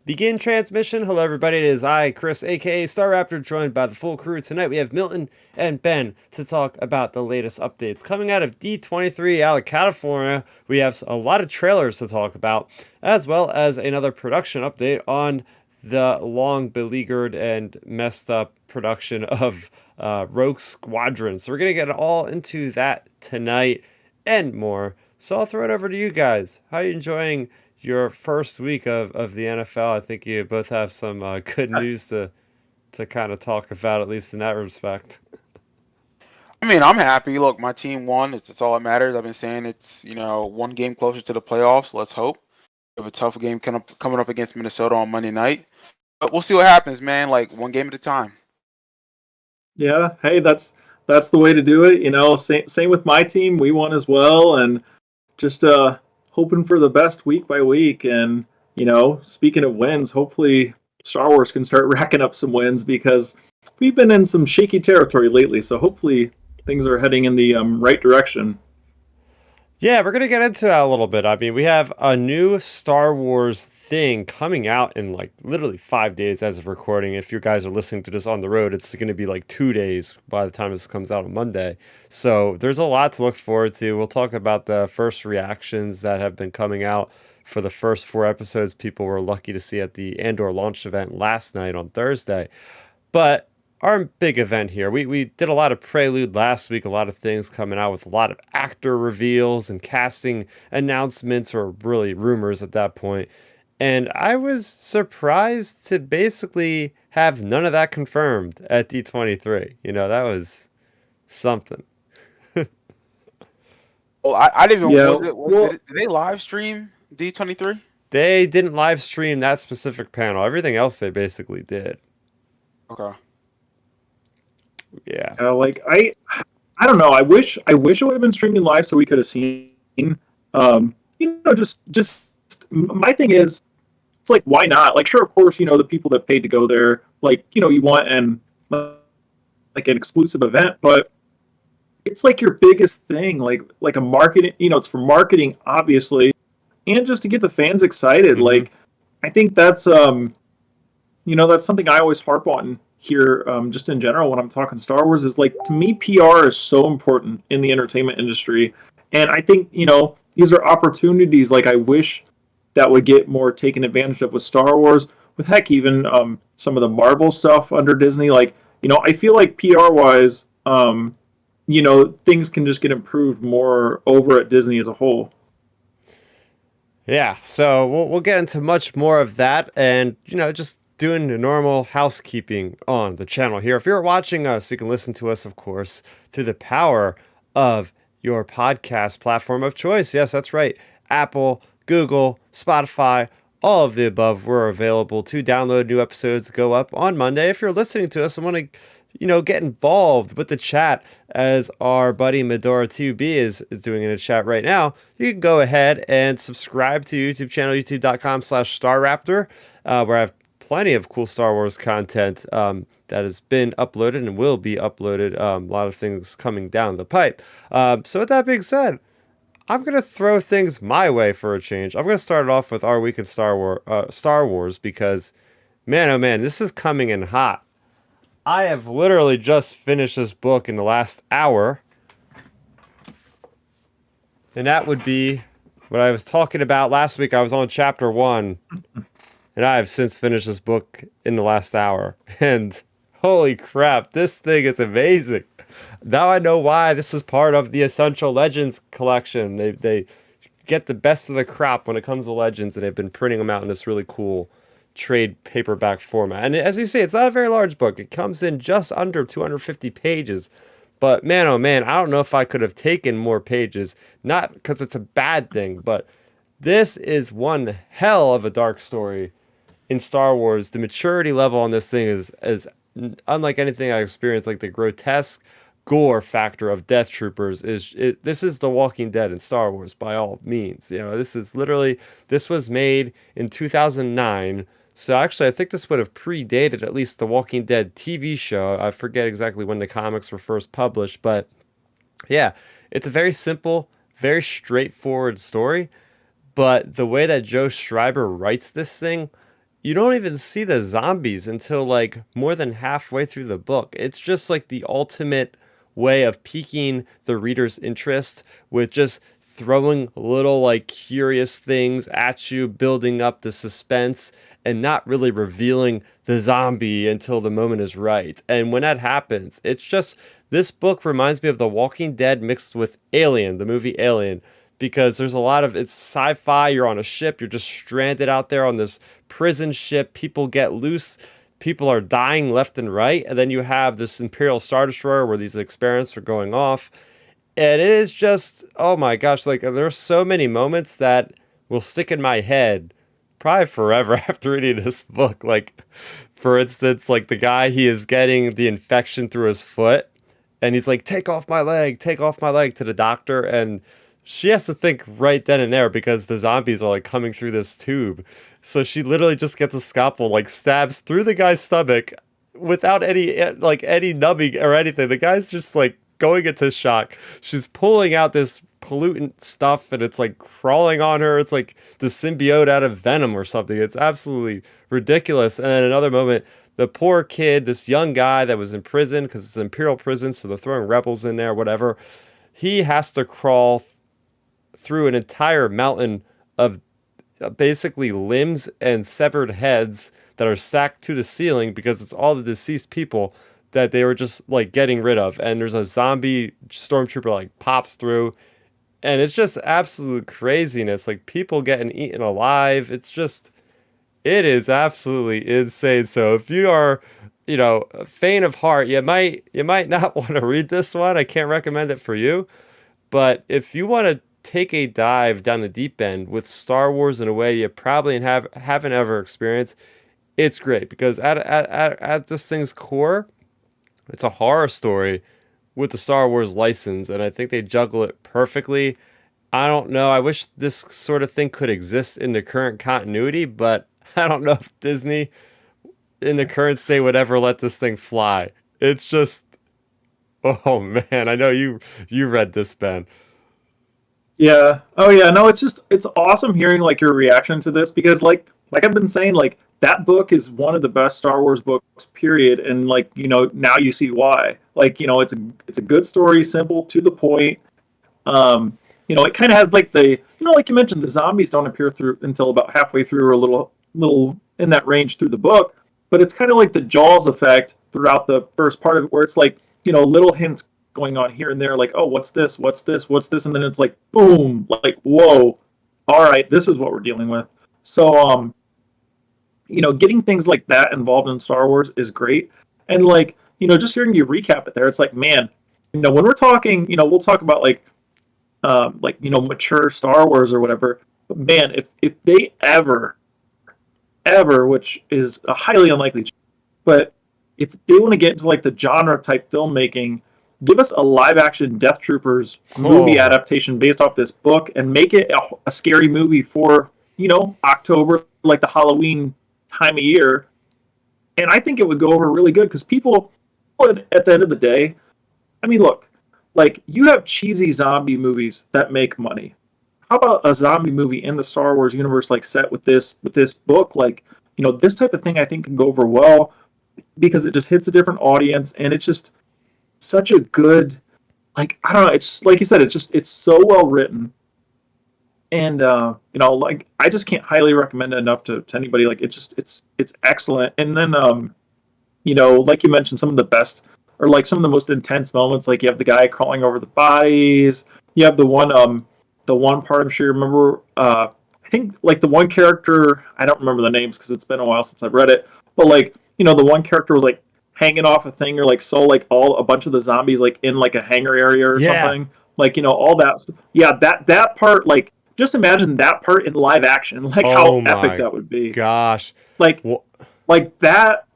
Begin transmission. Hello, everybody. It is I, Chris, aka Starrapter, joined by the full crew. Tonight we have Milton and Ben to talk about the latest updates coming out of D23 out of California. We have a lot of trailers to talk about, as well as another production update on the long beleaguered and messed up production of Rogue Squadron. So we're gonna get all into that tonight and more. So I'll throw it over to you guys. How are you enjoying your first week of the NFL? I think you both have some good news to kind of talk about, at least in that respect. I mean, I'm happy. Look, my team won. It's all that matters. I've been saying it's, one game closer to the playoffs. Let's hope. We have a tough game coming up against Minnesota on Monday night. But we'll see what happens, man. Like one game at a time. Yeah, hey, that's the way to do it. Same with my team. We won as well, and just hoping for the best week by week. And speaking of wins, hopefully Star Wars can start racking up some wins because we've been in some shaky territory lately. So hopefully things are heading in the right direction. Yeah, we're gonna get into that a little bit. I mean, we have a new Star Wars thing coming out in like literally 5 days as of recording. If you guys are listening to this on the road, it's gonna be like 2 days by the time this comes out on Monday. So there's a lot to look forward to. We'll talk about the first reactions that have been coming out for the first 4 episodes. People were lucky to see at the Andor launch event last night on Thursday. But our big event here, we did a lot of prelude last week, a lot of things coming out with a lot of actor reveals and casting announcements, or really rumors at that point. And I was surprised to basically have none of that confirmed at D23. That was something. Well, I didn't even. Yeah, Did they live stream D23? They didn't live stream that specific panel. Everything else they basically did. Okay. Yeah. I don't know. I wish it would have been streaming live so we could have seen. Just my thing is, it's like, why not? Like, sure, of course, the people that paid to go there, like, you want like an exclusive event, but it's like your biggest thing, like a marketing. It's for marketing, obviously, and just to get the fans excited. Mm-hmm. Like, I think that's that's something I always harp on here, just in general when I'm talking Star Wars, is like, to me, PR is so important in the entertainment industry. And I think, these are opportunities like I wish that would get more taken advantage of with Star Wars, with heck, even some of the Marvel stuff under Disney. Like, I feel like PR wise, things can just get improved more over at Disney as a whole. Yeah, so we'll get into much more of that, and just doing the normal housekeeping on the channel here. If you're watching us, you can listen to us, of course, through the power of your podcast platform of choice. Yes, that's right. Apple, Google, Spotify, all of the above. We're available to download. New episodes go up on Monday. If you're listening to us and want to get involved with the chat, as our buddy Medora2B is doing in the chat right now, you can go ahead and subscribe to YouTube channel, youtube.com/Starrapter, where I have plenty of cool Star Wars content that has been uploaded and will be uploaded. A lot of things coming down the pipe. So with that being said, I'm going to throw things my way for a change. I'm going to start it off with our week in Star Wars, because, man, oh man, this is coming in hot. I have literally just finished this book in the last hour. And that would be what I was talking about last week. I was on chapter 1. And I have since finished this book in the last hour. And holy crap, this thing is amazing. Now I know why this is part of the Essential Legends collection. They get the best of the crop when it comes to Legends, and they've been printing them out in this really cool trade paperback format. And as you say, it's not a very large book. It comes in just under 250 pages. But man, oh man, I don't know if I could have taken more pages. Not because it's a bad thing, but this is one hell of a dark story in Star Wars. The maturity level on this thing is unlike anything I experienced. Like, the grotesque gore factor of Death Troopers this is The Walking Dead in Star Wars by all means. This was made in 2009. So actually, I think this would have predated at least the Walking Dead TV show. I forget exactly when the comics were first published, but yeah, it's a very simple, very straightforward story. But the way that Joe Schreiber writes this thing, you don't even see the zombies until like more than halfway through the book. It's just like the ultimate way of piquing the reader's interest with just throwing little like curious things at you, building up the suspense and not really revealing the zombie until the moment is right. And when that happens, it's just, this book reminds me of The Walking Dead mixed with Alien, the movie Alien, because there's a lot of, it's sci-fi, you're on a ship, you're just stranded out there on this prison ship, people get loose, people are dying left and right, and then you have this Imperial Star Destroyer where these experiments are going off, and it is just, oh my gosh, like there's so many moments that will stick in my head probably forever after reading this book. Like, for instance, like the guy, he is getting the infection through his foot, and he's like, take off my leg to the doctor, and she has to think right then and there because the zombies are like coming through this tube. So she literally just gets a scalpel, like stabs through the guy's stomach without any numbing or anything. The guy's just like going into shock. She's pulling out this pollutant stuff and it's like crawling on her. It's like the symbiote out of Venom or something. It's absolutely ridiculous. And then another moment, the poor kid, this young guy that was in prison because it's an Imperial prison, so they're throwing rebels in there, whatever. He has to crawl through an entire mountain of basically limbs and severed heads that are stacked to the ceiling because it's all the deceased people that they were just like getting rid of. And there's a zombie stormtrooper like pops through, and it's just absolute craziness. Like people getting eaten alive. It's just, it is absolutely insane. So if you are, faint of heart, you might not want to read this one. I can't recommend it for you. But if you want to take a dive down the deep end with Star Wars in a way you probably haven't ever experienced, it's great because at this thing's core, it's a horror story with the Star Wars license, and I think they juggle it perfectly. I don't know. I wish this sort of thing could exist in the current continuity, but I don't know if Disney in the current state would ever let this thing fly. It's just, oh man, I know you read this, Ben. Yeah. Oh yeah. No, it's awesome hearing like your reaction to this because like I've been saying, like that book is one of the best Star Wars books, period. And like, now you see why. Like, it's a good story, simple, to the point. It kind of has like like you mentioned, the zombies don't appear through until about halfway through or a little in that range through the book. But it's kind of like the Jaws effect throughout the first part of it, where it's like, little hints going on here and there, like, oh, what's this, and then it's like, boom, like, whoa, all right, this is what we're dealing with. So, getting things like that involved in Star Wars is great, and like, just hearing you recap it there, it's like, man, when we're talking, we'll talk about like, mature Star Wars or whatever, but man, if they ever, which is a highly unlikely, but if they want to get into like the genre type filmmaking, give us a live action Death Troopers movie adaptation based off this book and make it a scary movie for, October, like the Halloween time of year. And I think it would go over really good because people, at the end of the day, I mean, look, like you have cheesy zombie movies that make money. How about a zombie movie in the Star Wars universe, like set with this book? Like, this type of thing I think can go over well because it just hits a different audience and it's just such a good, like, I don't know, it's like you said, it's so well written, and like I just can't highly recommend it enough to anybody. Like it's excellent. And then like you mentioned, some of the best or like some of the most intense moments, like you have the guy crawling over the bodies, you have the one part I'm sure you remember, I think like the one character, I don't remember the names because it's been a while since I've read it, but like the one character was like hanging off a thing, or like like a bunch of the zombies like in like a hangar area or something, like all that. Yeah, that part, like just imagine that part in live action, like how epic that would be. Gosh, like that.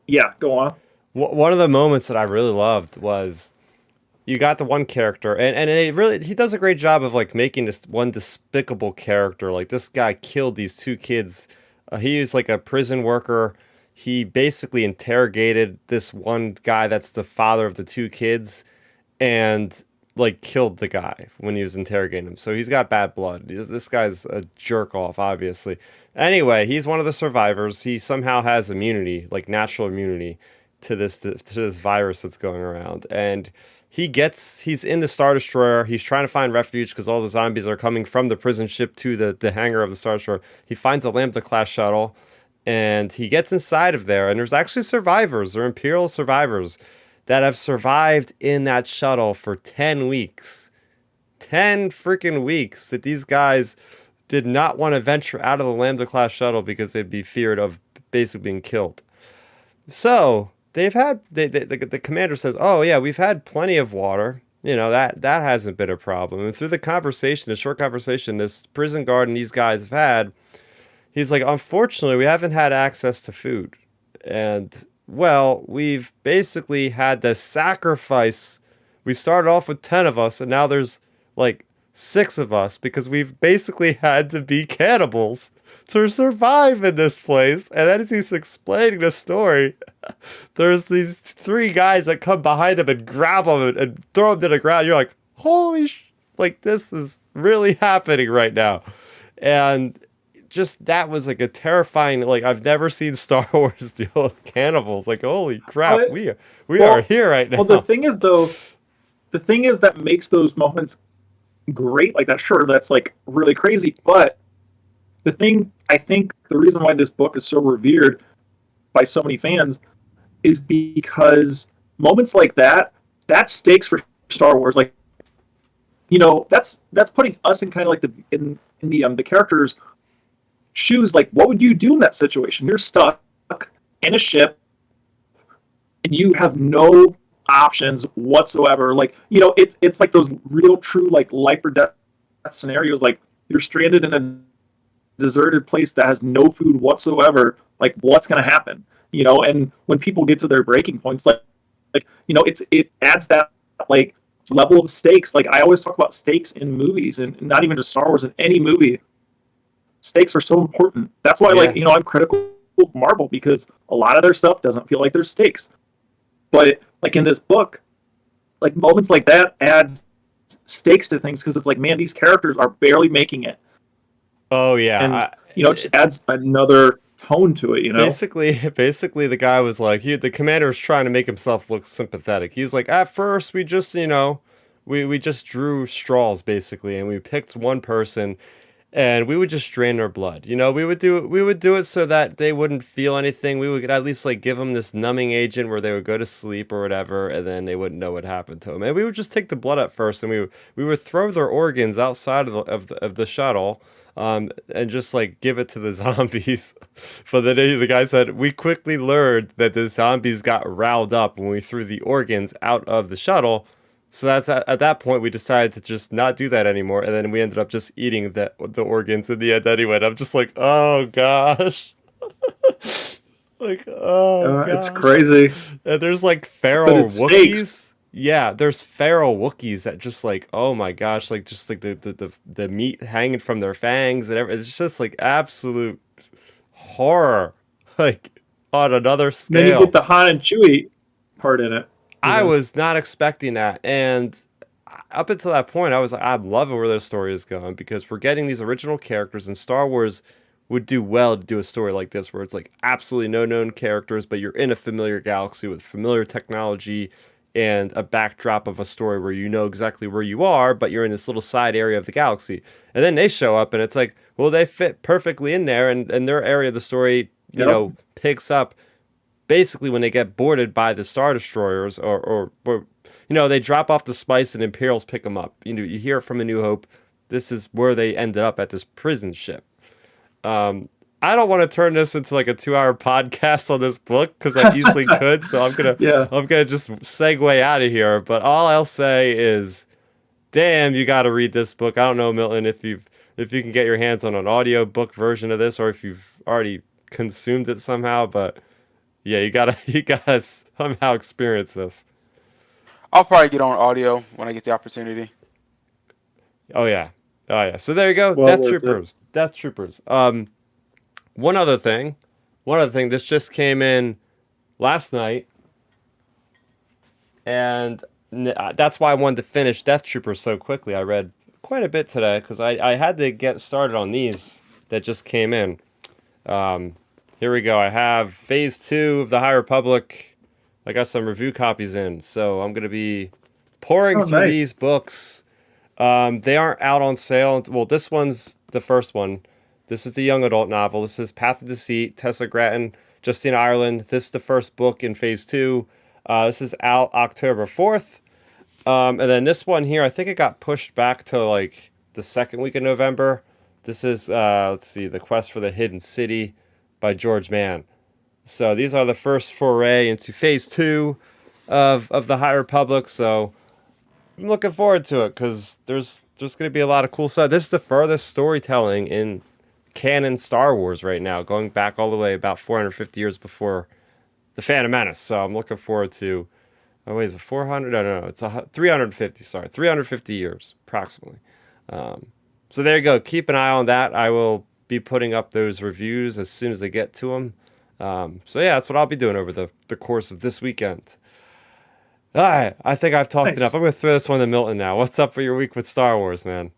Yeah, go on. One of the moments that I really loved was you got the one character, and he does a great job of like making this one despicable character. Like this guy killed these two kids. He was like a prison worker. He basically interrogated this one guy that's the father of the two kids, and like killed the guy when he was interrogating him. So he's got bad blood. This guy's a jerk off, obviously. Anyway, he's one of the survivors. He somehow has immunity, like natural immunity to this virus that's going around. And he's in the Star Destroyer. He's trying to find refuge because all the zombies are coming from the prison ship to the hangar of the Star Destroyer. He finds a Lambda class shuttle and he gets inside of there. And there's actually survivors, or Imperial survivors, that have survived in that shuttle for 10 weeks. 10 freaking weeks that these guys did not want to venture out of the Lambda class shuttle because they'd be feared of basically being killed. So they've had the commander says, "Oh yeah, we've had plenty of water. You know, that hasn't been a problem." And through the short conversation this prison guard and these guys have had, he's like, "Unfortunately, we haven't had access to food." And well, we've basically had to sacrifice. We started off with 10 of us, and now there's like 6 of us because we've basically had to be cannibals to survive in this place. And then as he's explaining the story, there's these 3 guys that come behind him and grab him and throw him to the ground. You're like, holy like this is really happening right now. And just that was like a terrifying, like I've never seen Star Wars deal with cannibals. Like, holy crap, we are here right now. Well, the thing is that makes those moments great. Like that, sure, that's like really crazy. But I think the reason why this book is so revered by so many fans is because moments like that's stakes for Star Wars. Like, you know, that's putting us in kind of like the characters' shoes. Like, what would you do in that situation? You're stuck in a ship and you have no options whatsoever. Like, you know, it's like those real true like life or death scenarios. Like, you're stranded in a deserted place that has no food whatsoever. Like, what's going to happen? You know, and when people get to their breaking points, like you know, it adds that like level of stakes. Like, I always talk about stakes in movies, and not even just Star Wars, in any movie. Stakes are so important. That's why, like, you know, I'm critical of Marvel because a lot of their stuff doesn't feel like there's stakes. But like in this book, like moments like that adds stakes to things because it's like, man, these characters are barely making it. Oh yeah, and you know, it just adds another tone to it. You know, basically, the guy was like, the commander was trying to make himself look sympathetic. He's like, at first, we just, you know, we just drew straws basically, and we picked one person. And we would just drain their blood. You know, we would do it so that they wouldn't feel anything. We would at least like give them this numbing agent where they would go to sleep or whatever, and then they wouldn't know what happened to them. And we would just take the blood at first, and we would throw their organs outside of the shuttle, and just like give it to the zombies. But then the guy said, we quickly learned that the zombies got riled up when we threw the organs out of the shuttle. So that's at that point we decided to just not do that anymore, and then we ended up just eating the organs in the end anyway. And I'm just like, oh gosh, like oh, it's crazy. And there's like feral Wookiees. Yeah, there's feral Wookiees that just like, oh my gosh, like just like the meat hanging from their fangs and everything. It's just like absolute horror, like on another scale. Then you get the Han and Chewie part in it. I was not expecting that, and up until that point, I was like, I'm loving where this story is going because we're getting these original characters, and Star Wars would do well to do a story like this, where it's like absolutely no known characters, but you're in a familiar galaxy with familiar technology and a backdrop of a story where you know exactly where you are, but you're in this little side area of the galaxy. And then they show up, and it's like, well, they fit perfectly in there, and their area of the story, you know, picks up basically when they get boarded by the Star Destroyers, or you know, they drop off the spice and Imperials pick them up. You know, you hear from A New Hope, this is where they ended up at this prison ship. I don't want to turn this into like a 2-hour podcast on this book because I easily could, so I'm gonna just segue out of here. But all I'll say is, damn, you got to read this book. I don't know, Milton, if you can get your hands on an audio book version of this, or if you've already consumed it somehow, but yeah, you gotta somehow experience this. I'll probably get on audio when I get the opportunity. Oh yeah. So there you go. Well, Death Troopers. One other thing. This just came in last night, and That's why I wanted to finish Death Troopers so quickly. I read quite a bit today because I had to get started on these that just came in. Here we go. I have Phase 2 of the High Republic. I got some review copies in, so I'm going to be pouring through nice. these books. They aren't out on sale. Well, this one's the first one. This is the young adult novel. This is Path of Deceit, Tessa Grattan, Justine Ireland. This is the first book in Phase 2. This is out October 4th. And then this one here, I think it got pushed back to like the second week of November. This is, let's see, The Quest for the Hidden City by George Mann. So these are the first foray into Phase 2 of the High Republic. So I'm looking forward to it because there's going to be a lot of cool stuff. This is the furthest storytelling in canon Star Wars right now, going back all the way about 450 years before The Phantom Menace. So I'm looking forward to, oh wait, is it 400? No, it's 350, sorry, 350 years, approximately. So there you go. Keep an eye on that. I will be putting up those reviews as soon as I get to them. So yeah, that's what I'll be doing over the course of this weekend. All right, I think I've talked enough. I'm going to throw this one to Milton now. What's up for your week with Star Wars, man?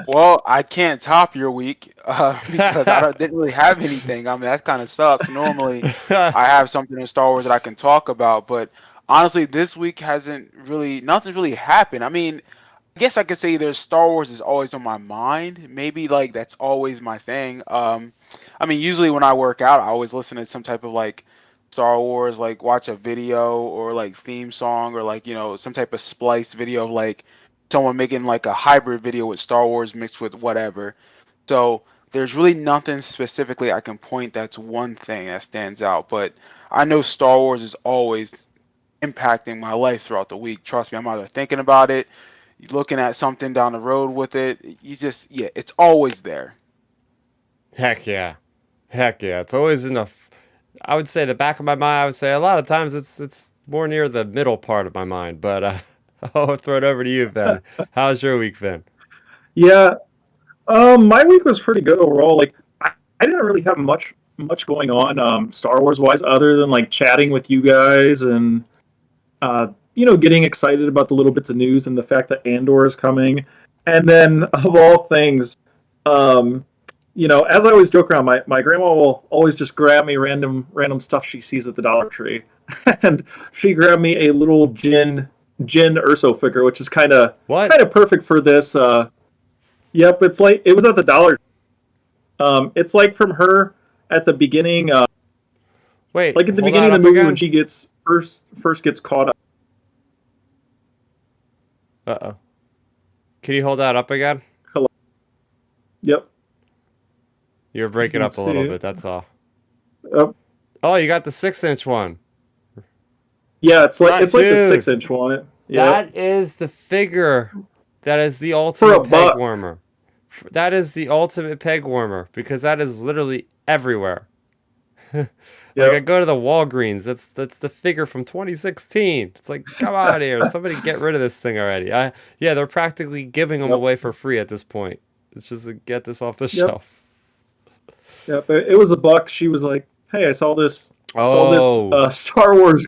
Well, I can't top your week because didn't really have anything. I mean, that kind of sucks. Normally, I have something in Star Wars that I can talk about, but honestly, this week nothing's really happened. I mean, I guess I could say there's Star Wars is always on my mind. Maybe like that's always my thing. I mean, usually when I work out, I always listen to some type of like Star Wars, like watch a video or like theme song or like, some type of splice video of like someone making like a hybrid video with Star Wars mixed with whatever. So there's really nothing specifically I can point that's one thing that stands out. But I know Star Wars is always impacting my life throughout the week. Trust me, I'm either thinking about it, looking at something down the road with it. It's always there. Heck yeah. It's always enough. I would say the back of my mind, I would say a lot of times it's more near the middle part of my mind. But I'll throw it over to you, Ben. How's your week been? Yeah, my week was pretty good overall. Like, I didn't really have much going on, Star Wars wise, other than like chatting with you guys and getting excited about the little bits of news and the fact that Andor is coming. And then, of all things, as I always joke around, my grandma will always just grab me random stuff she sees at the Dollar Tree, and she grabbed me a little Jin Urso figure, which is kind of perfect for this. Yep, it's like it was at the Dollar. It's like from her at the beginning. Wait, like at the beginning of the movie again? When she gets first gets caught up. Uh-oh. Can you hold that up again? Hello. Yep. You're breaking up a little bit, that's all. Yep. Oh, you got the 6-inch one. Yeah, it's like the 6-inch one. Yep. That is the figure. That is the ultimate peg warmer. That is the ultimate peg warmer because that is literally everywhere. Like I go to the Walgreens, that's the figure from 2016. It's like, come on here, somebody get rid of this thing already. They're practically giving them away for free at this point. It's just to get this off the shelf. Yep, it was $1. She was like, "Hey, I saw this Star Wars."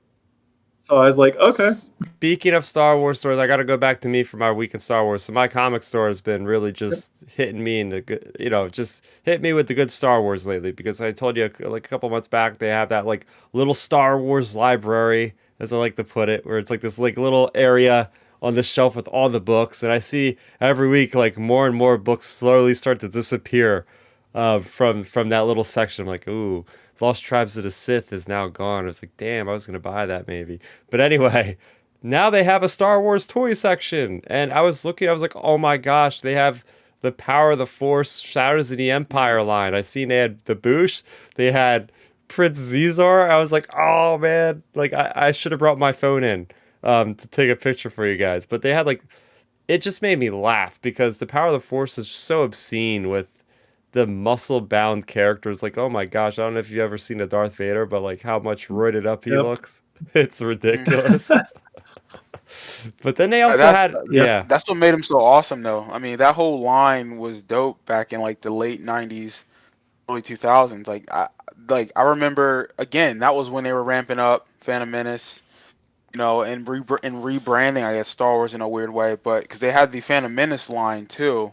So I was like, "Okay." Speaking of Star Wars stores, I got to go back to me for my week in Star Wars. So my comic store has been really just hitting me in the good, just hit me with the good Star Wars lately. Because I told you like a couple months back, they have that like little Star Wars library, as I like to put it, where it's like this like little area on the shelf with all the books, and I see every week like more and more books slowly start to disappear from that little section. I'm like, ooh. Lost Tribes of the Sith is now gone. I was like, damn, I was going to buy that maybe. But anyway, now they have a Star Wars toy section. And I was looking, I was like, oh my gosh, they have the Power of the Force, Shadows of the Empire line. I seen they had the Boosh, they had Prince Zizar. I was like, oh man, like I should have brought my phone in to take a picture for you guys. But they had like, it just made me laugh because the Power of the Force is so obscene with the muscle-bound characters. Like, oh my gosh, I don't know if you've ever seen a Darth Vader, but like how much roided up he looks. It's ridiculous. But then they also that's what made him so awesome though. I mean, that whole line was dope back in like the late 90s, early 2000s. Like I remember, again, that was when they were ramping up Phantom Menace. and rebranding, I guess, Star Wars in a weird way, but because they had the Phantom Menace line too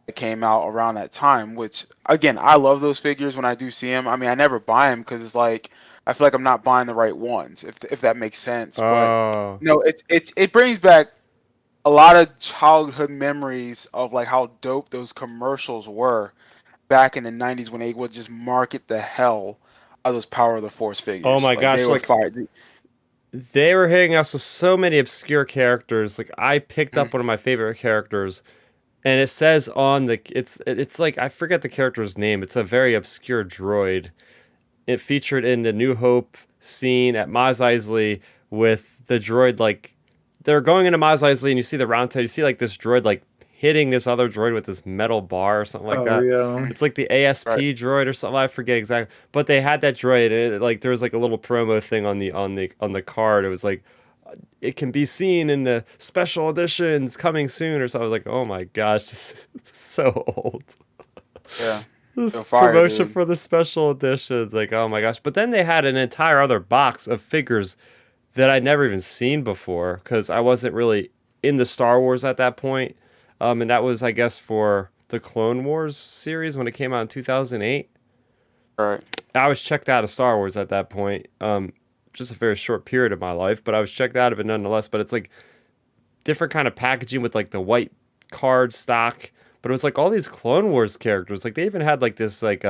that came out around that time, which again, I love those figures when I do see them. I mean, I never buy them because it's like I feel like I'm not buying the right ones, if that makes sense. But Oh, it brings back a lot of childhood memories of like how dope those commercials were back in the '90s when they would just market the hell out of those Power of the Force oh figures. my Like they gosh! were Like fire. they were hitting us with so many obscure characters. Like I picked up one of my favorite characters, and it says on the it's like I forget the character's name. It's a very obscure droid. It featured in the New Hope scene at Mos Eisley with the droid like they're going into Mos Eisley and you see the round table. You see like this droid like hitting this other droid with this metal bar or something like Oh that. yeah. It's like the ASP Right. droid or something. I forget exactly. But they had that droid and like there was like a little promo thing on the card. It was like it can be seen in the special editions coming soon or something. I was like, oh my gosh, this is so old. Yeah. They This were fire, promotion dude. for the special editions, like, oh my gosh. But then they had an entire other box of figures that I'd never even seen before because I wasn't really in the Star Wars at that point. And that was, I guess, for the Clone Wars series when it came out in 2008. Right. I was checked out of Star Wars at that point. Just a very short period of my life, but I was checked out of it nonetheless. But it's like different kind of packaging with like the white card stock, but it was like all these Clone Wars characters. Like they even had like this like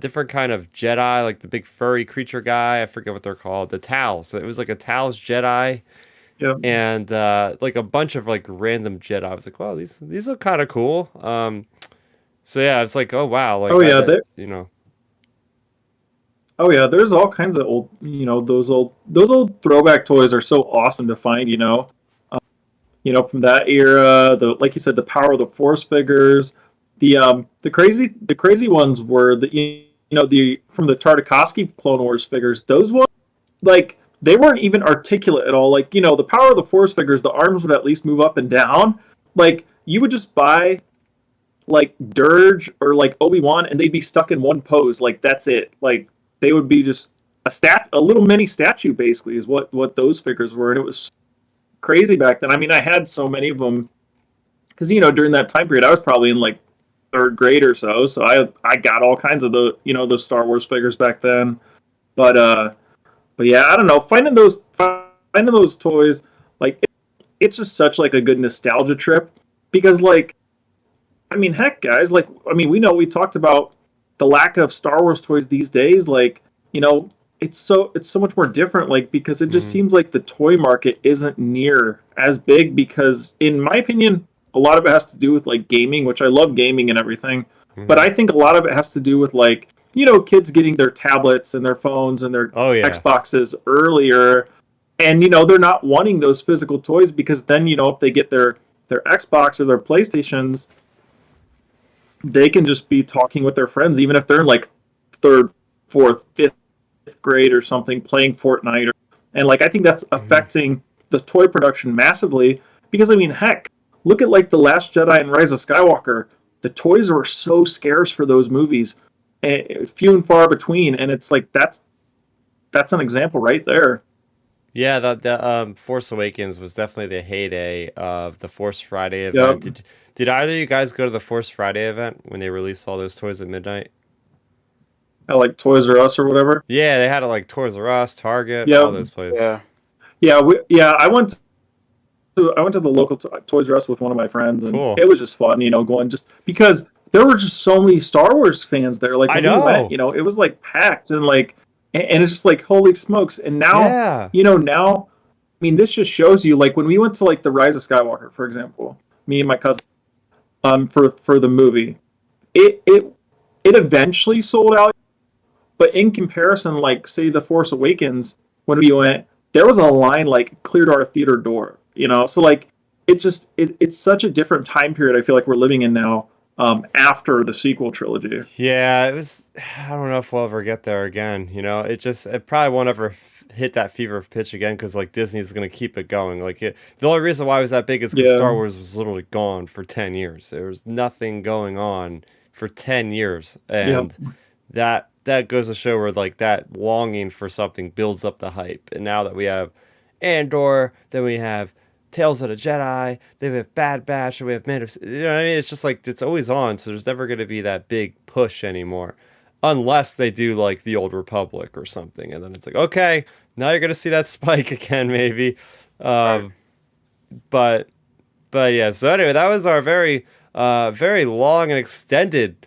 different kind of Jedi, like the big furry creature guy. I forget what they're called. The Tals. It was like a Tals Jedi Yep. and like a bunch of like random Jedi. I was like, wow, these look kind of cool. So yeah, it's like, oh wow, like Oh yeah. Oh yeah. There's all kinds of old. Those old throwback toys are so awesome to find. From that era. The like you said, the Power of the Force figures. The crazy ones were the from the Tartakovsky Clone Wars figures. Those ones like they weren't even articulate at all. Like the Power of the Force figures, the arms would at least move up and down. Like you would just buy like Dirge or like Obi-Wan and they'd be stuck in one pose. Like that's it. Like they would be just a little mini statue basically is what those figures were, and it was crazy back then. I mean, I had so many of them because during that time period I was probably in like third grade or so. So I got all kinds of those Star Wars figures back then. But but yeah, I don't know. Finding those toys, like it's just such like a good nostalgia trip because like I mean, heck, guys, like I mean, we talked about the lack of Star Wars toys these days. Like it's so much more different. Like because it just Mhm, seems like the toy market isn't near as big because, in my opinion, a lot of it has to do with like gaming, which I love gaming and everything. But mhm. I think a lot of it has to do with like kids getting their tablets and their phones and their Oh yeah. Xboxes earlier, and they're not wanting those physical toys because then if they get their Xbox or their PlayStations, they can just be talking with their friends, even if they're in like third, fourth, fifth grade or something, playing Fortnite. And like I think that's Mhm. affecting the toy production massively because I mean, heck, look at like the Last Jedi and Rise of Skywalker. The toys were so scarce for those movies, and few and far between. And it's like that's an example right there. Yeah, the Force Awakens was definitely the heyday of the Force Friday event. Yep. Did either of you guys go to the Force Friday event when they released all those toys at midnight? At like Toys R Us or whatever. Yeah, they had it like Toys R Us, Target, all Yep. those places. Yeah. Yeah. I went to the local Toys R Us with one of my friends, and Cool. it was just fun, going just because there were just so many Star Wars fans there. Like I when we went, know. it was like packed, and like, and it's just like holy smokes. And now, Yeah. now, I mean, this just shows you like when we went to like the Rise of Skywalker, for example, me and my cousin, for the movie, it eventually sold out, but in comparison, like say the Force Awakens, when we went, there was a line like clear to our theater door. So like it's such a different time period. I feel like we're living in now. After the sequel trilogy. Yeah, it was. I don't know if we'll ever get there again. It probably won't ever hit that fever pitch again because like Disney's gonna keep it going. The only reason why it was that big is because Yeah. Star Wars was literally gone for 10 years. There was nothing going on for 10 years, Yep. and that goes to show where like that longing for something builds up the hype. And now that we have Andor, then we have Tales of the Jedi, then we have Bad Batch, and we have you know what I mean? It's just like, it's always on, so there's never going to be that big push anymore. Unless they do like the Old Republic or something, and then it's like, okay, now you're going to see that spike again, maybe. Right. But yeah, so anyway, that was our very long and extended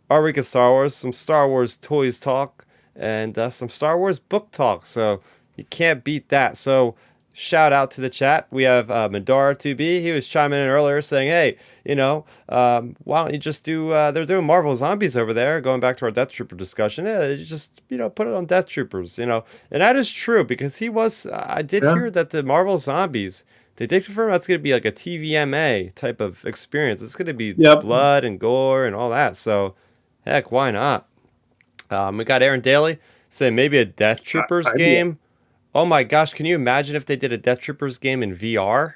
our week of Star Wars, some Star Wars toys talk, and some Star Wars book talk. So you can't beat that. So shout out to the chat. We have Mandar2B. He was chiming in earlier saying, hey, why don't you just do, they're doing Marvel Zombies over there, going back to our Death Trooper discussion. Yeah, you just, put it on Death Troopers, And that is true because I did hear that the Marvel Zombies, they did confirm that's going to be like a TVMA type of experience. It's going to be blood and gore and all that. So, heck, why not? We got Aaron Daly saying maybe a Death Troopers game. Oh my gosh, can you imagine if they did a Death Troopers game in VR?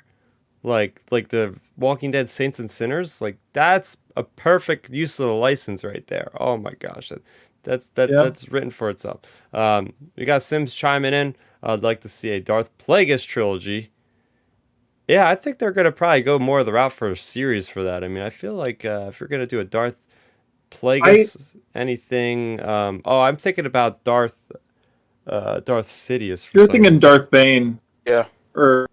Like the Walking Dead Saints and Sinners? Like, that's a perfect use of the license right there. Oh my gosh. That's written for itself. We got Sims chiming in. I'd like to see a Darth Plagueis trilogy. Yeah, I think they're going to probably go more of the route for a series for that. I mean, I feel like if you're going to do a Darth Plagueis anything... I'm thinking about Darth Sidious. You're thinking Darth Bane. Yeah. Or...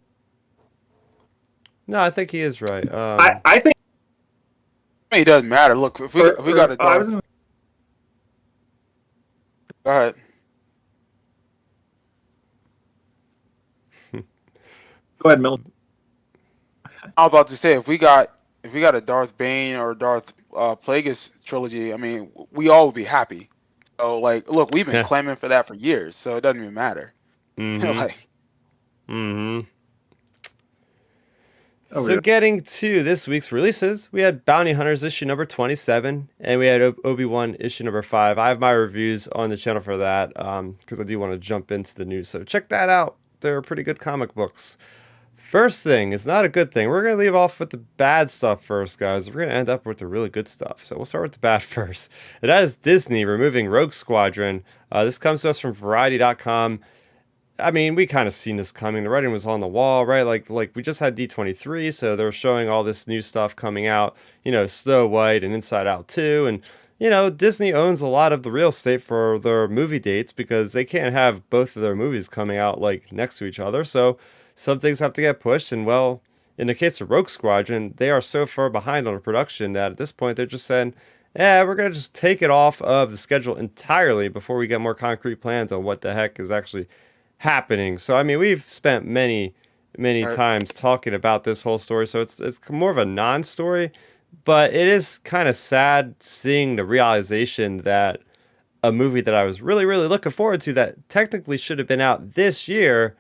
No, I think he is right. I think... I mean, it doesn't matter. Look, if we got a Darth... Go ahead. Go ahead, Milton. I was about to say, if we got a Darth Bane or Darth Plagueis trilogy, I mean, we all would be happy. So, like, look, we've been clamoring for that for years, so it doesn't even matter. So getting to this week's releases, we had Bounty Hunters issue number 27, and we had Obi-Wan issue number 5. I have my reviews on the channel for that, because I do want to jump into the news, so check that out. They're pretty good comic books. First thing, it's not a good thing. We're going to leave off with the bad stuff first, guys. We're going to end up with the really good stuff. So we'll start with the bad first. And that is Disney removing Rogue Squadron. This comes to us from Variety.com. I mean, we kind of seen this coming. The writing was on the wall, right? Like we just had D23, so they were showing all this new stuff coming out. Snow White and Inside Out 2. And, Disney owns a lot of the real estate for their movie dates because they can't have both of their movies coming out, like, next to each other. So some things have to get pushed, and well, in the case of Rogue Squadron, they are so far behind on the production that at this point they're just saying, we're going to just take it off of the schedule entirely before we get more concrete plans on what the heck is actually happening. So, I mean, we've spent many times talking about this whole story, so it's more of a non-story, but it is kind of sad seeing the realization that a movie that I was really, really looking forward to that technically should have been out this year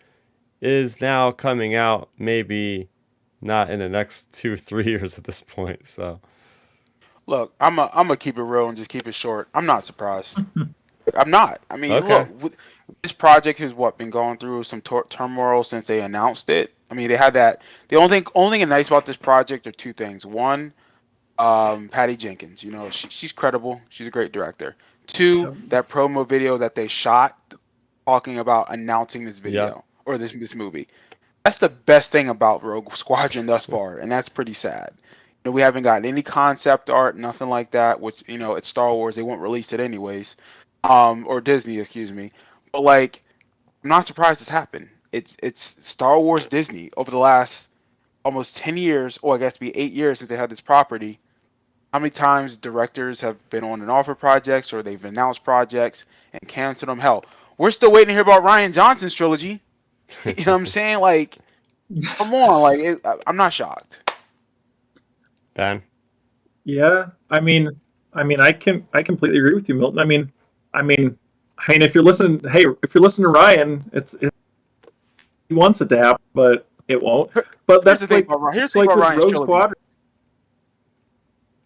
is now coming out maybe not in the next 2-3 years at this point. So, look, I'm gonna keep it real and just keep it short. I'm not surprised. I'm not. I mean, look, this project has been going through some turmoil since they announced it. I mean, they had that. The only thing nice about this project are two things. One, Patty Jenkins. She's credible. She's a great director. Two, that promo video that they shot talking about announcing this video. Or this movie. That's the best thing about Rogue Squadron thus far, and that's pretty sad. We haven't gotten any concept art, nothing like that, which, it's Star Wars, they won't release it anyways. Or Disney, excuse me. But, like, I'm not surprised it's happened. It's Star Wars Disney over the last almost 10 years, or I guess it'd be 8 years since they had this property. How many times directors have been on and off of projects, or they've announced projects and canceled them? Hell, we're still waiting to hear about Rian Johnson's trilogy. You know what I'm saying? Like, come on. Like, I'm not shocked. Ben? Yeah. I mean, I completely agree with you, Milton. I mean, if you're listening, to Ryan, it's he wants it to happen, but it won't. But that's like, here's the thing about Ryan's trilogy.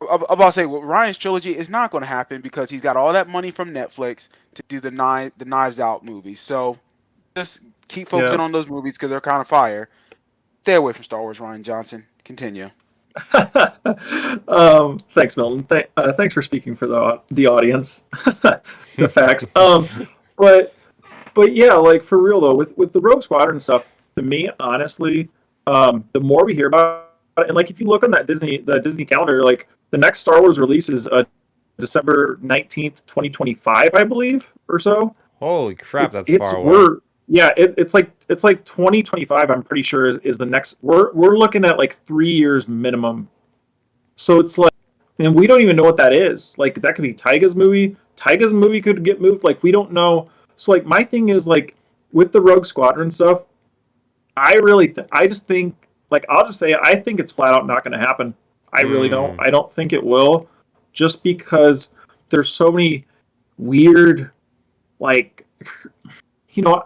I'm about to say, Ryan's trilogy is not going to happen because he's got all that money from Netflix to do the Knives Out movies. So just keep focusing on those movies because they're kind of fire. Stay away from Star Wars, Rian Johnson. Continue. Thanks, Milton. Thanks for speaking for the audience. The facts. But yeah, like for real though, with the Rogue Squadron stuff, to me, honestly, the more we hear about it, and like if you look on the Disney calendar, like the next Star Wars release is December 19th, 2025, I believe, or so. Holy crap, that's It's far away. it's like 2025. I'm pretty sure is the next. We're looking at like 3 years minimum. So it's like, and we don't even know what that is. Like that could be Tyga's movie. Tyga's movie could get moved. Like we don't know. So like my thing is like with the Rogue Squadron stuff, I just think like I'll just say I think it's flat out not going to happen. I really don't. I don't think it will, just because there's so many weird, like,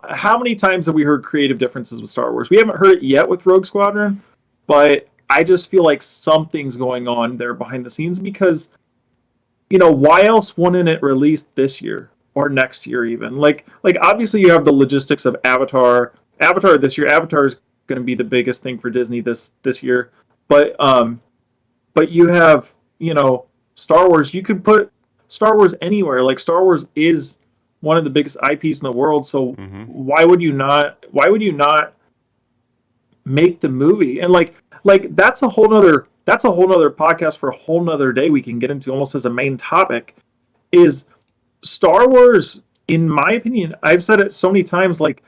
how many times have we heard creative differences with Star Wars? We haven't heard it yet with Rogue Squadron, but I just feel like something's going on there behind the scenes because, why else wouldn't it release this year or next year even? Like obviously you have the logistics of Avatar. Avatar this year. Avatar is going to be the biggest thing for Disney this year, but you have Star Wars. You could put Star Wars anywhere. Like Star Wars is one of the biggest IPs in the world. So why would you not? Why would you not make the movie? And like that's a whole nother podcast for a whole nother day we can get into almost as a main topic. Is Star Wars, in my opinion, I've said it so many times. Like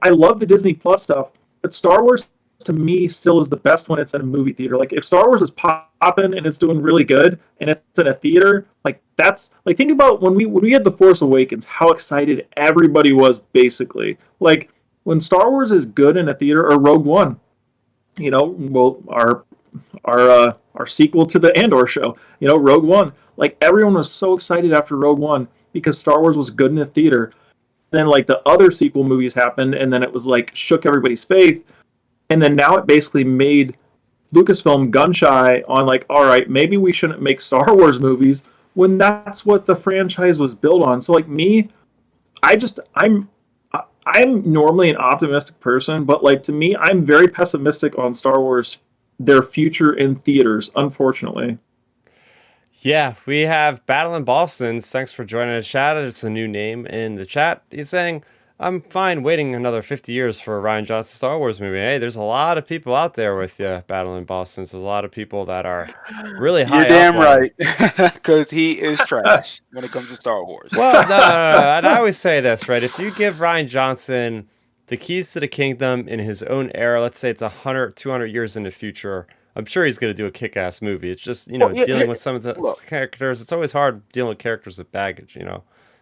I love the Disney Plus stuff, but Star Wars to me still is the best when it's in a movie theater. Like if Star Wars is popping and it's doing really good and it's in a theater, like that's like think about when we had The Force Awakens, how excited everybody was basically. Like when Star Wars is good in a theater, or Rogue One, well our sequel to the Andor show, Rogue One, like everyone was so excited after Rogue One because Star Wars was good in the theater. Then like the other sequel movies happened and then it was like shook everybody's faith. And then now it basically made Lucasfilm gun shy on like, all right, maybe we shouldn't make Star Wars movies when that's what the franchise was built on. So like me, I'm normally an optimistic person, but like to me, I'm very pessimistic on Star Wars, their future in theaters, unfortunately. Yeah, we have Battle in Boston's. Thanks for joining the chat. It's a new name in the chat. He's saying, I'm fine waiting another 50 years for a Rian Johnson Star Wars movie. Hey, there's a lot of people out there with Battle in Boston. There's a lot of people that are really high up. You're damn right, because he is trash when it comes to Star Wars. Well, no. And I always say this, right? If you give Rian Johnson the keys to the kingdom in his own era, let's say it's 100, 200 years in the future, I'm sure he's going to do a kick-ass movie. It's just, dealing with some of the characters. It's always hard dealing with characters with baggage,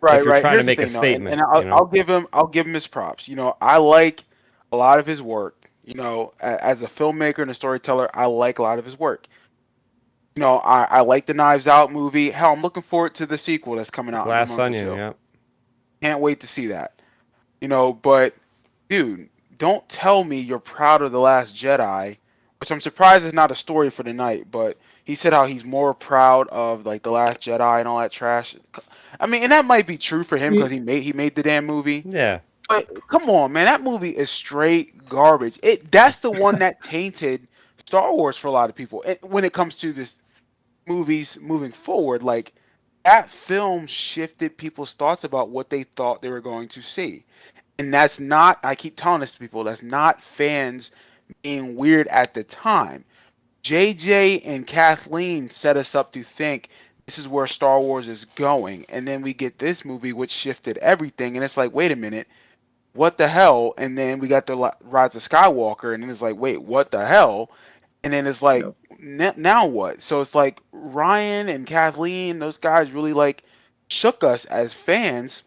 Right, if you're right. trying Here's to make the a thing, statement. and I'll give him his props. I like a lot of his work. As a filmmaker and a storyteller, I like a lot of his work. I like the Knives Out movie. Hell, I'm looking forward to the sequel that's coming out. Glass Onion, yeah. Can't wait to see that. But dude, don't tell me you're proud of The Last Jedi, which I'm surprised is not a story for tonight, but he said how he's more proud of like The Last Jedi and all that trash. I mean, and that might be true for him because he made the damn movie. Yeah. But come on, man, that movie is straight garbage. That's the one that tainted Star Wars for a lot of people. When it comes to this movies moving forward, like that film shifted people's thoughts about what they thought they were going to see. And that's not, I keep telling this to people, that's not fans being weird at the time. JJ and Kathleen set us up to think this is where Star Wars is going. And then we get this movie, which shifted everything. And it's like, wait a minute, what the hell? And then we got the Rise of Skywalker. And then it's like, wait, what the hell? And then it's like, now what? So it's like Ryan and Kathleen, those guys really like shook us as fans.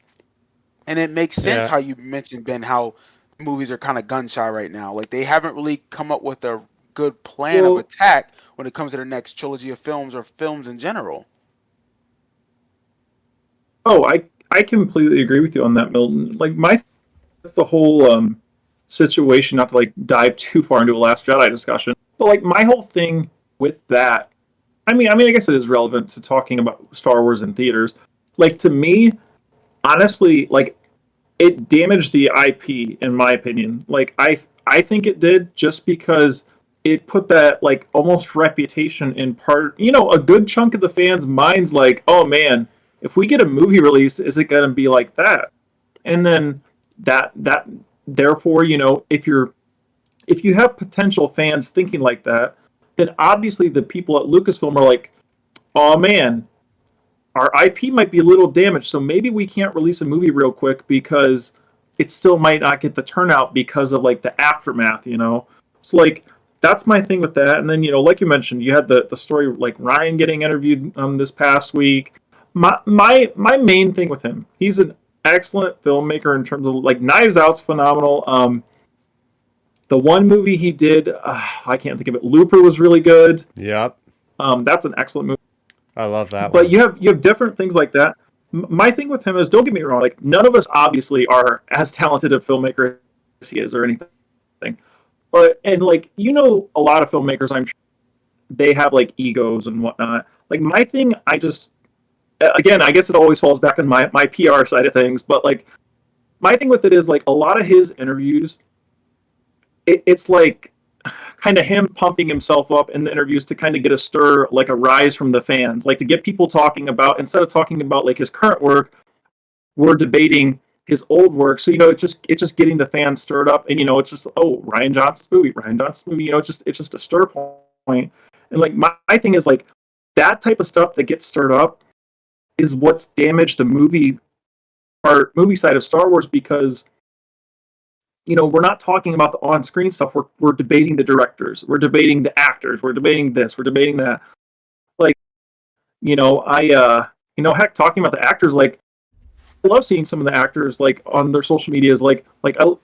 And it makes sense how you mentioned, Ben, how movies are kind of gun shy right now. Like they haven't really come up with a good plan of attack when it comes to their next trilogy of films or films in general. Oh, I completely agree with you on that, Milton. Like the whole situation, not to like dive too far into a Last Jedi discussion, but like my whole thing with that, I mean, I guess it is relevant to talking about Star Wars in theaters. Like to me, honestly, like it damaged the IP in my opinion. Like I think it did just because it put that like almost reputation in part, a good chunk of the fans' minds like, oh man, if we get a movie release, is it going to be like that? And then that therefore, if you're if you have potential fans thinking like that, then obviously the people at Lucasfilm are like, oh man, our IP might be a little damaged, so maybe we can't release a movie real quick because it still might not get the turnout because of like the aftermath, you know? So like that's my thing with that. And then, you know, like you mentioned, you had the story like Ryan getting interviewed this past week. My main thing with him, he's an excellent filmmaker in terms of like Knives Out's phenomenal. The one movie he did, I can't think of it. Looper was really good. Yep. That's an excellent movie. I love that But one. you have different things like that. My thing with him is, don't get me wrong, like none of us obviously are as talented a filmmaker as he is or anything. But and like you know, a lot of filmmakers, I'm sure they have like egos and whatnot. Like my thing, I just again, I guess it always falls back on my PR side of things. But like my thing with it is like a lot of his interviews, it's like kind of him pumping himself up in the interviews to kind of get a stir, like a rise from the fans, like to get people talking about, instead of talking about like his current work, we're debating his old work. So, you know, it's just getting the fans stirred up, and, you know, it's just, oh, Ryan Johnson's movie, you know, it's just a stir point. And like my thing is like that type of stuff that gets stirred up is what's damaged the movie side of Star Wars, because you know, we're not talking about the on-screen stuff. We're debating the directors. We're debating the actors. We're debating this. We're debating that. Like, you know, you know, heck, talking about the actors, like, I love seeing some of the actors, like, on their social medias. Like I don't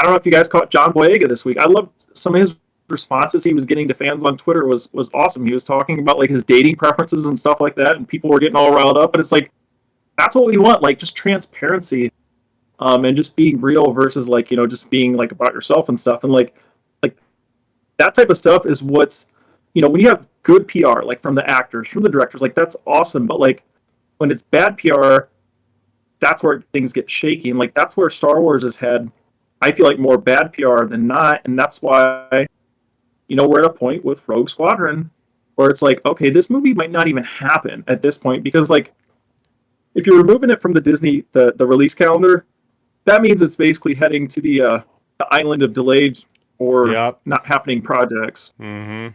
know if you guys caught John Boyega this week. I love some of his responses he was getting to fans on Twitter was awesome. He was talking about, like, his dating preferences and stuff like that, and people were getting all riled up. And it's like, that's what we want, like, just transparency. And just being real versus like, you know, just being like about yourself and stuff. And like that type of stuff is what's, you know, when you have good PR, like from the actors, from the directors, like that's awesome. But like when it's bad PR, that's where things get shaky. And like, that's where Star Wars has had, I feel like, more bad PR than not. And that's why, you know, we're at a point with Rogue Squadron where it's like, okay, this movie might not even happen at this point, because like, if you're removing it from the Disney, the release calendar, that means it's basically heading to the island of delayed or not happening projects. Mm-hmm.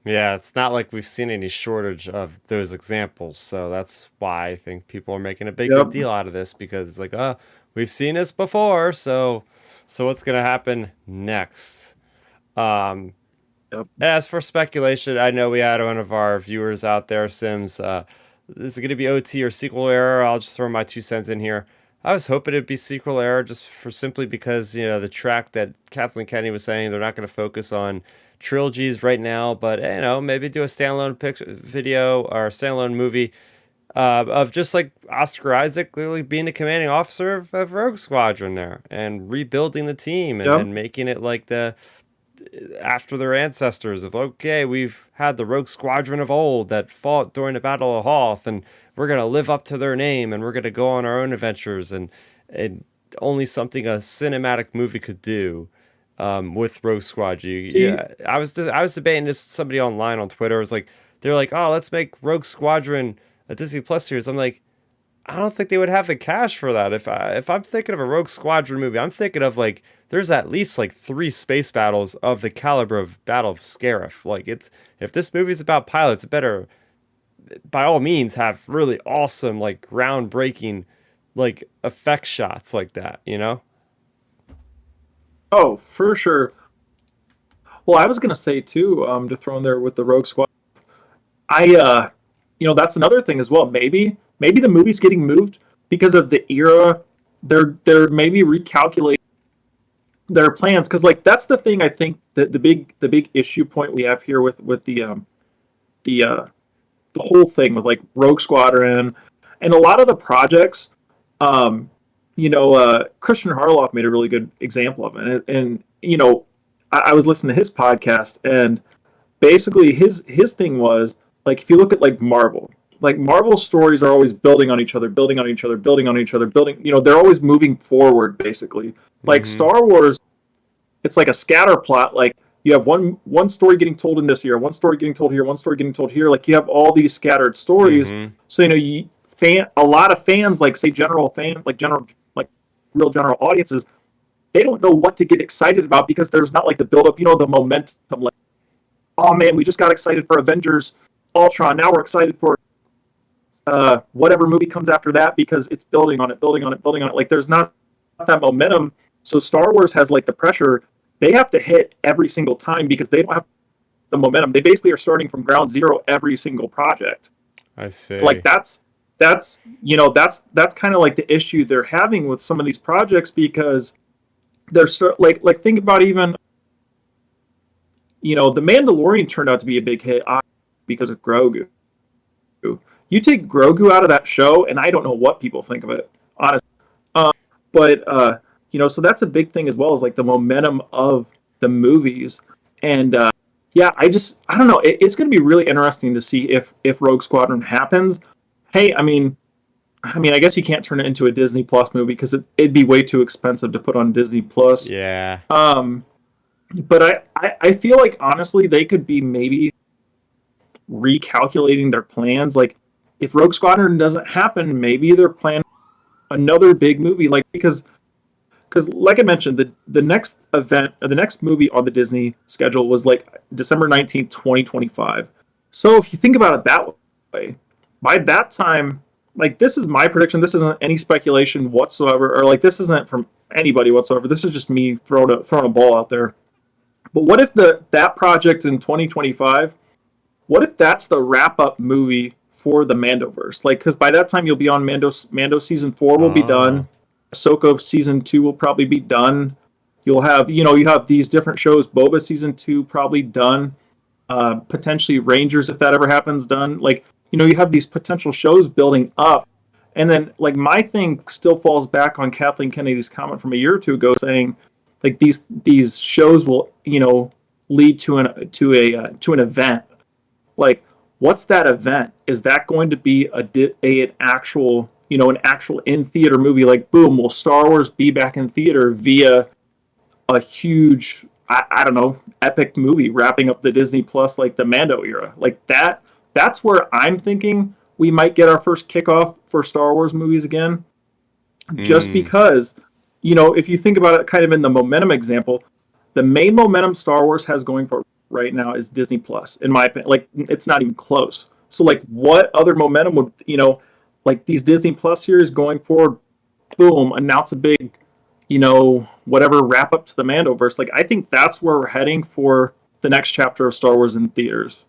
Yeah, it's not like we've seen any shortage of those examples. So that's why I think people are making a big deal out of this, because it's like, we've seen this before. So what's going to happen next? As for speculation, I know we had one of our viewers out there, Sims. Is it going to be OT or sequel error? I'll just throw my 2 cents in here. I was hoping it'd be sequel error, just for simply because, you know, the track that Kathleen Kennedy was saying, they're not going to focus on trilogies right now, but, you know, maybe do a standalone video or a standalone movie of just like Oscar Isaac clearly being a commanding officer of Rogue Squadron there and rebuilding the team and making it like after their ancestors of, okay, we've had the Rogue Squadron of old that fought during the Battle of Hoth, and we're going to live up to their name, and we're going to go on our own adventures, and only something a cinematic movie could do with Rogue Squadron. Yeah, I was debating this with somebody online on Twitter. It was like, they're like, oh, let's make Rogue Squadron a Disney Plus series. I'm like, I don't think they would have the cash for that. If I'm thinking of a Rogue Squadron movie, I'm thinking of like, there's at least like 3 space battles of the caliber of Battle of Scarif. Like, if this movie's about pilots, it better, by all means, have really awesome, like, groundbreaking, like, effect shots like that, you know? Oh, for sure. Well, I was gonna say too, to throw in there with the Rogue Squadron, you know, that's another thing as well. Maybe the movie's getting moved because of the era. They're maybe recalculating their plans, because like that's the thing I think that the big issue point we have here with the whole thing with like Rogue Squadron and a lot of the projects. You know, Christian Harloff made a really good example of it, and you know, I was listening to his podcast, and basically his thing was like, if you look at like Marvel stories are always building on each other, you know, they're always moving forward basically. Like Star Wars, it's like a scatter plot. Like you have one story getting told in this year, one story getting told here, one story getting told here. Like you have all these scattered stories. So, you know, a lot of fans, like say real general audiences, they don't know what to get excited about because there's not like the build up, the momentum. Like, oh man, we just got excited for Avengers Ultron. Now we're excited for whatever movie comes after that because it's building on it. Like there's not that momentum. So Star Wars has like the pressure. They have to hit every single time because they don't have the momentum. They basically are starting from ground zero every single project. I see. Like that's kind of like the issue they're having with some of these projects because they're like think about even the Mandalorian turned out to be a big hit because of Grogu. You take Grogu out of that show, and I don't know what people think of it, honestly. So that's a big thing as well, as like the momentum of the movies. And I don't know. It's going to be really interesting to see if Rogue Squadron happens. Hey, I mean, I guess you can't turn it into a Disney Plus movie because it'd be way too expensive to put on Disney Plus. Yeah. But I feel like honestly they could be maybe recalculating their plans. Like if Rogue Squadron doesn't happen, maybe they're planning another big movie. Like because like I mentioned, the next event or the next movie on the Disney schedule was like December 19th, 2025. So if you think about it that way, by that time, like this is my prediction. This isn't any speculation whatsoever, or like this isn't from anybody whatsoever. This is just me throwing a ball out there. But what if that project in 2025? What if that's the wrap up movie for the Mandoverse? Like, because by that time you'll be on Mando season 4 will be done. Ahsoka season 2 will probably be done. You'll have you have these different shows. Boba season 2 probably done. Potentially Rangers if that ever happens done. Like you have these potential shows building up, and then like my thing still falls back on Kathleen Kennedy's comment from a year or two ago saying like these shows will lead to an event. Like what's that event? Is that going to be an actual in theater movie? Like boom, will Star Wars be back in theater via a huge I don't know epic movie wrapping up the Disney Plus like the Mando era? Like that's where I'm thinking we might get our first kickoff for Star Wars movies again. Just because, if you think about it kind of in the momentum example, the main momentum Star Wars has going for right now is Disney Plus, in my opinion. Like, it's not even close. So, like, what other momentum would, like these Disney Plus series going forward, boom, announce a big, whatever wrap up to the Mandoverse. Like, I think that's where we're heading for the next chapter of Star Wars in theaters.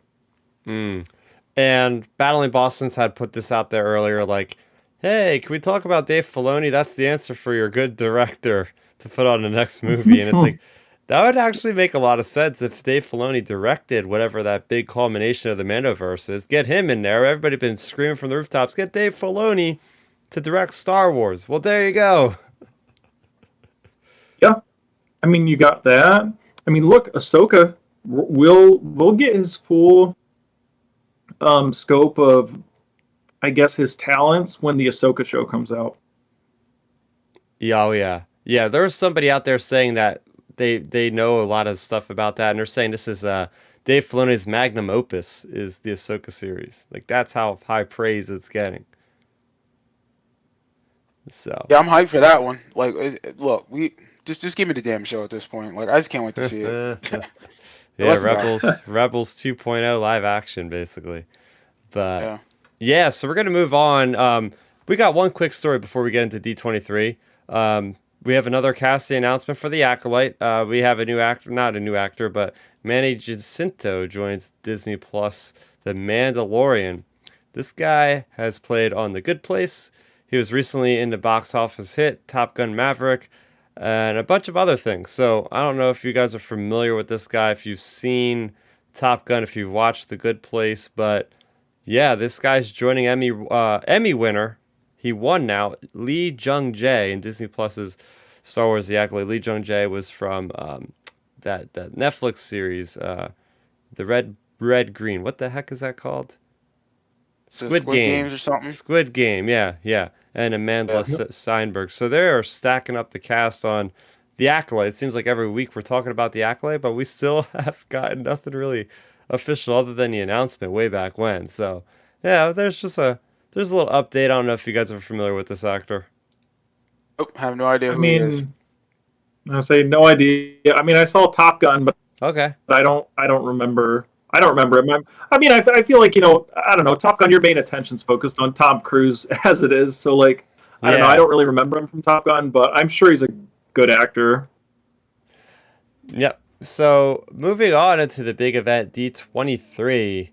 And Battling Boston's had put this out there earlier, like, hey, can we talk about Dave Filoni? That's the answer for your good director to put on the next movie. And it's like, that would actually make a lot of sense if Dave Filoni directed whatever that big culmination of the Mandoverse is. Get him in there. Everybody been screaming from the rooftops, get Dave Filoni to direct Star Wars. Well, there you go. Yeah. I mean, you got that. I mean, look, Ahsoka will get his full scope of, I guess, his talents when the Ahsoka show comes out. Yeah, oh yeah. Yeah, there was somebody out there saying that they know a lot of stuff about that, and they're saying this is Dave Filoni's magnum opus is the Ahsoka series. Like, that's how high praise it's getting. So yeah, I'm hyped for that one. Like, look, we just give me the damn show at this point. Like, I just can't wait to see it. Yeah, Rebels 2.0 live action, basically. But yeah, so we're gonna move on. We got one quick story before we get into D23. We have another casting announcement for the Acolyte. We have a new actor, not a new actor, but Manny Jacinto joins Disney Plus, The Mandalorian. This guy has played on The Good Place. He was recently in the box office hit Top Gun Maverick, and a bunch of other things. So I don't know if you guys are familiar with this guy, if you've seen Top Gun, if you've watched The Good Place, but yeah, this guy's joining Emmy winner. He won now, Lee Jung-jae in Disney Plus's Star Wars: The Acolyte. Lee Jung-jae was from that Netflix series, the Red Green. What the heck is that called? Squid Game Games or something. Squid Game, yeah. And Amanda Steinberg. So they are stacking up the cast on The Acolyte. It seems like every week we're talking about The Acolyte, but we still have gotten nothing really official other than the announcement way back when. So yeah, there's a little update. I don't know if you guys are familiar with this actor. Oh, I have no idea I who he is. mean, I say no idea. I mean, I saw Top Gun, but Okay. I don't remember. I don't remember it. I mean, I feel like I don't know. Top Gun, your main attention's focused on Tom Cruise as it is. So like, I don't know. I Yeah. don't really remember him from Top Gun, but I'm sure he's a good actor. Yep. So moving on into the big event D23,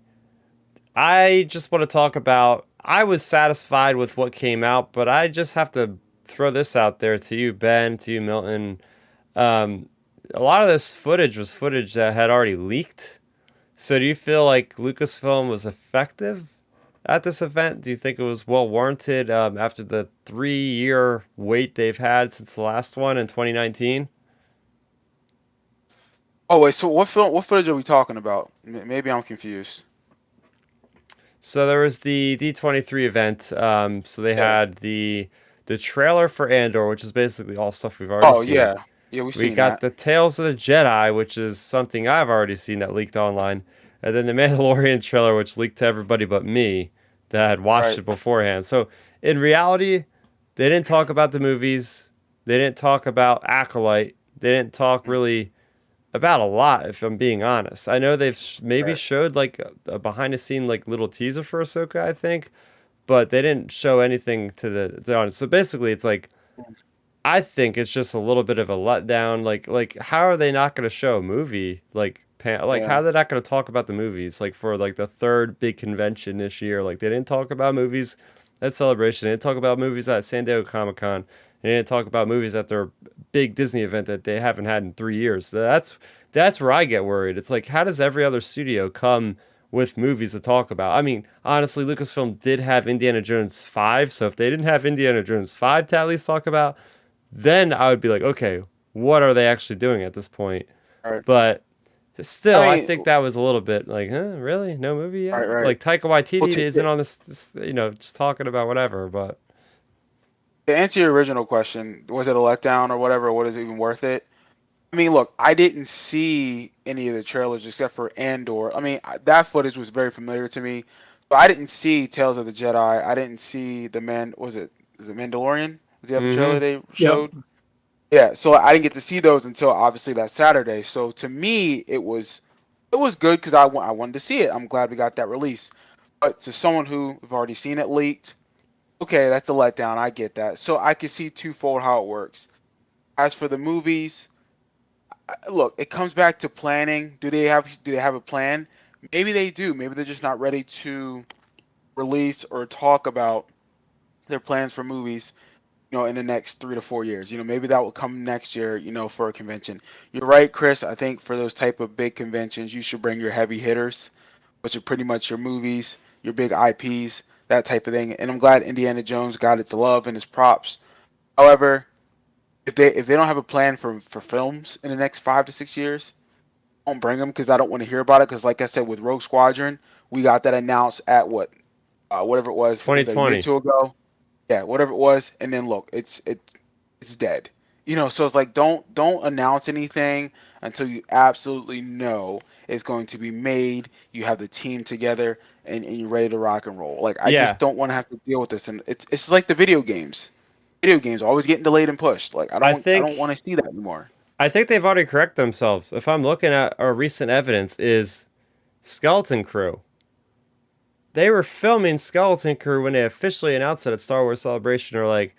I just want to talk about. I was satisfied with what came out, but I just have to throw this out there to you, Ben, to you, Milton. Um, a lot of this footage was footage that had already leaked. So do you feel like Lucasfilm was effective at this event? Do you think it was well warranted after the 3-year wait they've had since the last one in 2019? Oh wait, so what film? What footage are we talking about? Maybe I'm confused. So there was the D23 event. So they Yeah. had the trailer for Andor, which is basically all stuff we've already Oh seen. yeah, yeah, we've We seen got that. the Tales of the Jedi, which is something I've already seen that leaked online. And then the Mandalorian trailer, which leaked to everybody but me that had watched Right. it beforehand. So in reality, they didn't talk about the movies. They didn't talk about Acolyte. They didn't talk really about a lot, if I'm being honest. I know they've maybe Right. showed like a behind the scene like little teaser for Ahsoka, I think, but they didn't show anything to the audience. So basically, it's like I think it's just a little bit of a letdown. Like how are they not going to show a movie? Like how Yeah. are they not going to talk about the movies? Like for like the third big convention this year, like they didn't talk about movies at Celebration. They didn't talk about movies at San Diego Comic Con. They didn't talk about movies at their big Disney event that they haven't had in 3 years. So that's where I get worried. It's like how does every other studio come with movies to talk about? I mean, honestly, Lucasfilm did have Indiana Jones 5, so if they didn't have Indiana Jones 5 to at least talk about, then I would be like, okay, what are they actually doing at this point? Right. But I still, I mean, think that was a little bit like, huh, really? No movie right, yet? right. Like Taika Well, Waititi to, isn't on this, just talking about whatever. But to answer your original question, was it a letdown or whatever? Or was it even worth it? I mean, look, I didn't see any of the trailers except for Andor. I mean, that footage was very familiar to me, but I didn't see Tales of the Jedi. I didn't see the man. Was it Mandalorian? Was the other trailer mm-hmm. they Yep. showed? Yeah, so I didn't get to see those until obviously that Saturday. So to me, it was good because I wanted to see it. I'm glad we got that release. But to someone who have already seen it leaked, okay, that's a letdown. I get that. So I can see twofold how it works. As for the movies, look, it comes back to planning. Do they have a plan? Maybe they do. Maybe they're just not ready to release or talk about their plans for movies, in the next 3 to 4 years. Maybe that will come next year, for a convention. You're right, Chris. I think for those type of big conventions, you should bring your heavy hitters, which are pretty much your movies, your big IPs, that type of thing. And I'm glad Indiana Jones got its love and its props. However, if they don't have a plan for films in the next 5 to 6 years, don't bring them because I don't want to hear about it. Because like I said, with Rogue Squadron, we got that announced at whatever it was a year or 2020. two ago. Yeah, whatever it was, and then look, it's dead. So it's like don't announce anything until you absolutely know it's going to be made. You have the team together and you're ready to rock and roll. Like I Yeah, just don't want to have to deal with this, and it's like the video games. Video games always getting delayed and pushed. Like I I don't want think to see that anymore. I think they've already corrected themselves. If I'm looking at our recent evidence, is Skeleton Crew. They were filming Skeleton Crew when they officially announced it at Star Wars Celebration. Or like,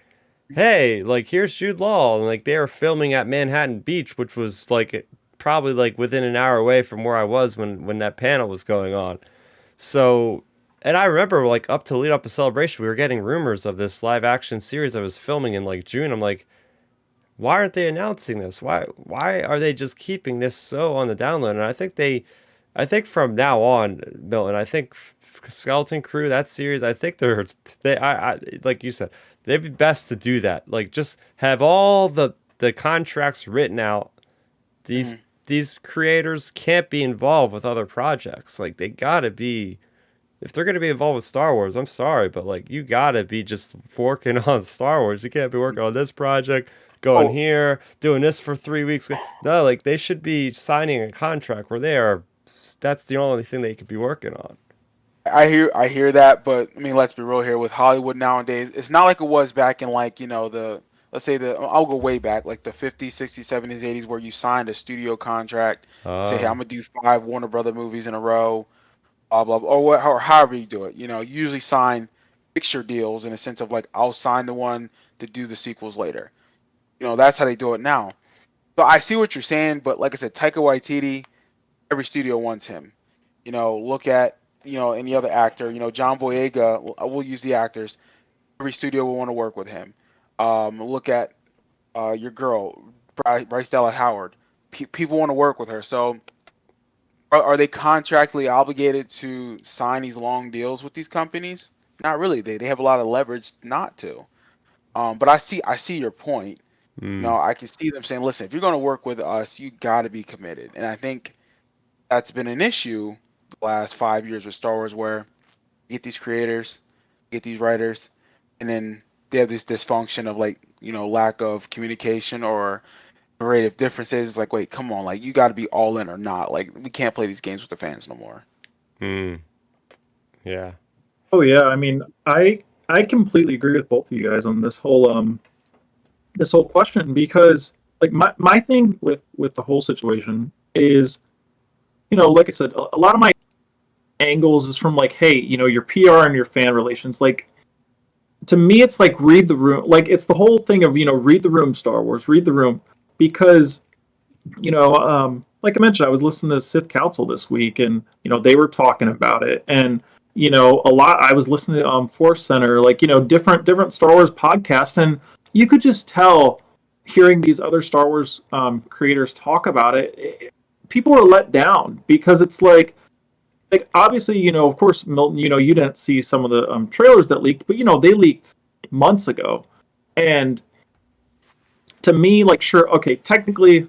hey, like here's Jude Law, and like they were filming at Manhattan Beach, which was like probably like within an hour away from where I was when that panel was going on. So, and I remember like up to lead up to Celebration, we were getting rumors of this live action series I was filming in like June. I'm like, why aren't they announcing this? Why are they just keeping this so on the download? And I think from now on, Milton, I think Skeleton Crew, that series, I think I like you said, they'd be best to do that. Like just have all the contracts written out. These Mhm. these creators can't be involved with other projects. Like they gotta be, if they're gonna be involved with Star Wars, I'm sorry, but like you gotta be just working on Star Wars. You can't be working on this project, going Oh, here, doing this for 3 weeks. No, like they should be signing a contract where they are. That's the only thing they could be working on. I hear that, but I mean, let's be real here. With Hollywood nowadays, it's not like it was back in like the let's say I'll go way back, like the 50s, 60s, 70s, 80s, where you signed a studio contract, say, hey, I'm Oh. gonna do 5 Warner Brother movies in a row, blah blah, blah, or however you do it. You usually sign picture deals in a sense of like, I'll sign the one to do the sequels later. That's how they do it now. So I see what you're saying, but like I said, Taika Waititi, every studio wants him. Look at any other actor. John Boyega. We'll use the actors. Every studio will want to work with him. Look at your girl, Bryce Dallas Howard. People want to work with her. So are they contractually obligated to sign these long deals with these companies? Not really. They have a lot of leverage not to. But I see your point. Mm. I can see them saying, listen, if you're going to work with us, you got to be committed. And I think that's been an issue the last 5 years with Star Wars, where you get these creators, get these writers, and then they have this dysfunction of like, lack of communication or creative differences. It's like, wait, come on, like you got to be all in or not. Like we can't play these games with the fans no more. Mm. Yeah. Oh yeah, I mean, I completely agree with both of you guys on this whole question, because like my thing with the whole situation is, like I said, a lot of my angles is from like, hey, your PR and your fan relations. Like to me, it's like read the room. Like it's the whole thing of read the room, Star Wars, read the room, because like I mentioned, I was listening to Sith Council this week, and they were talking about it, and a lot. I was listening to Force Center, like different Star Wars podcasts, and you could just tell, hearing these other Star Wars creators talk about it, people are let down, because it's like obviously, of course, Milton, you didn't see some of the trailers that leaked, but they leaked months ago, and to me, like, sure, okay, technically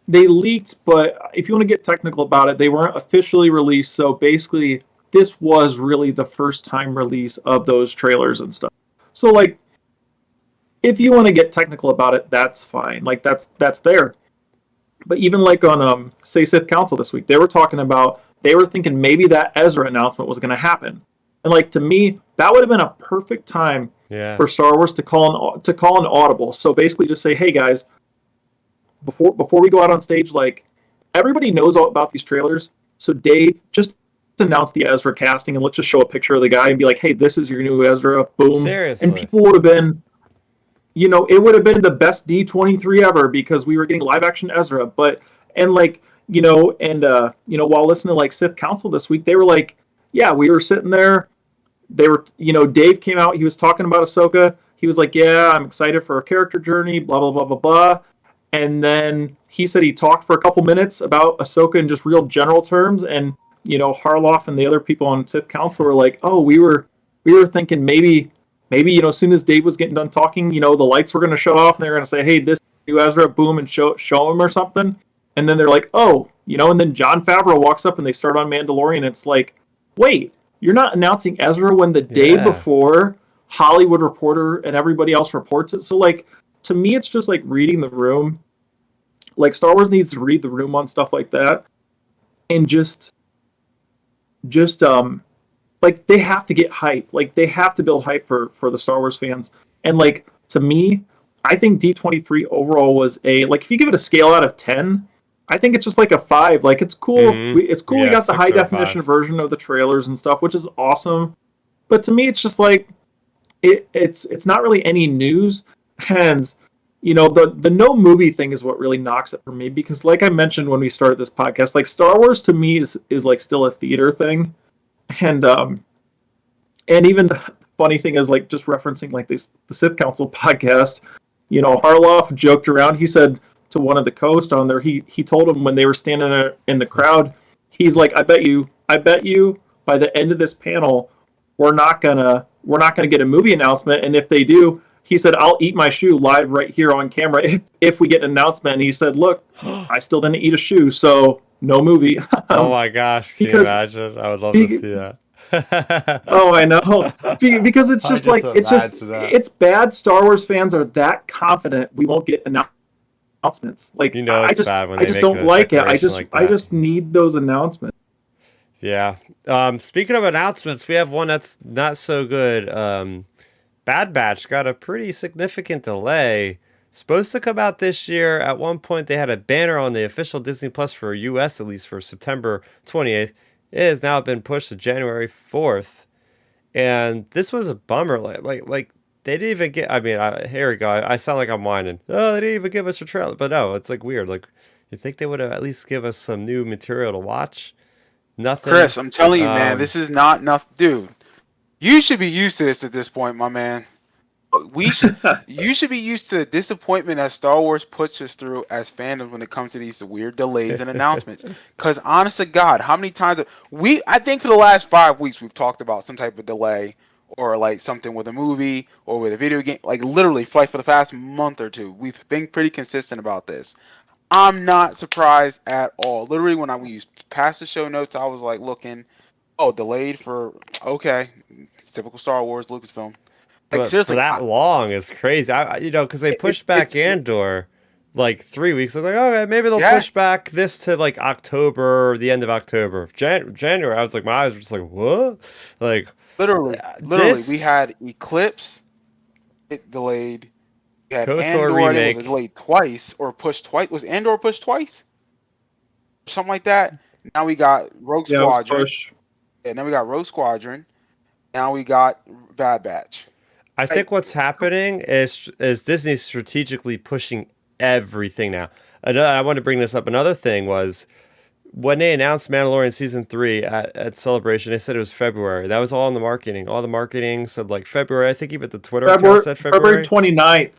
they leaked, but if you want to get technical about it, they weren't officially released. So basically, this was really the first time release of those trailers and stuff. So like, if you want to get technical about it, that's fine. Like that's there. But even like on say Sith Council this week, they were talking about, they were thinking maybe that Ezra announcement was going to happen, and like to me, that would have been a perfect time Yeah. for Star Wars to call an audible. So basically, just say, hey guys, before we go out on stage, like everybody knows all about these trailers. So Dave, just announce the Ezra casting, and let's just show a picture of the guy and be like, hey, this is your new Ezra. Boom. And Seriously. people would have been, it would have been the best D23 ever, because we were getting live action Ezra. But, and like, while listening to like Sith Council this week, they were like, yeah, we were sitting there. They were, Dave came out, he was talking about Ahsoka. He was like, yeah, I'm excited for her character journey, blah, blah, blah, blah, blah. And then he said he talked for a couple minutes about Ahsoka in just real general terms. And, Harloff and the other people on Sith Council were like, oh, we were thinking maybe, as soon as Dave was getting done talking, the lights were going to show off and they're going to say, hey, this new Ezra, boom, and show him or something. And then they're like, oh, and then Jon Favreau walks up and they start on Mandalorian. It's like, wait, you're not announcing Ezra when the day before Hollywood Reporter and everybody else reports it. So like, to me, it's just like reading the room. Like Star Wars needs to read the room on stuff like that, and just like they have to get hype. Like they have to build hype for the Star Wars fans. And like to me, I think D23 overall was like, if you give it a scale out of 10, I think it's just like a 5. Like it's cool. Mm-hmm. It's cool. We got the high definition version of the trailers and stuff, which is awesome. But to me, it's just like it's not really any news. And the no movie thing is what really knocks it for me, because like I mentioned when we started this podcast, like Star Wars to me is like still a theater thing. And even the funny thing is, like, just referencing like the Sith Council podcast, Harloff joked around. He said to one of the co-hosts on there, he told him when they were standing there in the crowd, he's like, I bet you by the end of this panel, we're not gonna get a movie announcement, and if they do, he said, I'll eat my shoe live right here on camera if we get an announcement. And he said, look, I still didn't eat a shoe, so no movie. Oh my gosh, can you imagine? I would love to see that. Oh, I know. Because it's just like, it's bad. Star Wars fans are that confident we won't get announcements. Like, I just don't like it. I just need those announcements. Yeah. Speaking of announcements, we have one that's not so good. Bad Batch got a pretty significant delay. Supposed to come out this year. At one point, they had a banner on the official Disney Plus for US, at least for September 28th. It has now been pushed to January 4th. And this was a bummer. Like they didn't even get. I mean, here we go. I sound like I'm whining. Oh, they didn't even give us a trailer. But no, it's like weird. Like, you think they would have at least give us some new material to watch? Nothing. Chris, I'm telling you, man, this is not enough, dude. You should be used to this at this point, my man. You should be used to the disappointment that Star Wars puts us through as fandoms when it comes to these weird delays and announcements. Because honest to God, how many times I think for the last 5 weeks we've talked about some type of delay or like something with a movie or with a video game. Like literally, like for the past month or two, we've been pretty consistent about this. I'm not surprised at all. Literally, when we passed the show notes, I was like looking, oh, delayed for okay, it's typical Star Wars Lucasfilm. Like But seriously, for that long is crazy. Because they pushed back Andor like 3 weeks. I was like, okay, maybe they'll push back this to like October or the end of October. January, I was like, my eyes were just like, what? Like literally, we had Eclipse, it delayed. We had KOTOR Andor, remake. it was delayed twice or pushed twice. Was Andor pushed twice? Something like that. Now we got Rogue Squadron. Yeah, now we got Rogue Squadron. Now we got Bad Batch. I think what's happening is Disney strategically pushing everything now. I want to bring this up. Another thing was when they announced Mandalorian Season 3 at Celebration, they said it was February. That was all in the marketing. All the marketing said like February. I think even the Twitter account said February. February 29th.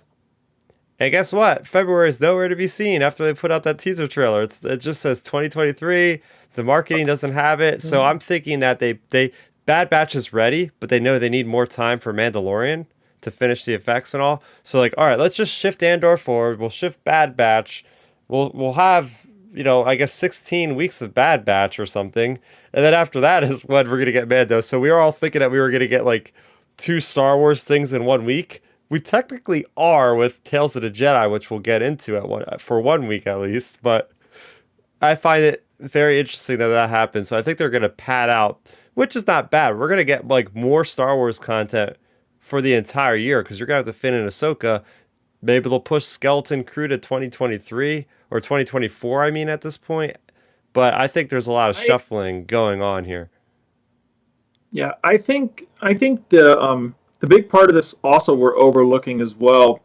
And guess what? February is nowhere to be seen after they put out that teaser trailer. It just says 2023. The marketing doesn't have it. So I'm thinking that they Bad Batch is ready, but they know they need more time for Mandalorian to finish the effects and all. So like, all right, let's just shift Andor forward. We'll shift Bad Batch. We'll have, I guess 16 weeks of Bad Batch or something. And then after that is when we're going to get Mando. So we were all thinking that we were going to get like 2 Star Wars things in 1 week. We technically are with Tales of the Jedi, which we'll get into for 1 week at least. But I find it very interesting that happens. So I think they're going to pad out, which is not bad. We're going to get like more Star Wars content for the entire year because you're going to have to fit in Ahsoka. Maybe they'll push Skeleton Crew to 2023 or 2024, I mean, at this point. But I think there's a lot of shuffling going on here. Yeah, I think the big part of this also we're overlooking as well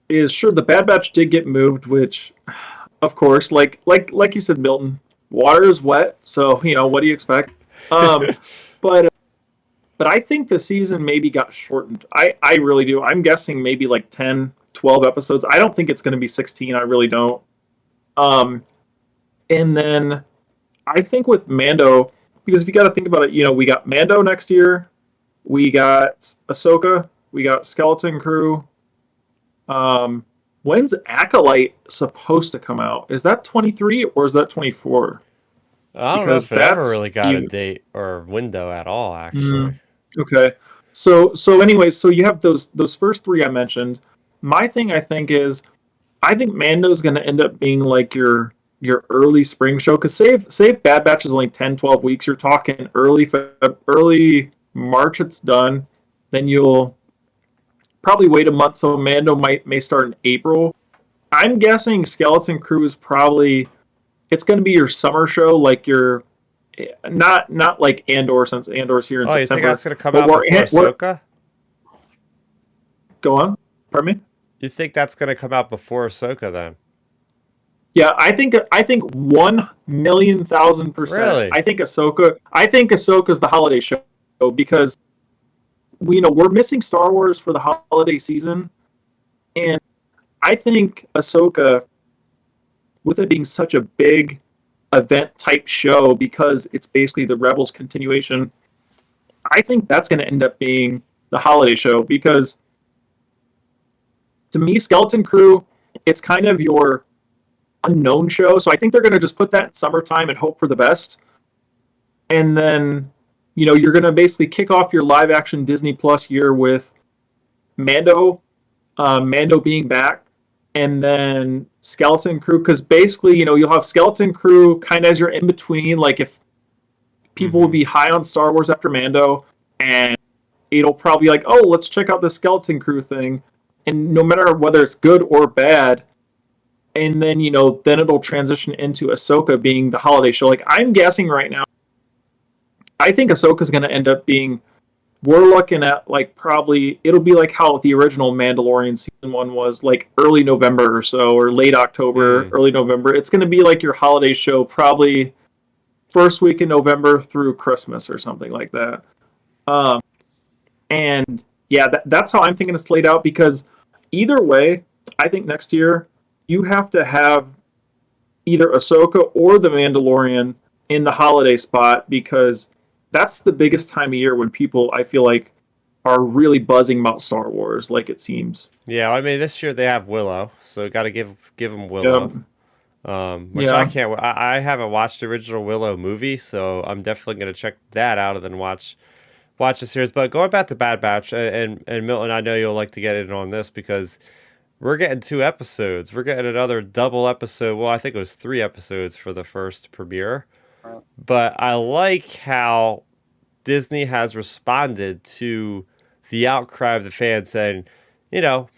is sure the Bad Batch did get moved, which of course, like you said, Milton, water is wet, so what do you expect? But I think the season maybe got shortened. I really do. I'm guessing maybe like 10, 12 episodes. I don't think it's going to be 16. I really don't. And then I think with Mando, because if you got to think about it, we got Mando next year. We got Ahsoka. We got Skeleton Crew. When's Acolyte supposed to come out? Is that 23 or is that 24? I don't know if it ever really got a date or window at all, actually. Okay. So anyway, so you have those first 3 I mentioned. My thing I think Mando's going to end up being like your early spring show, because save Bad Batch is only 10, 12 weeks. You're talking early March it's done. Then you'll probably wait a month, so Mando may start in April. I'm guessing Skeleton Crew is it's going to be your summer show, like your not like Andor, since Andor's here in September. You think that's going to come out before Ahsoka? Go on. Pardon me? You think that's going to come out before Ahsoka then? Yeah, I think 1,000,000%. Really? I think Ahsoka's the holiday show because we're missing Star Wars for the holiday season, and I think Ahsoka, with it being such a big event type show because it's basically the Rebels continuation, I think that's going to end up being the holiday show, because to me, Skeleton Crew, it's kind of your unknown show. So I think they're going to just put that in summertime and hope for the best. And then, you're going to basically kick off your live action Disney Plus year with Mando being back, and then Skeleton Crew, because basically, you'll have Skeleton Crew kind of as your in between. Like if people will be high on Star Wars after Mando, and it'll probably be like, oh, let's check out the Skeleton Crew thing. and no matter whether it's good or bad, and then then it'll transition into Ahsoka being the holiday show. Like I'm guessing right now, I think Ahsoka's going to end up being. We're looking at like probably it'll be like how the original Mandalorian season 1 was, like early November or so, or late October, early November. It's going to be like your holiday show, probably first week in November through Christmas or something like that. And yeah, that's how I'm thinking it's laid out, because either way, I think next year you have to have either Ahsoka or the Mandalorian in the holiday spot, because that's the biggest time of year when people, I feel like, are really buzzing about Star Wars, like it seems. Yeah, I mean, this year they have Willow, so got to give them Willow. Which Yeah. I can't. I haven't watched the original Willow movie, so I'm definitely gonna check that out and then watch the series. But going back to Bad Batch, and Milton, I know you'll like to get in on this because we're getting 2 episodes. We're getting another double episode. Well, I think it was 3 episodes for the first premiere. But I like how Disney has responded to the outcry of the fans saying,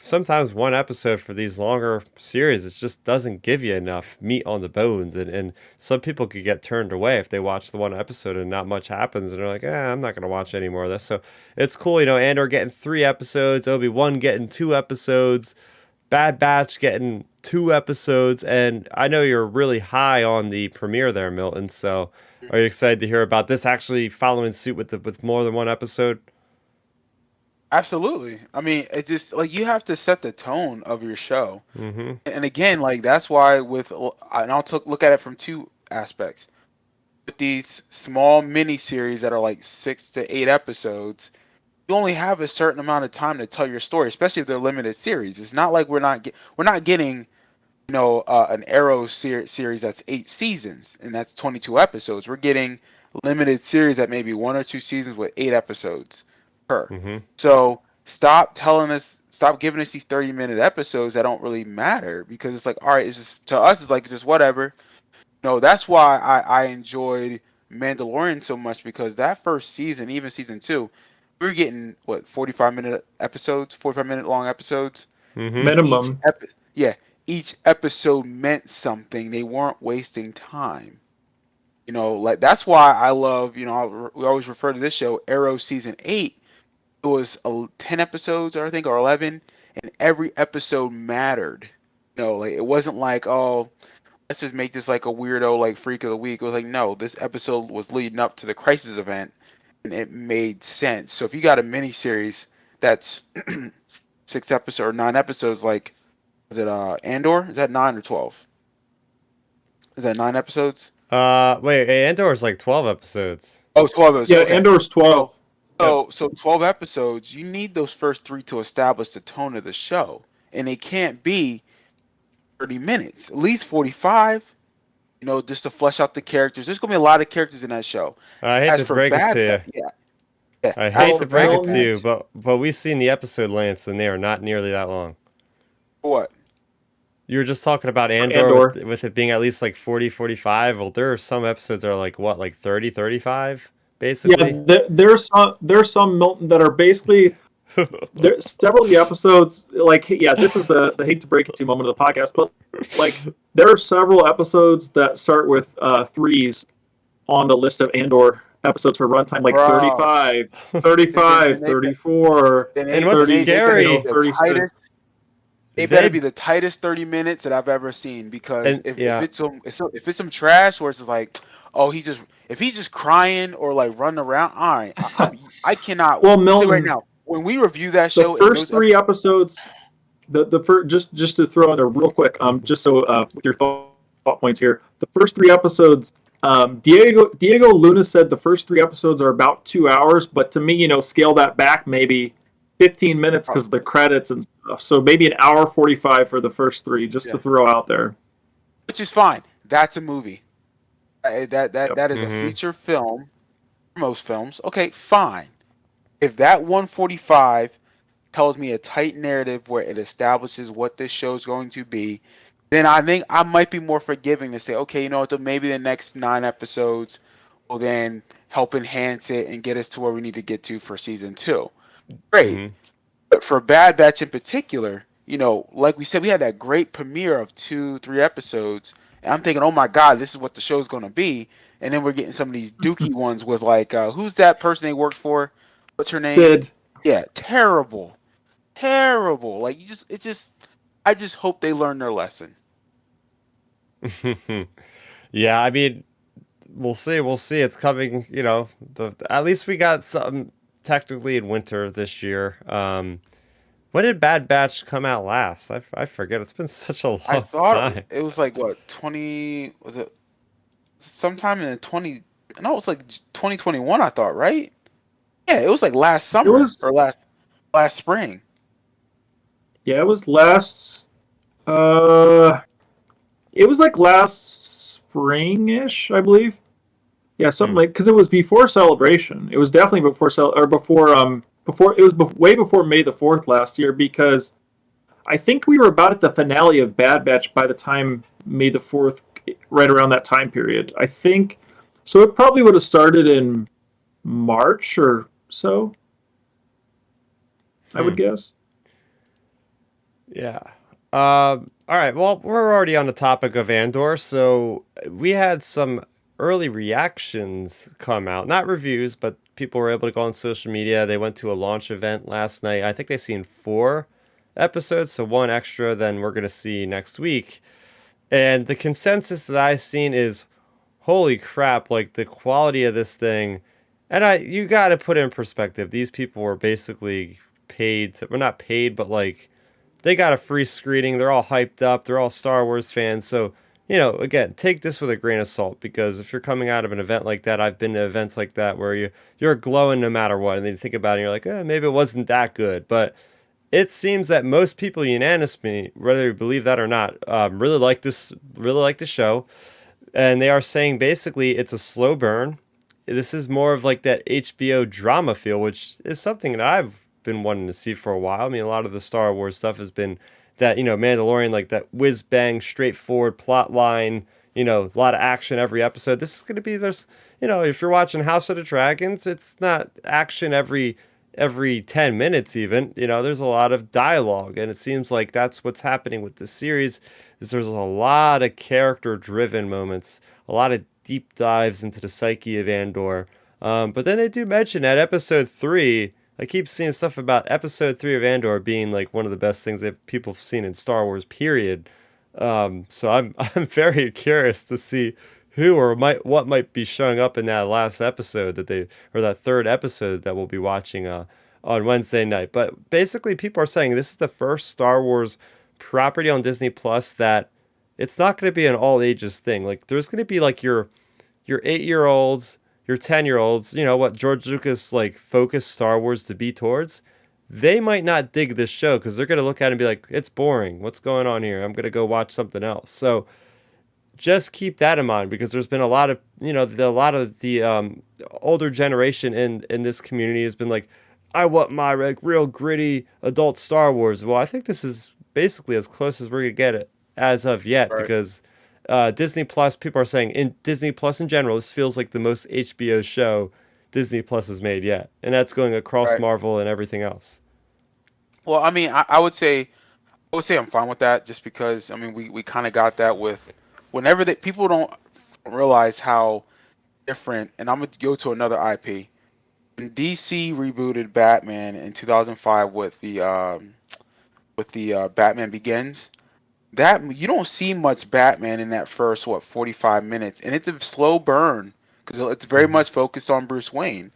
sometimes one episode for these longer series, it just doesn't give you enough meat on the bones. And some people could get turned away if they watch the one episode and not much happens. And they're like, I'm not going to watch any more of this. So it's cool, Andor getting 3 episodes, Obi-Wan getting 2 episodes, Bad Batch getting 2 episodes. And I know you're really high on the premiere there, Milton. So are you excited to hear about this actually following suit with more than 1 episode? Absolutely. I mean, it's just like you have to set the tone of your show. Mm-hmm. And again, like that's why and I'll look at it from 2 aspects. With these small mini series that are like 6 to 8 episodes, you only have a certain amount of time to tell your story, especially if they're limited series. It's not like we're not getting an Arrow series that's 8 seasons and that's 22 episodes. We're getting limited series that maybe 1 or 2 seasons with 8 episodes per. Mm-hmm. So stop giving us these 30-minute episodes that don't really matter, because it's like, all right, it's just, to us, it's like just whatever. That's why I enjoyed Mandalorian so much, because that first season, even season 2, we were getting 45-minute episodes, 45-minute long episodes. Mm-hmm. Minimum. Each episode meant something. They weren't wasting time. Like that's why I love, we always refer to this show, Arrow season 8. It was 10 episodes, I think, or 11, and every episode mattered. Like it wasn't like, oh, let's just make this like a weirdo, like freak of the week. It was like, no, this episode was leading up to the crisis event, and it made sense. So if you got a mini series that's 6 episodes or 9 episodes, like, is it Andor? Is that 9 or 12? Is that 9 episodes? Wait, Andor is like 12 episodes. Oh, 12 episodes. Yeah, Okay. Andor's 12. So 12 episodes, you need those first 3 to establish the tone of the show. And it can't be 30 minutes. At least 45, just to flesh out the characters. There's going to be a lot of characters in that show. I hate to break it to you. Yeah. I hate to break it to you, but we've seen the episode lengths, and they are not nearly that long. What? You were just talking about Andor. With it being at least like 40, 45. Well, there are some episodes that are like, what, like 30, 35, basically? Yeah, there's some, Milton, that are basically... several of the episodes, like, yeah, this is the hate to break it to you moment of the podcast, but like there are several episodes that start with 3s on the list of Andor episodes for runtime, like 35, 34. And what's scary, they better be the tightest 30 minutes that I've ever seen, because if it's some trash where it's just like, oh, if he's just crying or like running around, all right, I cannot. Well, Milton, right now, when we review that show, the first 3 episodes, the first, just to throw in there real quick, just so with your thought points here, the first 3 episodes, Diego Luna said the first 3 episodes are about 2 hours, but to me, scale that back maybe 15 minutes because of the credits and stuff. So maybe an hour 45 for the first 3, just to throw out there. Which is fine. That's a movie. That is a feature film. Most films, okay, fine. If that 145 tells me a tight narrative where it establishes what this show is going to be, then I think I might be more forgiving to say, okay, maybe the next 9 episodes will then help enhance it and get us to where we need to get to for season 2. Great. But for Bad Batch in particular, like we said, we had that great premiere of 2-3 episodes, and I'm thinking, oh my god, this is what the show's gonna be. And then we're getting some of these dookie ones with like, who's that person they worked for? What's her name? Sid. Yeah, terrible, terrible. Like I just hope they learn their lesson. Yeah, I mean, we'll see. We'll see. It's coming. At least we got something technically in winter this year. When did Bad Batch come out last? I forget. It's been such a I long thought time. it was like what 20 was it? Sometime in the 20. No, it was like 2021. I thought, right? Yeah, it was like last It summer was or last spring. it was last it was like last spring-ish, I believe. Yeah, something like, because it was before Celebration. It was definitely before it was way before May the 4th last year, because I think we were about at the finale of Bad Batch by the time May the 4th, right around that time period. I think so. It probably would have started in March or so, I Hmm. would guess. Yeah. All right. Well, we're already on the topic of Andor, so we had some early reactions come out. Not reviews, but people were able to go on social media. They went to a launch event last night. I think they seen 4 episodes, so one extra than we're gonna see next week. And the consensus that I've seen is, holy crap! Like the quality of this thing, and you got to put it in perspective. These people were basically paid. We're not paid, but like they got a free screening. They're all hyped up. They're all Star Wars fans. So, again, take this with a grain of salt, because if you're coming out of an event like that, I've been to events like that where you're glowing no matter what, and then you think about it and you're like, maybe it wasn't that good. But it seems that most people unanimously, whether you believe that or not, really like the show, and they are saying basically it's a slow burn. This is more of like that HBO drama feel, which is something that I've been wanting to see for a while. I mean, a lot of the Star Wars stuff has been that, Mandalorian, like that whiz bang, straightforward plot line, a lot of action every episode. This is going to be, if you're watching House of the Dragons, it's not action every 10 minutes even. There's a lot of dialogue, and it seems like that's what's happening with this series. Is there's a lot of character driven moments, a lot of deep dives into the psyche of Andor. But then they do mention at episode 3, I keep seeing stuff about episode 3 of Andor being like one of the best things that people have seen in Star Wars, period. So I'm very curious to see who or what might be showing up in that last episode or that third episode that we'll be watching on Wednesday night. But basically, people are saying this is the first Star Wars property on Disney Plus that it's not going to be an all ages thing. Like there's going to be like your 8-year-olds, your 10-year-olds, what George Lucas like focused Star Wars to be towards. They might not dig this show because they're going to look at it and be like, it's boring. What's going on here? I'm going to go watch something else. So just keep that in mind, because there's been a lot of, the older generation in this community has been like, I want my like real gritty adult Star Wars. Well, I think this is basically as close as we're going to get it as of yet, Right. because Disney Plus, people are saying in Disney Plus in general, this feels like the most HBO show Disney Plus has made yet. And that's going across Right. Marvel and everything else. Well, I mean, I would say I'm fine with that, just because I mean we kind of got that with whenever people don't realize how different. And I'm gonna go to another IP. When DC rebooted Batman in 2005 with the Batman Begins, that you don't see much Batman in that first 45 minutes, and it's a slow burn because it's very Mhm. much focused on Bruce Wayne.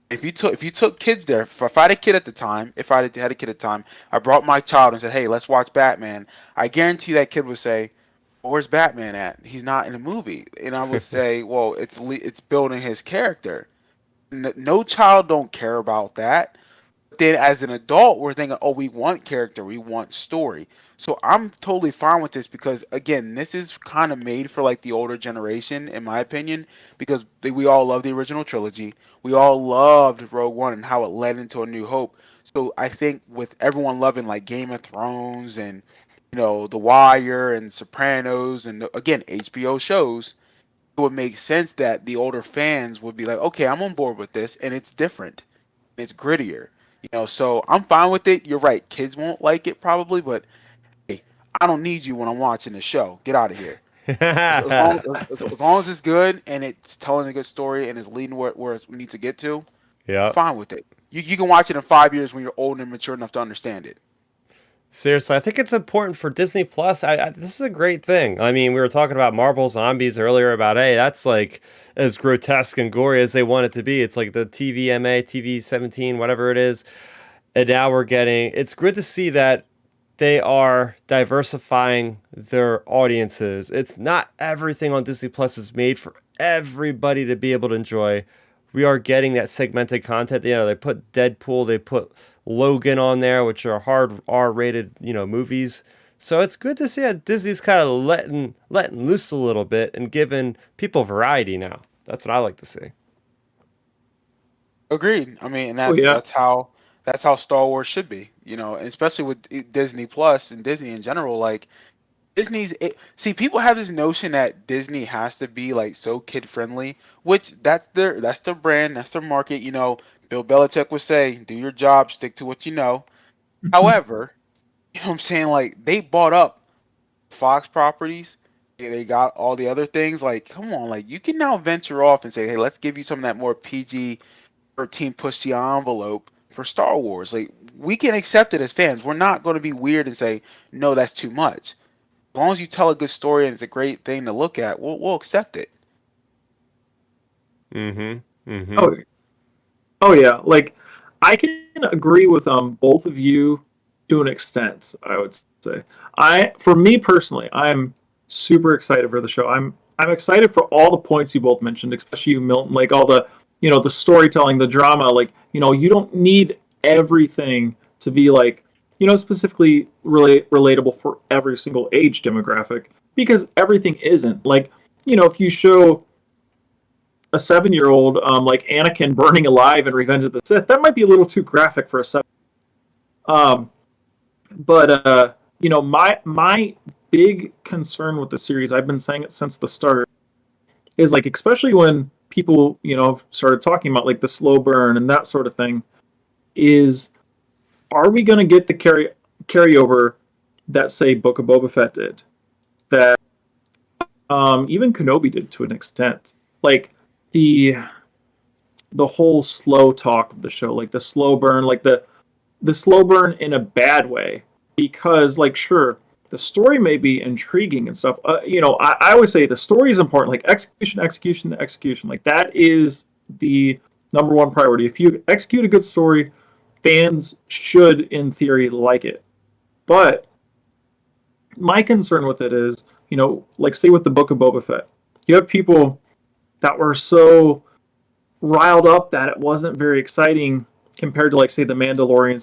If you took kids there, if I had a kid at the time, if I had a kid at the time, I brought my child and said, "Hey, let's watch Batman." I guarantee that kid would say, well, "Where's Batman at? He's not in the movie." And I would say, "Well, it's building his character." No child don't care about that. Then as an adult, we're thinking, oh, we want character, we want story. So I'm totally fine with this because again, this is kind of made for like the older generation, in my opinion, because we all love the original trilogy. We all loved Rogue One and how it led into A New Hope. So I think with everyone loving like Game of Thrones and The Wire and Sopranos and again HBO shows, it would make sense that the older fans would be like, okay, I'm on board with this, and it's different, it's grittier. So I'm fine with it. You're right. Kids won't like it probably, but hey, I don't need you when I'm watching the show. Get out of here. As long as it's good and it's telling a good story and it's leading where it needs to get to, I'm Yep. fine with it. You can watch it in 5 years when you're old and mature enough to understand it. Seriously, I think it's important for Disney Plus. This is a great thing. I mean, we were talking about Marvel Zombies earlier about, hey, that's like as grotesque and gory as they want it to be. It's like the TVMA, TV-17, whatever it is. And now it's good to see that they are diversifying their audiences. It's not everything on Disney Plus is made for everybody to be able to enjoy. We are getting that segmented content. They put Deadpool, they put Logan on there, which are hard R-rated, movies. So it's good to see that Disney's kind of letting loose a little bit and giving people variety now. That's what I like to see. Agreed. I mean, and Oh that's yeah. that's how Star Wars should be. And especially with Disney Plus and Disney in general. Like see, people have this notion that Disney has to be like so kid friendly, which that's their brand, that's their market. Bill Belichick would say, "Do your job, stick to what you know." However, you know what I'm saying? Like they bought up Fox properties. They got all the other things. Like, come on, like you can now venture off and say, "Hey, let's give you some of that more PG-13 push the envelope for Star Wars." Like we can accept it as fans. We're not going to be weird and say, "No, that's too much." As long as you tell a good story and it's a great thing to look at, we'll accept it. Mm-hmm. Mm-hmm. Oh, oh yeah. Like I can agree with both of you to an extent, I would say. For me personally, I'm super excited for the show. I'm excited for all the points you both mentioned, especially you, Milton, like all the the storytelling, the drama, like, you don't need everything to be like, specifically relatable for every single age demographic because everything isn't. Like, if you show a 7-year-old like Anakin burning alive in Revenge of the Sith, that might be a little too graphic for a 7. Um, but my big concern with the series, I've been saying it since the start, is like especially when people started talking about like the slow burn and that sort of thing, is are we going to get the carryover that say Book of Boba Fett did, that even Kenobi did to an extent, like the whole slow talk of the show, like the slow burn, like the slow burn in a bad way, because like sure the story may be intriguing and stuff. I always say the story is important, like execution. Like that is the number one priority. If you execute a good story, fans should in theory like it. But my concern with it is, like say with the Book of Boba Fett, you have people that were so riled up that it wasn't very exciting compared to like say the Mandalorian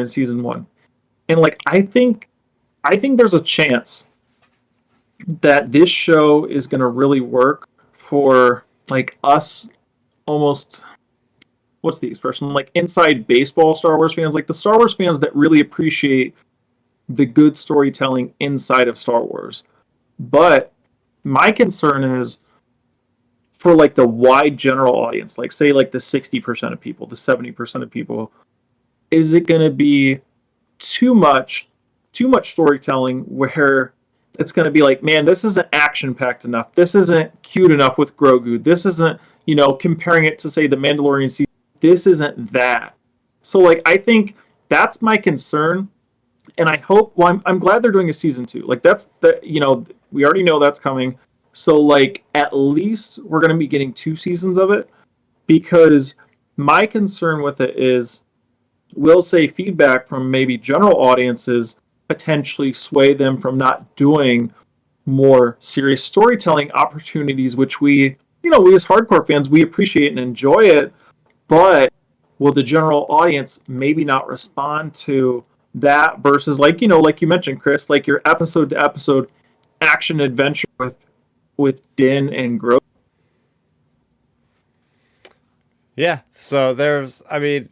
season 1. And like I think there's a chance that this show is going to really work for like us, almost, what's the expression, like inside baseball Star Wars fans, like the Star Wars fans that really appreciate the good storytelling inside of Star Wars. But my concern is for like the wide general audience, like say like the 60% of people, the 70% of people, is it going to be too much storytelling where it's going to be like, man, this isn't action packed enough, this isn't cute enough with Grogu, this isn't, comparing it to say the Mandalorian season, this isn't that. So like I think that's my concern, and I hope, well, I'm glad they're doing a season 2. Like that's we already know that's coming, so like at least we're going to be getting 2 seasons of it, because my concern with it is, will say feedback from maybe general audiences potentially sway them from not doing more serious storytelling opportunities, which we as hardcore fans, we appreciate and enjoy it, but will the general audience maybe not respond to that versus like like you mentioned, Chris, like your episode to episode action adventure with Din and Grogu. Yeah. So I mean,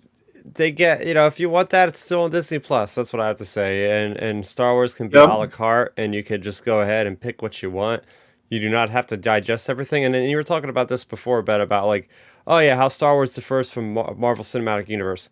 they get, if you want that, it's still on Disney Plus. That's what I have to say. And Star Wars can be a Yep. la carte, and you could just go ahead and pick what you want. You do not have to digest everything. And then you were talking about this before, Ben, about like, oh yeah, how Star Wars differs from Marvel Cinematic Universe.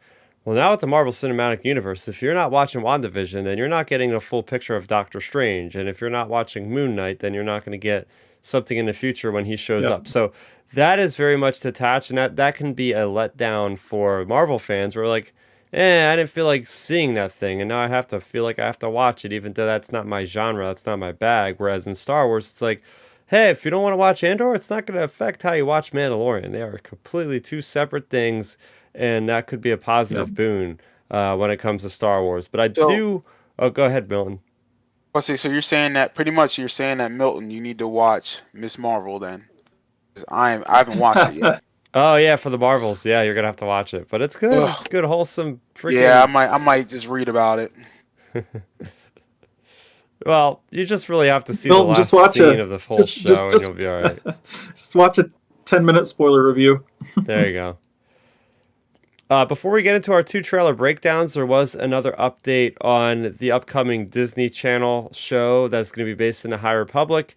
Well, now with the Marvel Cinematic Universe, if you're not watching WandaVision, then you're not getting a full picture of Doctor Strange. And if you're not watching Moon Knight, then you're not going to get something in the future when he shows Yeah. up. So that is very much detached, and that can be a letdown for Marvel fans where like, I didn't feel like seeing that thing, and now I have to feel like I have to watch it, even though that's not my genre, that's not my bag. Whereas in Star Wars, it's like, hey, if you don't want to watch Andor, it's not going to affect how you watch Mandalorian. They are completely two separate things, and that could be a positive boon when it comes to Star Wars. But I So, do. Oh, go ahead, Milton. let's see. So you're saying that pretty much you're saying that Milton, you need to watch Miss Marvel then. 'Cause I haven't watched it yet. Oh yeah, for the Marvels, yeah, you're gonna have to watch it. But it's good. Ugh. It's good, wholesome, Yeah, freaking. I might just read about it. Well, you just really have to see Milton, the just last watch scene a- of the whole just- show, just- and just- you'll be all right. Just watch a 10-minute spoiler review. There you go. Before we get into our 2 trailer breakdowns, there was another update on the upcoming Disney Channel show that's going to be based in the High Republic,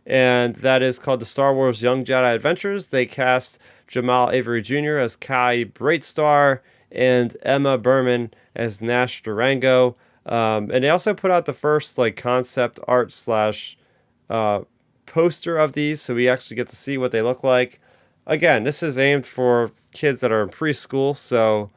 and that is called the Star Wars Young Jedi Adventures. They cast Jamal Avery Jr. as Kai Brightstar and Emma Berman as Nash Durango. And they also put out the first like concept art slash poster of these, so we actually get to see what they look like. Again, this is aimed for kids that are in preschool, so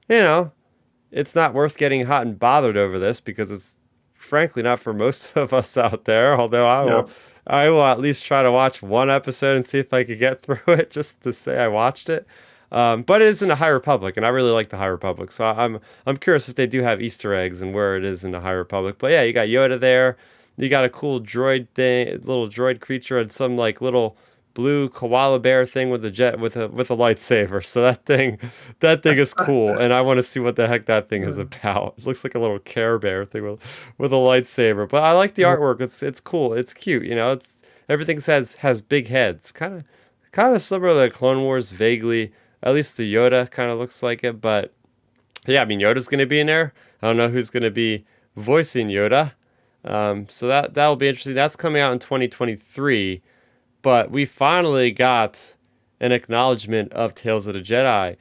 it's not worth getting hot and bothered over this because it's frankly not for most of us out there. Although I will at least try to watch one episode and see if I could get through it just to say I watched it. But it is in the High Republic, and I really like the High Republic, so I'm curious if they do have Easter eggs and where it is in the High Republic. But yeah, you got Yoda there. You got a cool droid thing, little droid creature, and some like little blue koala bear thing with a jet with a lightsaber. So that thing is cool, and I want to see what the heck that thing is about. It looks like a little Care Bear thing with a lightsaber. But I like the artwork. It's cool. It's cute. It's everything has big heads. Kind of similar to the Clone Wars vaguely. At least the Yoda kind of looks like it. But yeah, I mean Yoda's gonna be in there. I don't know who's gonna be voicing Yoda. So that'll be interesting. That's coming out in 2023. But we finally got an acknowledgement of Tales of the Jedi,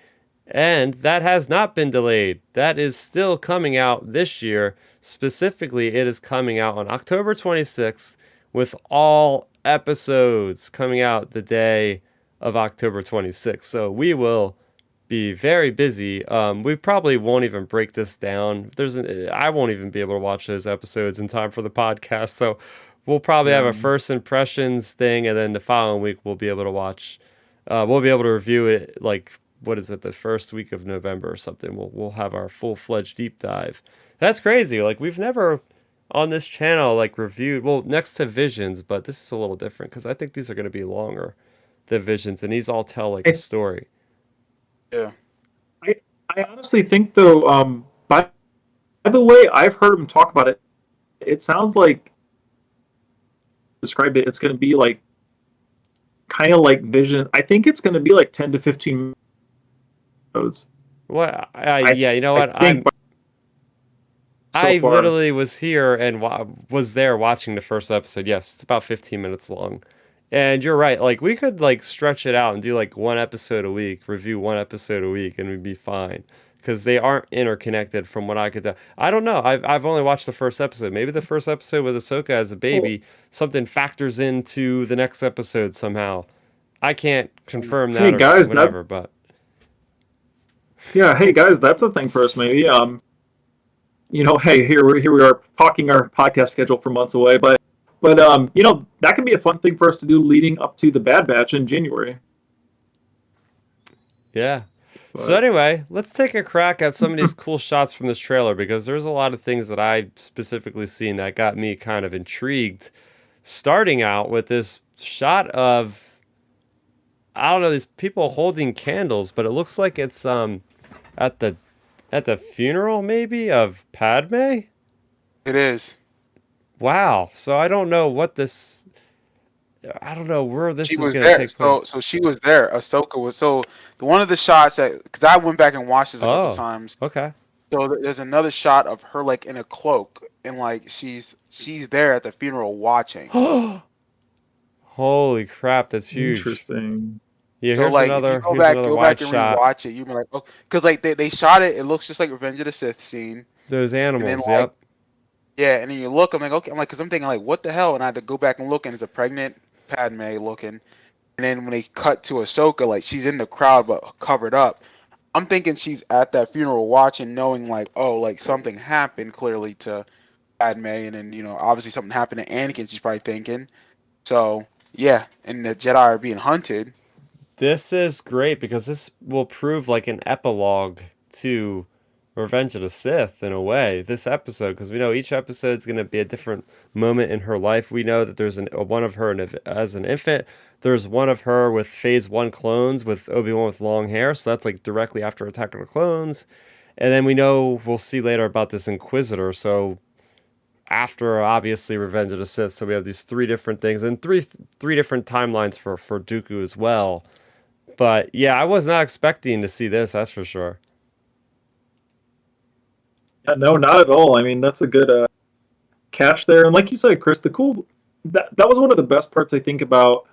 and that has not been delayed. That is still coming out this year. Specifically, it is coming out on October 26th with all episodes coming out the day of October 26th. So we will be very busy. We probably won't even break this down. I won't even be able to watch those episodes in time for the podcast. So we'll probably have a first impressions thing, and then the following week we'll be able to watch. We'll be able to review it. Like, what is it? The first week of November or something. We'll have our full-fledged deep dive. That's crazy. Like, we've never on this channel like reviewed. Well, next to Visions, but this is a little different because I think these are going to be longer than Visions, and these all tell like a story. Yeah. I honestly think though. By the way, I've heard him talk about it. It sounds like described it. It's going to be like kind of like Vision. I think it's going to be like 10 to 15 episodes. What? Yeah, you know what? I literally was here and was there watching the first episode. Yes, it's about 15 minutes long. And you're right. Like, we could like stretch it out and do like one episode a week, review one episode a week, and we'd be fine. Because they aren't interconnected from what I could tell. I don't know. I've only watched the first episode. Maybe the first episode with Ahsoka as a baby, something factors into the next episode somehow. I can't confirm that Hey guys, whatever, but yeah, hey guys, that's a thing for us maybe. Hey, here we are talking our podcast schedule for months away, but that can be a fun thing for us to do leading up to the Bad Batch in January. Yeah. So anyway, let's take a crack at some of these cool shots from this trailer, because there's a lot of things that I specifically seen that got me kind of intrigued. Starting out with this shot of, I don't know, these people holding candles, but it looks like it's at the funeral maybe of Padme. It is. Wow. So I don't know what this. I don't know where this is going to there. take place. So she was there. Ahsoka was. So one of the shots that, because I went back and watched this a couple times. Okay. So there's another shot of her like in a cloak, and like she's there at the funeral watching. Holy crap, that's huge. Interesting. Yeah, So like if you here's another go wide back and shot. rewatch it, you'll be like, oh, because like they shot it. It looks just like Revenge of the Sith scene, Those and then animals, like yep. yeah, and then you look. I'm like, okay, I'm like, because I'm thinking like, what the hell? And I had to go back and look, and it's a pregnant Padme looking. And then when they cut to Ahsoka, like she's in the crowd but covered up. I'm thinking she's at that funeral watching, knowing like, oh, like something happened clearly to Padme, and then obviously something happened to Anakin. She's probably thinking. So yeah, and the Jedi are being hunted. This is great because this will prove like an epilogue to Revenge of the Sith in a way. This episode, because we know each episode is going to be a different moment in her life. We know that there's one of her as an infant. There's one of her with Phase 1 clones with Obi-Wan with long hair. So that's like directly after Attack of the Clones. And then we know we'll see later about this Inquisitor. So after obviously Revenge of the Sith, so we have these three different things and three different timelines for Dooku as well. But yeah, I was not expecting to see this, that's for sure. Yeah, no, not at all. I mean, that's a good catch there. And like you said, Chris, that was one of the best parts I think about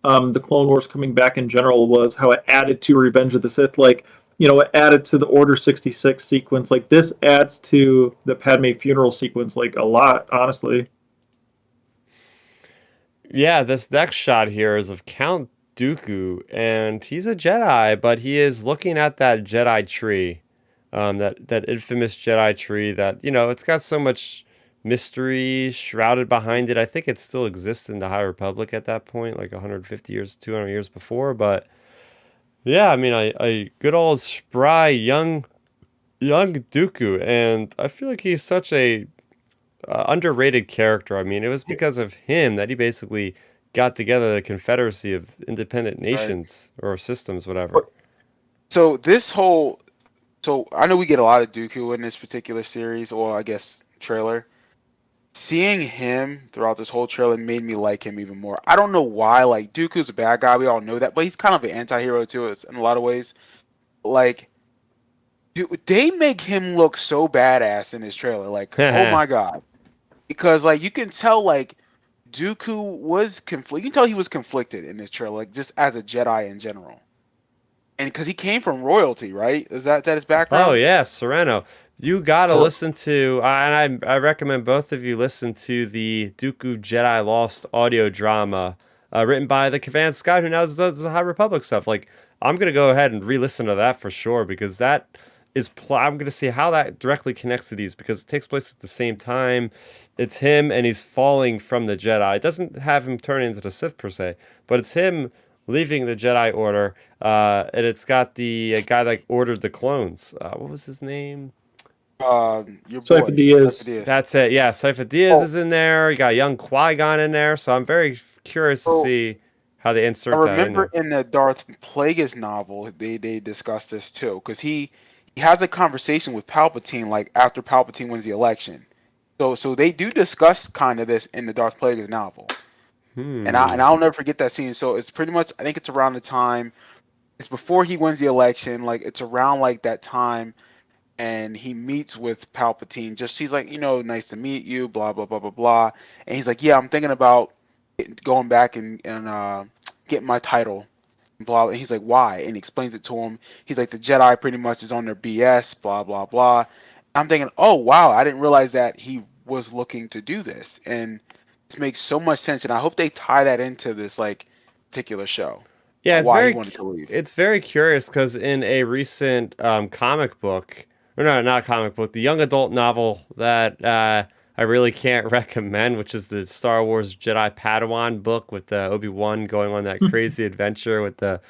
the Clone Wars coming back in general was how it added to Revenge of the Sith. Like, it added to the Order 66 sequence. Like, this adds to the Padme funeral sequence, like, a lot, honestly. Yeah, this next shot here is of Count Dooku, and he's a Jedi, but he is looking at that Jedi tree, that infamous Jedi tree that, it's got so much mystery shrouded behind it. I think it still exists in the High Republic at that point, like 150 years, 200 years before, but yeah, I mean, a good old spry young Dooku, and I feel like he's such a underrated character. I mean, it was because of him that he basically got together the Confederacy of Independent Right. Nations or systems, whatever. So so I know we get a lot of Dooku in this particular series, or I guess trailer. Seeing him throughout this whole trailer made me like him even more. I don't know why. Like Dooku's a bad guy, we all know that, but he's kind of an anti-hero too. It's in a lot of ways. Like, dude, they make him look so badass in this trailer. Like, oh my god, because like you can tell like Dooku was conflict. You can tell he was conflicted in this trailer, like just as a Jedi in general, and because he came from royalty, right? Is that his Oh background? yeah, Sereno. You gotta So listen to, and I recommend both of you listen to the Dooku Jedi Lost audio drama, written by the Kavan guy who now does the High Republic stuff. Like, I'm gonna go ahead and re-listen to that for sure because that is. I'm gonna see how that directly connects to these because it takes place at the same time. It's him and he's falling from the Jedi. It doesn't have him turn into the Sith per se, but it's him leaving the Jedi Order, and it's got the guy that ordered the clones. What was his name? your Cypher boy, Diaz. That's it. Yeah, Cypher Diaz Oh, is in there. You got young Qui-Gon in there, so I'm very curious to so see how they I insert that in remember there. in the Darth Plagueis novel, they discussed this too, because he has a conversation with Palpatine like after Palpatine wins the election. So they do discuss kind of this in the Darth Plagueis novel, and Hmm. I'll never forget that scene. So it's pretty much I think it's around the time it's before he wins the election, like it's around like that time, and he meets with Palpatine. Just he's like, nice to meet you, blah blah blah blah blah, and he's like, yeah, I'm thinking about going back and getting my title. Blah. And he's like, why? And he explains it to him. He's like, the Jedi pretty much is on their BS. Blah blah blah. I'm thinking, oh wow, I didn't realize that he was looking to do this, and this makes so much sense. And I hope they tie that into this like particular show, Yeah, why he wanted to leave. it's very curious because in a recent comic book, or no, not a comic book, the young adult novel that I really can't recommend, which is the Star Wars Jedi Padawan book with Obi-Wan going on that crazy adventure with the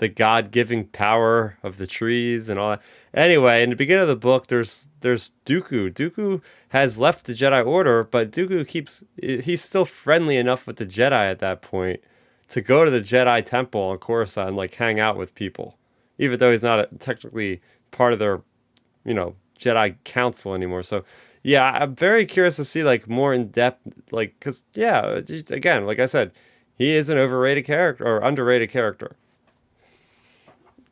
God-giving power of the trees and all that. Anyway, in the beginning of the book, there's Dooku. Dooku has left the Jedi Order, but he's still friendly enough with the Jedi at that point to go to the Jedi Temple on Coruscant and like hang out with people, even though he's not technically part of their, Jedi Council anymore. So, yeah, I'm very curious to see like more in depth, like, cause yeah, again, like I said, he is an overrated character or underrated character.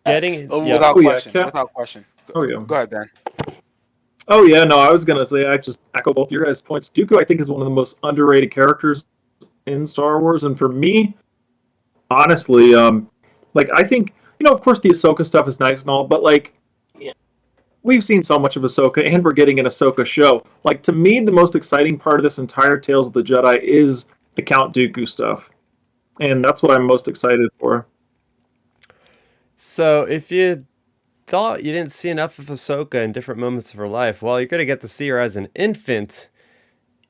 X. Getting, Oh, yep. without Oh yeah, question. Without question. oh yeah. Go ahead, Ben. Oh yeah, no, I was gonna say I just echo both your guys' points. Dooku, I think, is one of the most underrated characters in Star Wars, and for me, honestly, Like, I think, of course the Ahsoka stuff is nice and all, but like, yeah, we've seen so much of Ahsoka, and we're getting an Ahsoka show. Like, to me, the most exciting part of this entire Tales of the Jedi is the Count Dooku stuff, and that's what I'm most excited for. So if you thought you didn't see enough of Ahsoka in different moments of her life, well, you're going to get to see her as an infant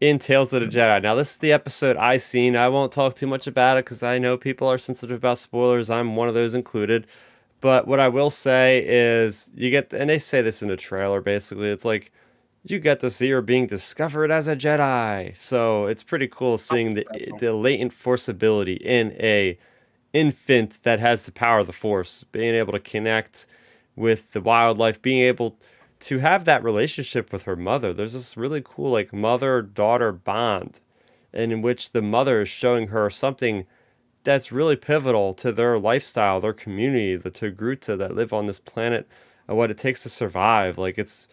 in Tales of the Jedi. Now, this is the episode I seen. I won't talk too much about it because I know people are sensitive about spoilers. I'm one of those included. But what I will say is you get, and they say this in a trailer basically, it's like you get to see her being discovered as a Jedi. So it's pretty cool seeing the latent force ability in a infant that has the power of the force, being able to connect with the wildlife, being able to have that relationship with her mother. There's this really cool like mother-daughter bond in which the mother is showing her something that's really pivotal to their lifestyle, their community, the Togruta that live on this planet, and what it takes to survive. Like it's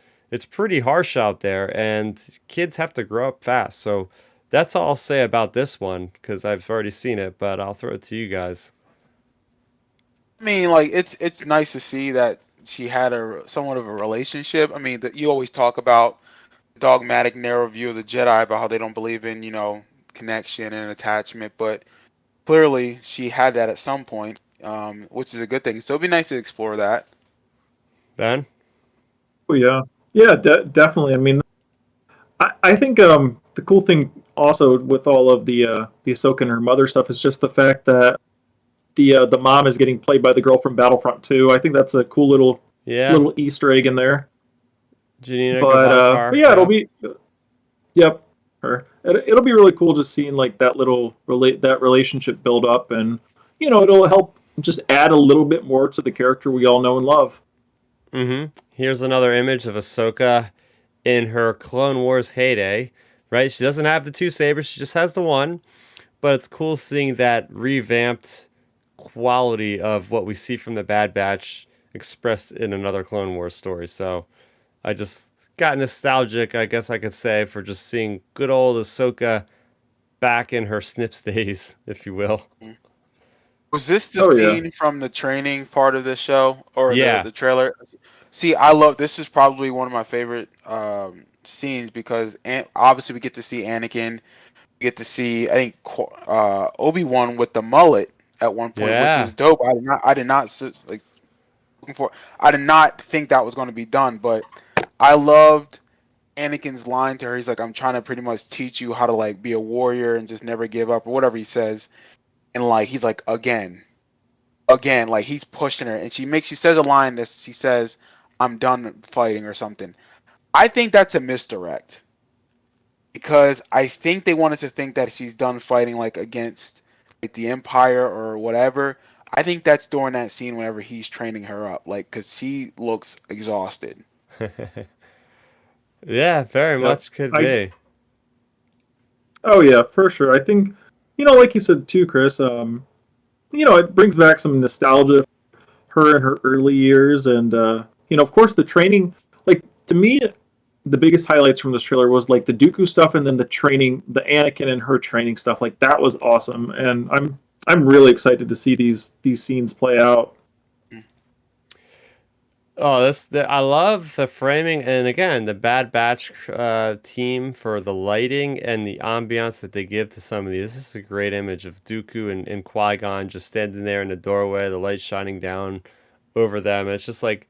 pretty harsh out there, and kids have to grow up fast. So that's all I'll say about this one because I've already seen it, but I'll throw it to you guys. I mean, like it's nice to see that she had a somewhat of a relationship. I mean, that you always talk about the dogmatic, narrow view of the Jedi about how they don't believe in connection and attachment, but clearly she had that at some point, which is a good thing. So it'd be nice to explore that. Ben? Oh yeah, yeah, definitely. I mean, I think the cool thing also with all of the Ahsoka and her mother stuff is just the fact that the mom is getting played by the girl from Battlefront 2. I think that's a cool Yeah. little Easter egg in there. Janina But yeah, it'll be yep, her. It'll be really cool just seeing like that relationship build up, and it'll help just add a little bit more to the character we all know and love. Here's another image of Ahsoka in her Clone Wars heyday, right? She doesn't have the two sabers, she just has the one. But it's cool seeing that revamped quality of what we see from the Bad Batch expressed in another Clone Wars story. So I just got nostalgic, I guess I could say, for just seeing good old Ahsoka back in her Snips days, if you will. Was this the Oh yeah, scene from the training part of the show or the Yeah, the trailer? See, I love this. Is probably one of my favorite scenes because obviously we get to see Anakin. We get to see I think Obi-Wan with the mullet at one point, which yeah. is dope. Like looking for. I did not think that was going to be done, but I loved Anakin's line to her. He's like, "I'm trying to pretty much teach you how to like be a warrior and just never give up," or whatever he says. And like he's like again, like he's pushing her, and she says a line that she says, "I'm done fighting" or something. I think that's a misdirect because I think they wanted to think that she's done fighting like against like the Empire or whatever. I think that's during that scene whenever he's training her up, like because she looks exhausted. Yeah, very yep. much could I be. Oh yeah, for sure. I think like you said too, Chris. It brings back some nostalgia. Her in her early years, and of course the training. Like to me, the biggest highlights from this trailer was like the Dooku stuff, and then the training, the Anakin and her training stuff. Like that was awesome, and I'm really excited to see these scenes play out. Oh, I love the framing, and again, the Bad Batch team for the lighting and the ambiance that they give to some of these. This is a great image of Dooku and Qui-Gon just standing there in the doorway, the light shining down over them. And it's just like,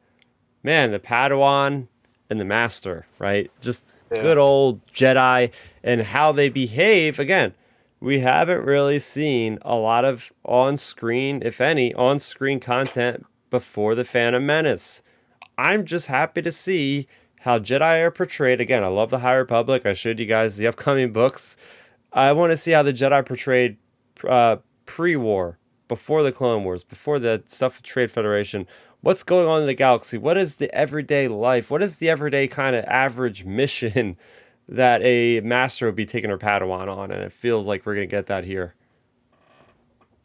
man, the Padawan and the Master, right? Just Yeah. good old Jedi and how they behave. Again, we haven't really seen a lot of on-screen, if any, on-screen content before the Phantom Menace. I'm just happy to see how Jedi are portrayed. Again, I love the High Republic. I showed you guys the upcoming books. I want to see how the Jedi portrayed pre-war, before the Clone Wars, before the stuff with Trade Federation. What's going on in the galaxy? What is the everyday life? What is the everyday kind of average mission that a master would be taking her Padawan on? And it feels like we're going to get that here.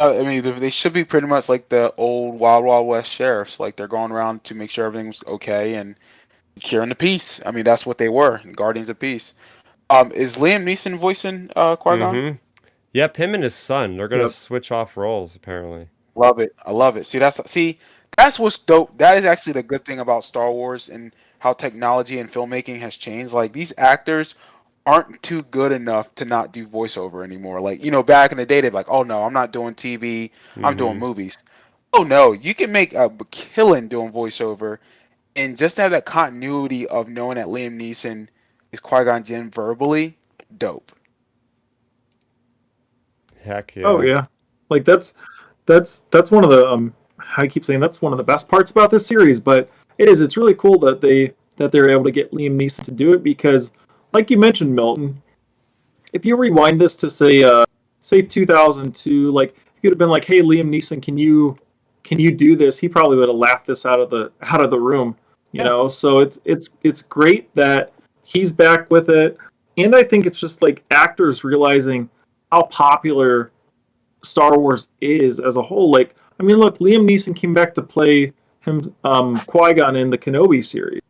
I mean, they should be pretty much like the old Wild Wild West sheriffs. Like they're going around to make sure everything's okay and securing the peace. I mean, that's what they were, Guardians of Peace. Is Liam Neeson voicing Qui-Gon? Mm-hmm. Yep, him and his son. They're going to Yep. switch off roles, apparently. Love it. I love it. That's what's dope. That is actually the good thing about Star Wars and how technology and filmmaking has changed. Like these actors aren't too good enough to not do voiceover anymore. Like, back in the day they'd be like, "Oh no, I'm not doing TV. I'm doing Hmm. movies." Oh no, you can make a killing doing voiceover, and just to have that continuity of knowing that Liam Neeson is Qui-Gon Jinn verbally, dope. Heck Oh yeah. yeah, like that's one of the I keep saying that's one of the best parts about this series, but it's really cool that they're able to get Liam Neeson to do it because, like you mentioned, Milton, if you rewind this to say 2002, like you could have been like, hey, Liam Neeson, can you do this? He probably would have laughed this out of the room, you Yeah. know. So it's great that he's back with it, and I think it's just like actors realizing how popular Star Wars is as a whole. Like, I mean, look, Liam Neeson came back to play him Qui Gon in the Kenobi series.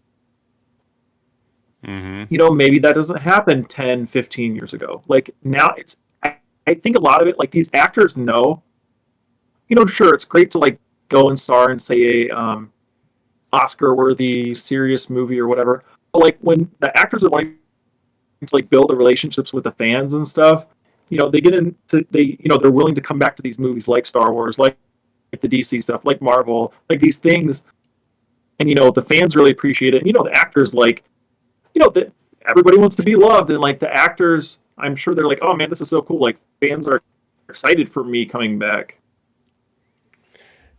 Hmm. Maybe that doesn't happen 10, 15 years ago. Like now, I think a lot of it, like these actors know. Sure, it's great to like go and star in say a Oscar-worthy serious movie or whatever. But like when the actors are wanting to like build the relationships with the fans and stuff, they get into they're willing to come back to these movies like Star Wars, like the DC stuff, like Marvel, like these things, and the fans really appreciate it. And, the actors like, that everybody wants to be loved, and like the actors, I'm sure they're like, oh man, this is so cool. Like fans are excited for me coming back.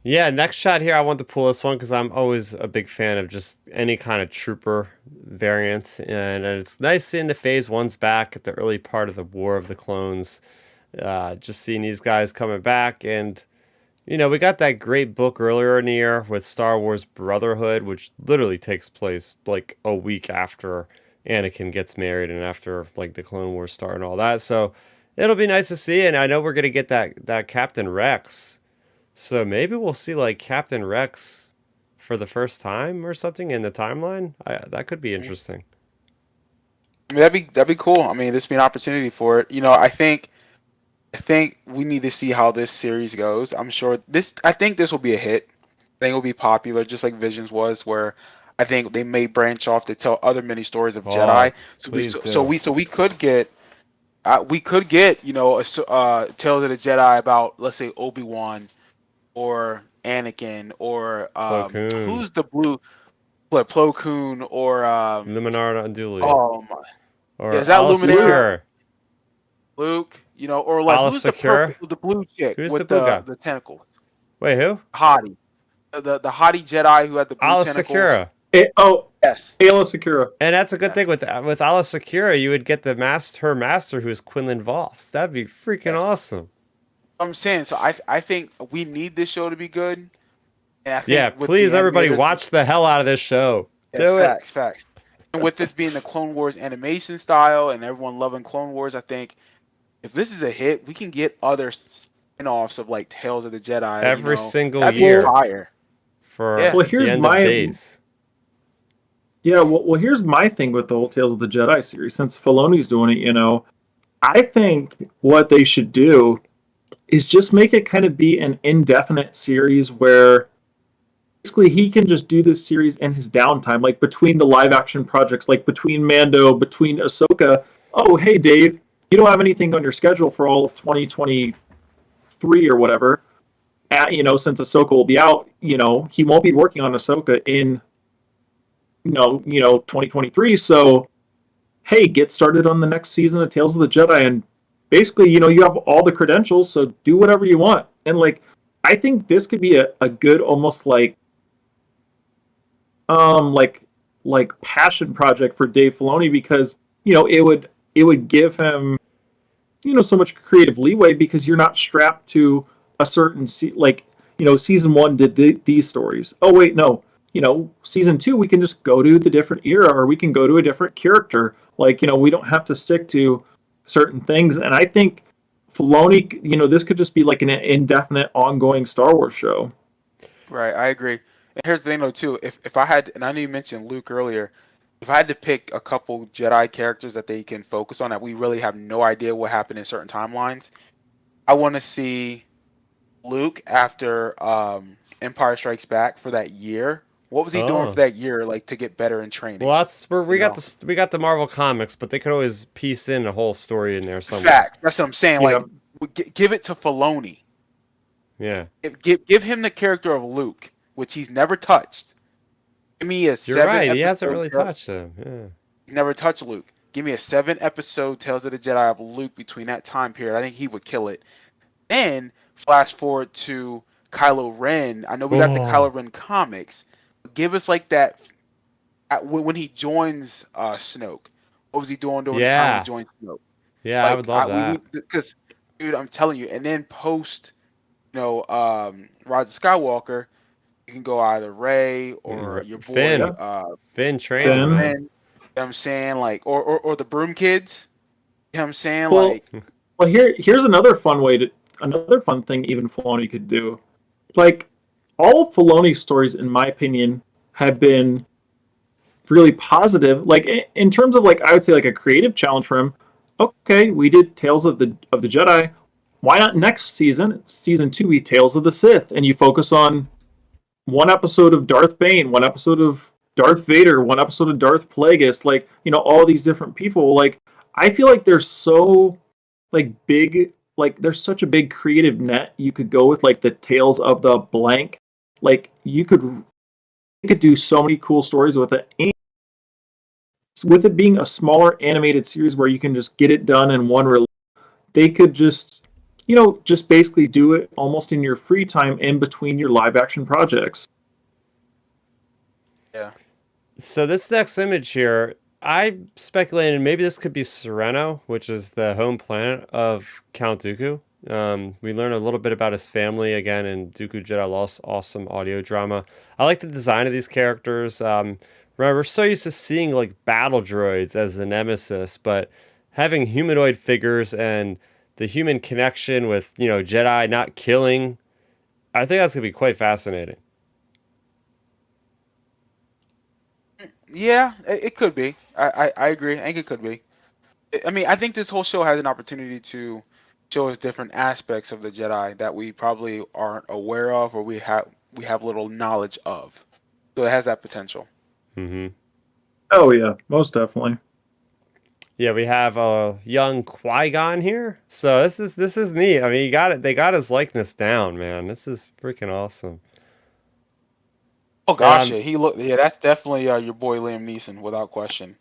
Yeah, next shot here, I want to pull this one because I'm always a big fan of just any kind of trooper variants. And it's nice seeing the Phase 1's back at the early part of the War of the Clones. Just seeing these guys coming back. And, we got that great book earlier in the year with Star Wars Brotherhood, which literally takes place like a week after Anakin gets married and after like the Clone Wars start and all that. So it'll be nice to see. And I know we're going to get that Captain Rex, so maybe we'll see like Captain Rex for the first time or something in the timeline. That could be interesting. I mean, that'd be cool. I mean, this be an opportunity for it. I think we need to see how this series goes. I think this will be a hit. I think it will be popular, just like Visions was, where I think they may branch off to tell other mini stories of Oh, Jedi. So we please so, so do. we so we could get Tales of the Jedi about, let's say, Obi-Wan or Anakin or Plo Koon, who's the blue, what, Plo Koon or Luminara Unduli, oh my, yeah, or is that Ala Luminaire, Secure. Luke, or like Ala who's the purple, Secure? the blue chick Who's the with blue the guy? the tentacles? Wait, who? Hottie, the hottie Jedi who had the blue Ala tentacles. Secura. Yes, Ayla Secura. And that's a good yes, thing with Ala Secura, you would get her master, who's Quinlan Voss. That'd be freaking yes. awesome. I'm saying, so I think we need this show to be good, and I Yeah, think with the please everybody animators, watch the hell out of this show. yes, Do it. facts, facts. And with this being the Clone Wars animation style and everyone loving Clone Wars, I think if this is a hit, we can get other spin-offs of like Tales of the Jedi. Every single That'd be Well, year fire. for Yeah. well, the here's end of my days. yeah. Well, here's my thing with the whole Tales of the Jedi series. Since Filoni's doing it, I think what they should do is just make it kind of be an indefinite series where basically he can just do this series in his downtime, like between the live action projects, like between Mando, between Ahsoka. Oh, hey, Dave, you don't have anything on your schedule for all of 2023 or whatever. Since Ahsoka will be out, he won't be working on Ahsoka in 2023. So hey, get started on the next season of Tales of the Jedi, and basically, you have all the credentials, so do whatever you want. And like, I think this could be a good, almost um, like like passion project for Dave Filoni because it would give him so much creative leeway because you're not strapped to a certain season one did these stories. Oh wait, no, season two we can just go to the different era or we can go to a different character. Like we don't have to stick to certain things. And I think Filoni, this could just be like an indefinite, ongoing Star Wars show. Right, I agree. And here's the thing though too. If I had, and I know you mentioned Luke earlier, if I had to pick a couple Jedi characters that they can focus on that we really have no idea what happened in certain timelines, I want to see Luke after Empire Strikes Back for that year. What was he doing for Oh. that year, like to get better in training? Well, that's where You know, we got the Marvel comics, but they could always piece in a whole story in there somewhere. fact. That's what I'm saying. Yeah. Like, give it to Filoni. Yeah. Give him the character of Luke, which he's never touched. Give me a You're right. He hasn't episode. really touched him. Yeah. He's never touched Luke. Give me a 7 episode Tales of the Jedi of Luke between that time period. I think he would kill it. Then flash forward to Kylo Ren. I know we got the Oh. Kylo Ren comics. But give us like that when he joins Snoke. What was he doing during the time Yeah. he joined Snoke? Yeah, I would love that. Because, dude, I'm telling you. And then post, Rise of Skywalker, you can go either Rey or your boy Finn. Finn training. Finn. man. Ren. You know what I'm saying? Like, or the Broom Kids. You know what I'm saying? Well, Like, here's another fun thing even Filoni could do. Like, all of Filoni's stories, in my opinion, have been really positive. Like, in terms of, like, I would say, like, a creative challenge for him. Okay, we did Tales of the Jedi. Why not next season? Season 2 be Tales of the Sith, and you focus on one episode of Darth Bane, one episode of Darth Vader, one episode of Darth Plagueis, like, all these different people. Like, I feel like there's so, like, big, like, there's such a big creative net you could go with, like, the Tales of the blank. Like, you could do so many cool stories with it. And with it being a smaller animated series where you can just get it done in one release, they could just, just basically do it almost in your free time in between your live action projects. yeah. So this next image here, I speculated maybe this could be Sereno, which is the home planet of Count Dooku. We learn a little bit about his family again in Dooku Jedi Lost, awesome audio drama. I like the design of these characters. Remember, we're so used to seeing like battle droids as the nemesis, but having humanoid figures and the human connection with, Jedi not killing, I think that's gonna be quite fascinating. Yeah, it could be. I agree. I think it could be. I mean, I think this whole show has an opportunity to show us different aspects of the Jedi that we probably aren't aware of or we have little knowledge of. So it has that potential. Mm-hmm. Oh yeah, most definitely. Yeah, we have a young Qui-Gon here. So this is neat. I mean, they got his likeness down, man. This is freaking awesome. Oh gosh, yeah, that's definitely your boy Liam Neeson without question.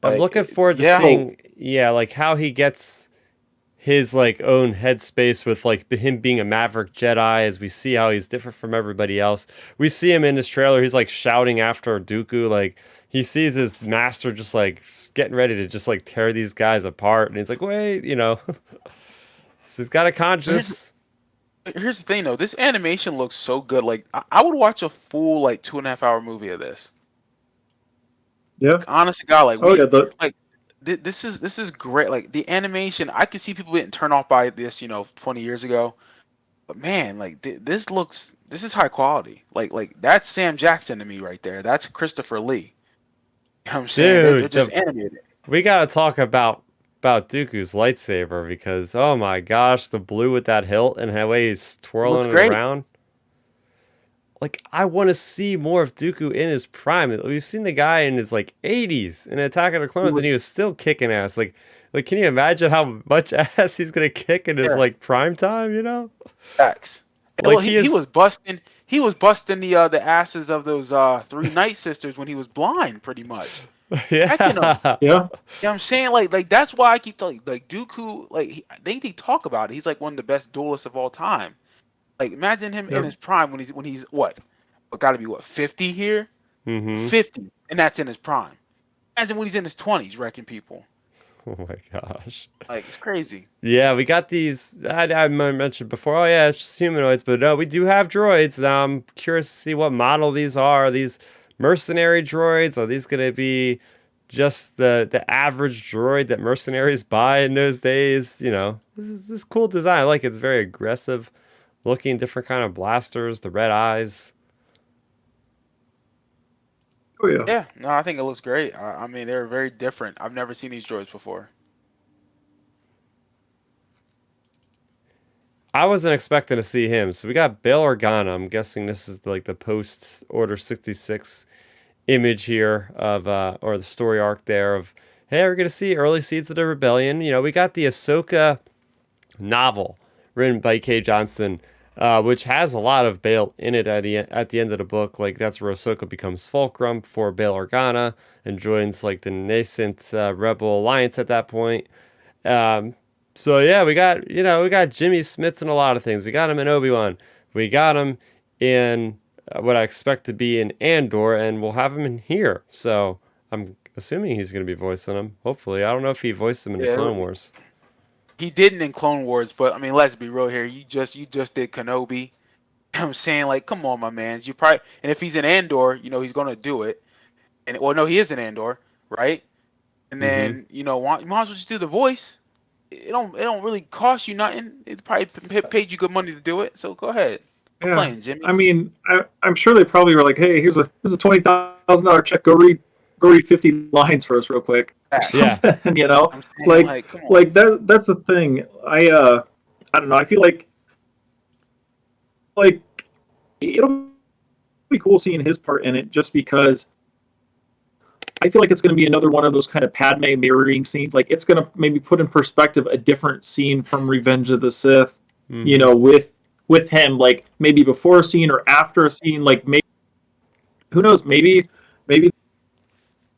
I'm Like, looking forward to yeah. seeing, like how he gets his like own headspace with like him being a Maverick Jedi, as we see how he's different from everybody else. We see him in this trailer. He's like shouting after Dooku, like he sees his master just like getting ready to just like tear these guys apart, and he's like, wait, so he's got a conscience. Here's the thing though, this animation looks so good. Like I would watch a full like 2.5 hour movie of this. Yeah. Honest to God, like yeah. this is great. Like the animation, I can see people getting turned off by this, 20 years ago. But man, like this is high quality. Like that's Sam Jackson to me right there. That's Christopher Lee. You know what I'm saying? They're Dude, just animated. we gotta talk about Dooku's lightsaber, because oh my gosh, the blue with that hilt and how he's twirling it around. Like, I want to see more of Dooku in his prime. We've seen the guy in his like 80s in Attack of the Clones, and he was still kicking ass. Like can you imagine how much ass he's gonna kick in his like prime time? Facts. Like Well, he was busting. He was busting the asses of those 3 Night Sisters when he was blind, pretty much. Yeah. You know Yeah. what I'm saying? Like that's why I keep telling like Dooku, like they talk about it. He's like one of the best duelists of all time. Like imagine him in his prime when he's what got to be 50 here, 50, and that's in his prime. Imagine when he's in his 20s wrecking people. Oh my gosh. Like it's crazy. Yeah, we got these. I mentioned before. Oh yeah, it's just humanoids, but no, we do have droids. Now I'm curious to see what model these are. Are these mercenary droids? Are these gonna be just the average droid that mercenaries buy in those days? This cool design. I like it. It's very aggressive looking, different kind of blasters, the red eyes. Oh yeah. Yeah, no, I think it looks great. I mean, they're very different. I've never seen these droids before. I wasn't expecting to see him. So we got Bail Organa. I'm guessing this is like the post Order 66 image here of or the story arc there of, hey, we're gonna see early seeds of the rebellion. You know, we got the Ahsoka novel written by K. Johnston, which has a lot of Bail in it at the end of the book. Like that's where Ahsoka becomes Fulcrum for Bail Organa and joins like the nascent Rebel Alliance at that point. Um, so yeah, we got Jimmy Smits in a lot of things. We got him in Obi-Wan. We got him in what I expect to be in Andor, and we'll have him in here. So I'm assuming he's going to be voicing him. Hopefully, I don't know if he voiced him in the Yeah, Clone Wars. he didn't in Clone Wars, but I mean, let's be real here. You just did Kenobi. I'm saying like, come on, my man. You probably and if he's in Andor, he's gonna do it. And well, no, he is in Andor, right? And Mm-hmm. then you might as well just do the voice. It don't really cost you nothing. It probably paid you good money to do it. So go ahead. I'm Yeah, playing, Jimmy. I mean, I'm sure they probably were like, "Hey, here's a $20,000 check. Go read 50 lines for us real quick or Yeah. something." You know, I'm saying like come on. like that's the thing. I don't know. I feel like it'll be cool seeing his part in it, just because I feel like it's going to be another one of those kind of Padme mirroring scenes. Like it's going to maybe put in perspective a different scene from Revenge of the Sith. Mm-hmm. With him, like maybe before a scene or after a scene. Like maybe, who knows? Maybe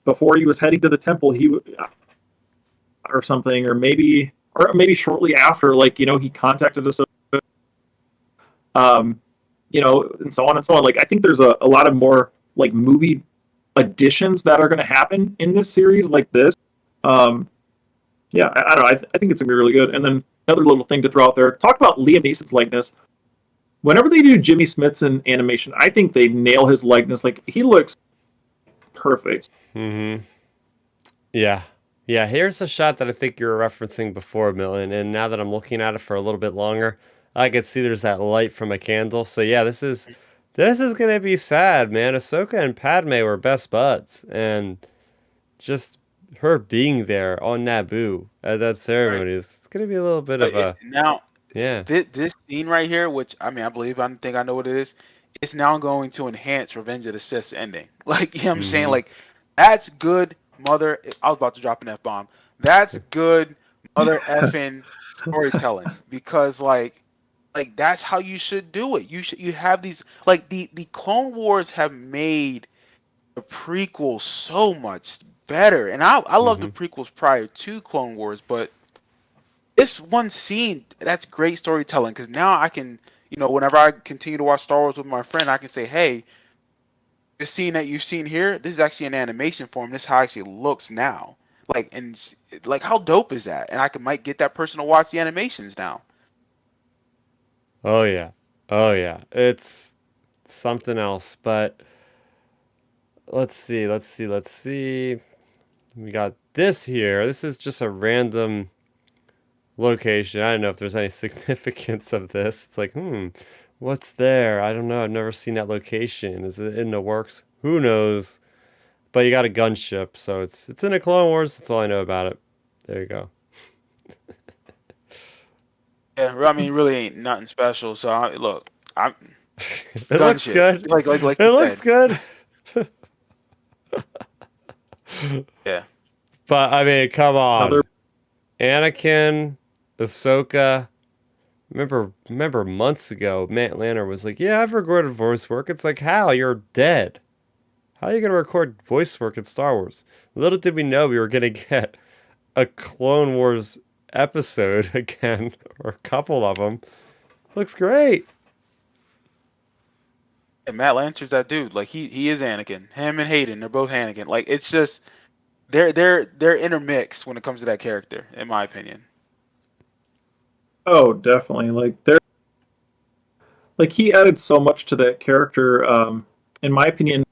before he was heading to the temple, or something, or maybe shortly after. Like he contacted us. Um, and so on and so on. Like I think there's a lot of more like movie additions that are going to happen in this series like this. Um, yeah, I don't know. I think it's gonna be really good. And then another little thing to throw out there: talk about Liam Neeson's likeness. Whenever they do Jimmy Smits in animation, I think they nail his likeness. Like he looks perfect. Mm-hmm. Yeah. Yeah, here's a shot that I think you were referencing before, Milton, and now that I'm looking at it for a little bit longer, I can see there's that light from a candle. So yeah, this is gonna be sad, man. Ahsoka and Padme were best buds, and just her being there on Naboo at that Right. ceremony is it's gonna be a little bit But of it's a now yeah. this scene right here, which I mean, I think I know what it is. It's now going to enhance Revenge of the Sith's ending. Like, you know what I'm saying? Mm-hmm. Like, that's good mother. I was about to drop an F bomb. That's good mother effing storytelling because that's how you should do it. You have these like the Clone Wars have made the prequels so much better, and I love the Mm-hmm. prequels prior to Clone Wars, but this one scene, that's great storytelling because now I can, whenever I continue to watch Star Wars with my friend, I can say, hey, this scene that you've seen here, this is actually an animation form. This is how it actually looks now. Like, like, how dope is that? And might get that person to watch the animations now. Oh yeah. Oh yeah. It's something else, but let's see. We got this here. This is just a random location. I don't know if there's any significance of this. It's like, what's there? I don't know. I've never seen that location. Is it in the works? Who knows? But you got a gunship, so it's in the Clone Wars. That's all I know about it. There you go. Yeah, I mean, really ain't nothing special. So look, I'm It looks gunship, good. like It you looks said. good. Yeah, But I mean, come Another on. Anakin, Ahsoka. Remember months ago, Matt Lanner was like, "Yeah, I've recorded voice work." It's like, how? You're dead. How are you gonna record voice work in Star Wars? Little did we know we were gonna get a Clone Wars episode again, or a couple of them. Looks great. and Matt Lancer's that dude. Like he is Anakin. Him and Hayden, they're both Anakin. Like it's just they're intermixed when it comes to that character, in my opinion. Oh, definitely. Like he added so much to that character. In my opinion,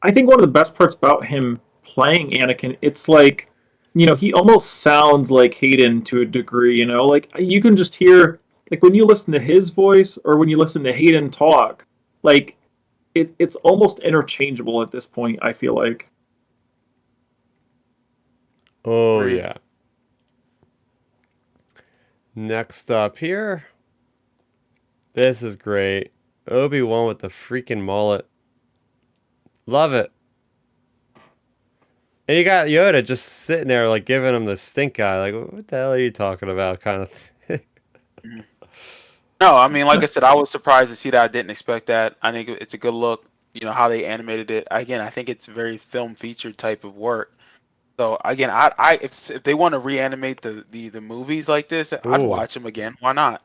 I think one of the best parts about him playing Anakin, it's like, he almost sounds like Hayden to a degree. Like you can just hear, like when you listen to his voice or when you listen to Hayden talk, like it's almost interchangeable at this point. I feel like. Oh Agreed. yeah. Next up here, This is great. Obi-Wan with the freaking mullet. Love it. And you got Yoda just sitting there, like, giving him the stink eye. Like, what the hell are you talking about? Kind of thing. No, I mean, like I said, I was surprised to see that. I didn't expect that. I think it's a good look. You know how they animated it. Again, I think it's very film feature type of work. So again, if they want to reanimate the movies like this, I'd Ooh. watch them again. Why not?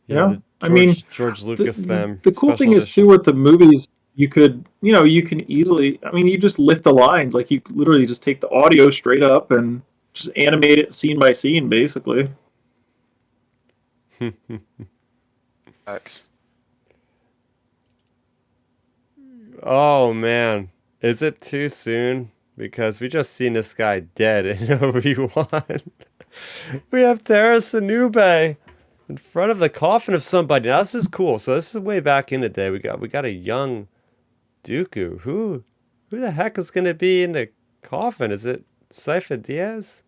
Yeah. The I mean, George Lucas them. the cool thing is too with the movies, you can easily, I mean, you just lift the lines. Like you literally just take the audio straight up and just animate it scene by scene, basically. Thanks. Oh man, is it too soon? Because we just seen this guy dead in Obi-Wan. We have Terrace Anube in front of the coffin of somebody. Now this is cool. So this is way back in the day. We got a young Dooku. Who the heck is gonna be in the coffin? Is it Sypha Diaz?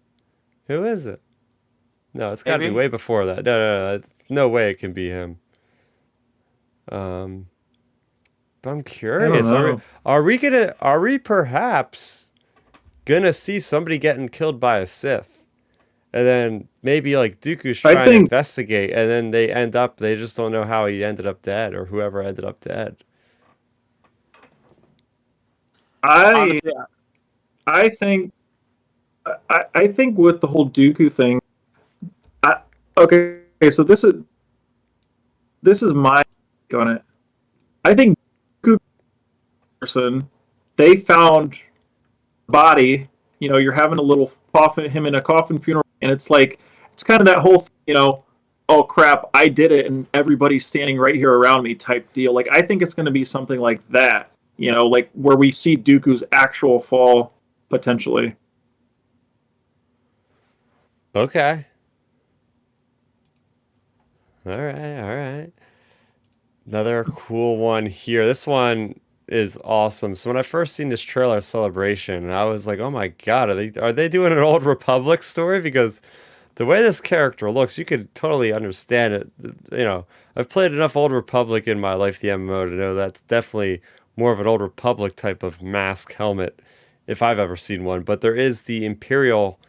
Who is it? No, it's gotta be way before that. No, no way it can be him. But I'm curious. Are we perhaps gonna see somebody getting killed by a Sith? And then maybe like Dooku's trying to investigate, and then they just don't know how he ended up dead, or whoever ended up dead. I think with the whole Dooku thing, so this is my take on it. I think Dooku person, they found body. You know, you're having a little him in a coffin funeral, and it's like it's kind of that whole oh crap, I did it, and everybody's standing right here around me type deal. Like I think it's going to be something like that. You know, like where we see Dooku's actual fall potentially. Okay. All right. Another cool one here. This one is awesome. So when I first seen this trailer Celebration, I was like, "Oh my god, are they doing an Old Republic story?" Because the way this character looks, you could totally understand it. You know, I've played enough Old Republic in my life, the MMO, to know that's definitely more of an Old Republic type of mask helmet, if I've ever seen one. But there is the Imperial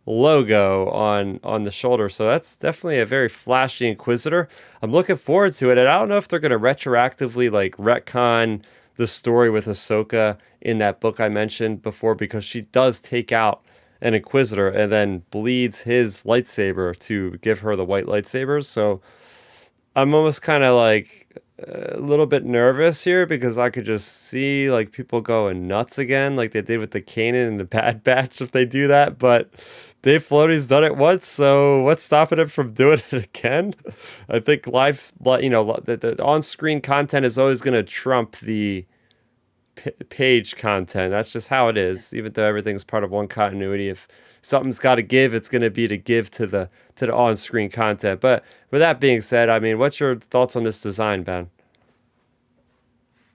logo on the shoulder, so that's definitely a very flashy Inquisitor. I'm looking forward to it, and I don't know if they're going to retroactively like retcon the story with Ahsoka in that book I mentioned before, because she does take out an Inquisitor and then bleeds his lightsaber to give her the white lightsabers. So I'm almost kind of like a little bit nervous here, because I could just see like people going nuts again, like they did with the Kanan and the Bad Batch if they do that. But Dave Filoni's done it once, so what's stopping him from doing it again? I think the on-screen content is always going to trump the page content. That's just how it is. Even though everything's part of one continuity, if something's got to give, it's going to be to give to the on-screen content. But with that being said, I mean, what's your thoughts on this design, Ben?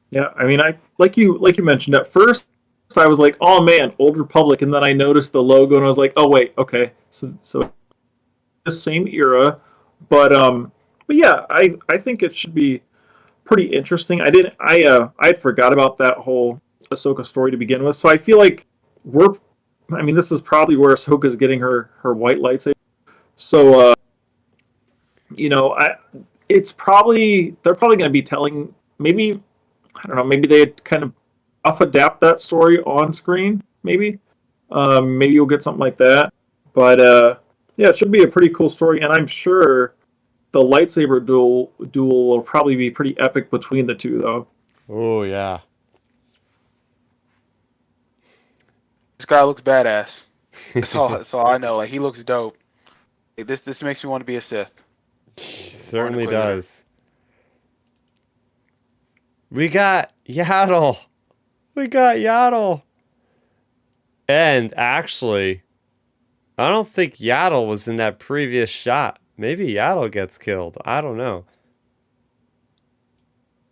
Yeah, I mean, I like you mentioned at first, I was like, oh man, Old Republic, and then I noticed the logo and I was like, oh wait, okay, so the same era, but yeah, I think it should be pretty interesting. I forgot about that whole Ahsoka story to begin with, so I feel like this is probably where Ahsoka's getting her white lightsaber. So they're probably going to be telling, maybe, I don't know, maybe they kind of adapt that story on screen, maybe you'll get something like that. But yeah, it should be a pretty cool story, and I'm sure the lightsaber duel will probably be pretty epic between the two, though. Oh yeah, this guy looks badass. That's all I know. Like, he looks dope. Like, this makes me want to be a Sith. Certainly does. We got Yaddle. And actually, I don't think Yaddle was in that previous shot. Maybe Yaddle gets killed. I don't know.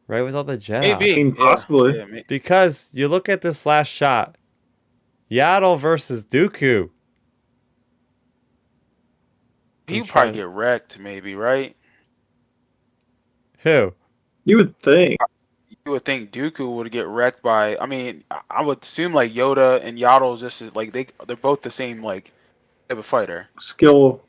Right, with all the Jedi. Maybe, possibly. Yeah, because you look at this last shot. Yaddle versus Dooku. He'd probably get wrecked, maybe, right? Who? You would think. You would think Dooku would get wrecked by. I mean, I would assume like Yoda and Yaddle just like they're both the same like type of fighter. Skill.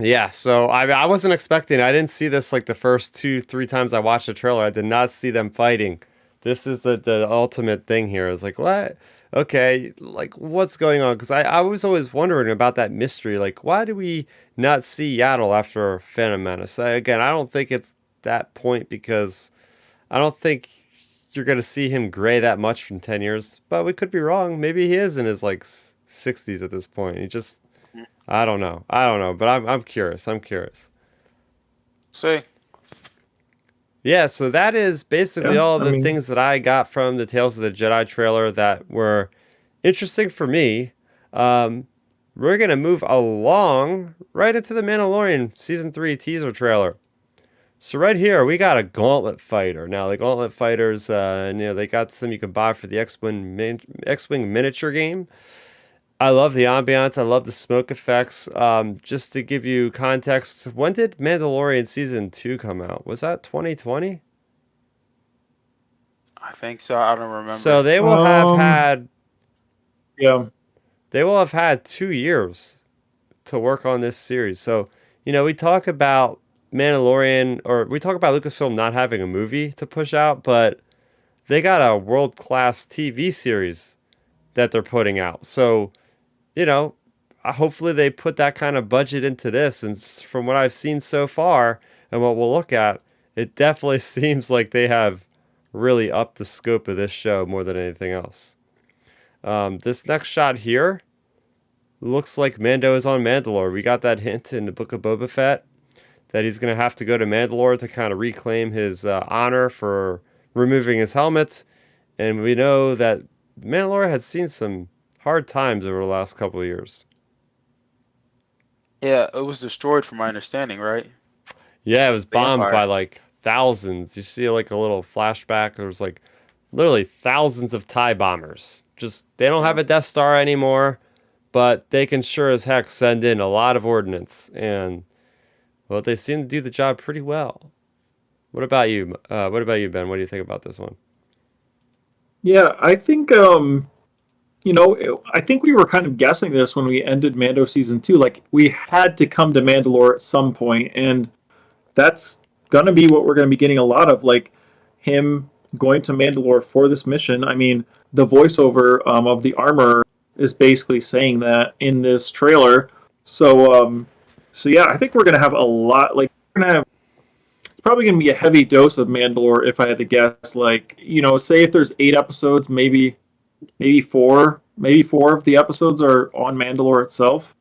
Yeah, so I wasn't expecting. I didn't see this like the first 2-3 times I watched the trailer. I did not see them fighting. This is the ultimate thing here. It's like, what? Okay, like what's going on? Because I was always wondering about that mystery. Like, why do we not see Yaddle after Phantom Menace? Again, I don't think it's that point because I don't think you're gonna see him gray that much from 10 years. But we could be wrong. Maybe he is in his like 60s at this point. He just I don't know. I don't know, but I'm curious. I'm curious. See, Yeah, so that is basically Yeah, all I the mean- things that I got from the Tales of the Jedi trailer that were interesting for me. We're gonna move along right into the Mandalorian season 3 teaser trailer. So right here we got a gauntlet fighter. Now the gauntlet fighters, they got some you can buy for the X-wing miniature game. I love the ambiance. I love the smoke effects. Just to give you context, when did Mandalorian season 2 come out? Was that 2020? I think so. I don't remember. So they will have Um, had Yeah. 2 years to work on this series. So, we talk about Mandalorian or we talk about Lucasfilm not having a movie to push out, but they got a world-class TV series that they're putting out. So, hopefully they put that kind of budget into this. And from what I've seen so far and what we'll look at, it definitely seems like they have really upped the scope of this show more than anything else. This next shot here looks like Mando is on Mandalore. We got that hint in the Book of Boba Fett that he's going to have to go to Mandalore to kind of reclaim his honor for removing his helmet. And we know that Mandalore has seen some hard times over the last couple of years. Yeah, it was destroyed from my understanding, right? Yeah, it was bombed Empire. by like thousands. You see like a little flashback. There was like literally thousands of TIE bombers. Just they don't have a Death Star anymore, but they can sure as heck send in a lot of ordnance. And well, they seem to do the job pretty well. What about you? What about you, Ben? What do you think about this one? Yeah, I think I think we were kind of guessing this when we ended Mando season 2. Like we had to come to Mandalore at some point, and that's gonna be what we're gonna be getting a lot of, like him going to Mandalore for this mission. I mean, the voiceover of the armor is basically saying that in this trailer. So yeah, I think we're gonna have a lot. Like we're gonna have. It's probably gonna be a heavy dose of Mandalore if I had to guess. Like say if there's 8 episodes, maybe four of the episodes are on Mandalore itself.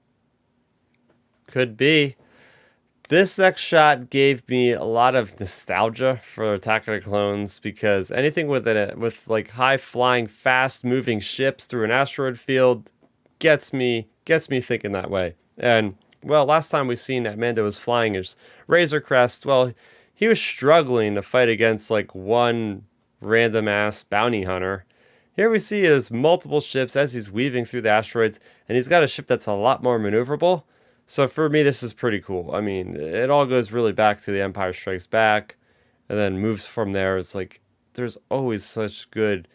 Could be. This next shot gave me a lot of nostalgia for Attack of the Clones because anything with like high flying, fast moving ships through an asteroid field gets me thinking that way. And well, last time we seen that Mando was flying his Razor Crest, well, he was struggling to fight against like one random ass bounty hunter. Here we see his multiple ships as he's weaving through the asteroids, and he's got a ship that's a lot more maneuverable. So for me, this is pretty cool. I mean, it all goes really back to The Empire Strikes Back, and then moves from there. It's like there's always such good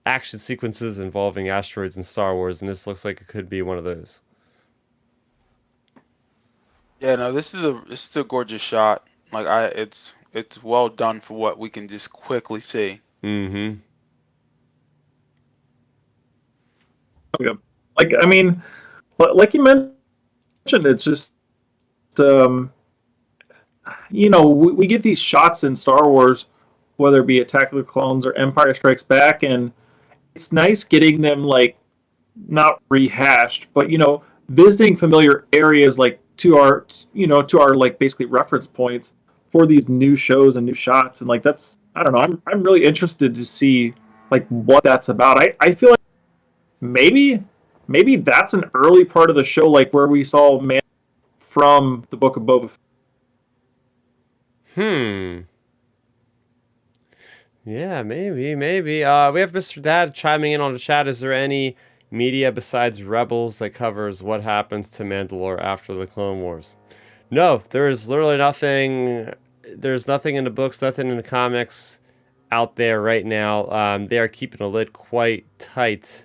action sequences involving asteroids in Star Wars, and this looks like it could be one of those. Yeah, no, this is a gorgeous shot. Like it's well done for what we can just quickly see. Mm-hmm. Yeah. Like I mean, like you mentioned, it's just we get these shots in Star Wars, whether it be Attack of the Clones or Empire Strikes Back, and it's nice getting them like not rehashed, but visiting familiar areas like to our like basically reference points for these new shows and new shots, and like that's I don't know, I'm really interested to see like what that's about. I feel like maybe that's an early part of the show, like where we saw Man from the Book of Boba Fett. Yeah, maybe. We have Mr. Dad chiming in on the chat. Is there any media besides Rebels that covers what happens to Mandalore after the Clone Wars? No, there is literally nothing there's nothing in the books, nothing in the comics out there right now. They are keeping a lid quite tight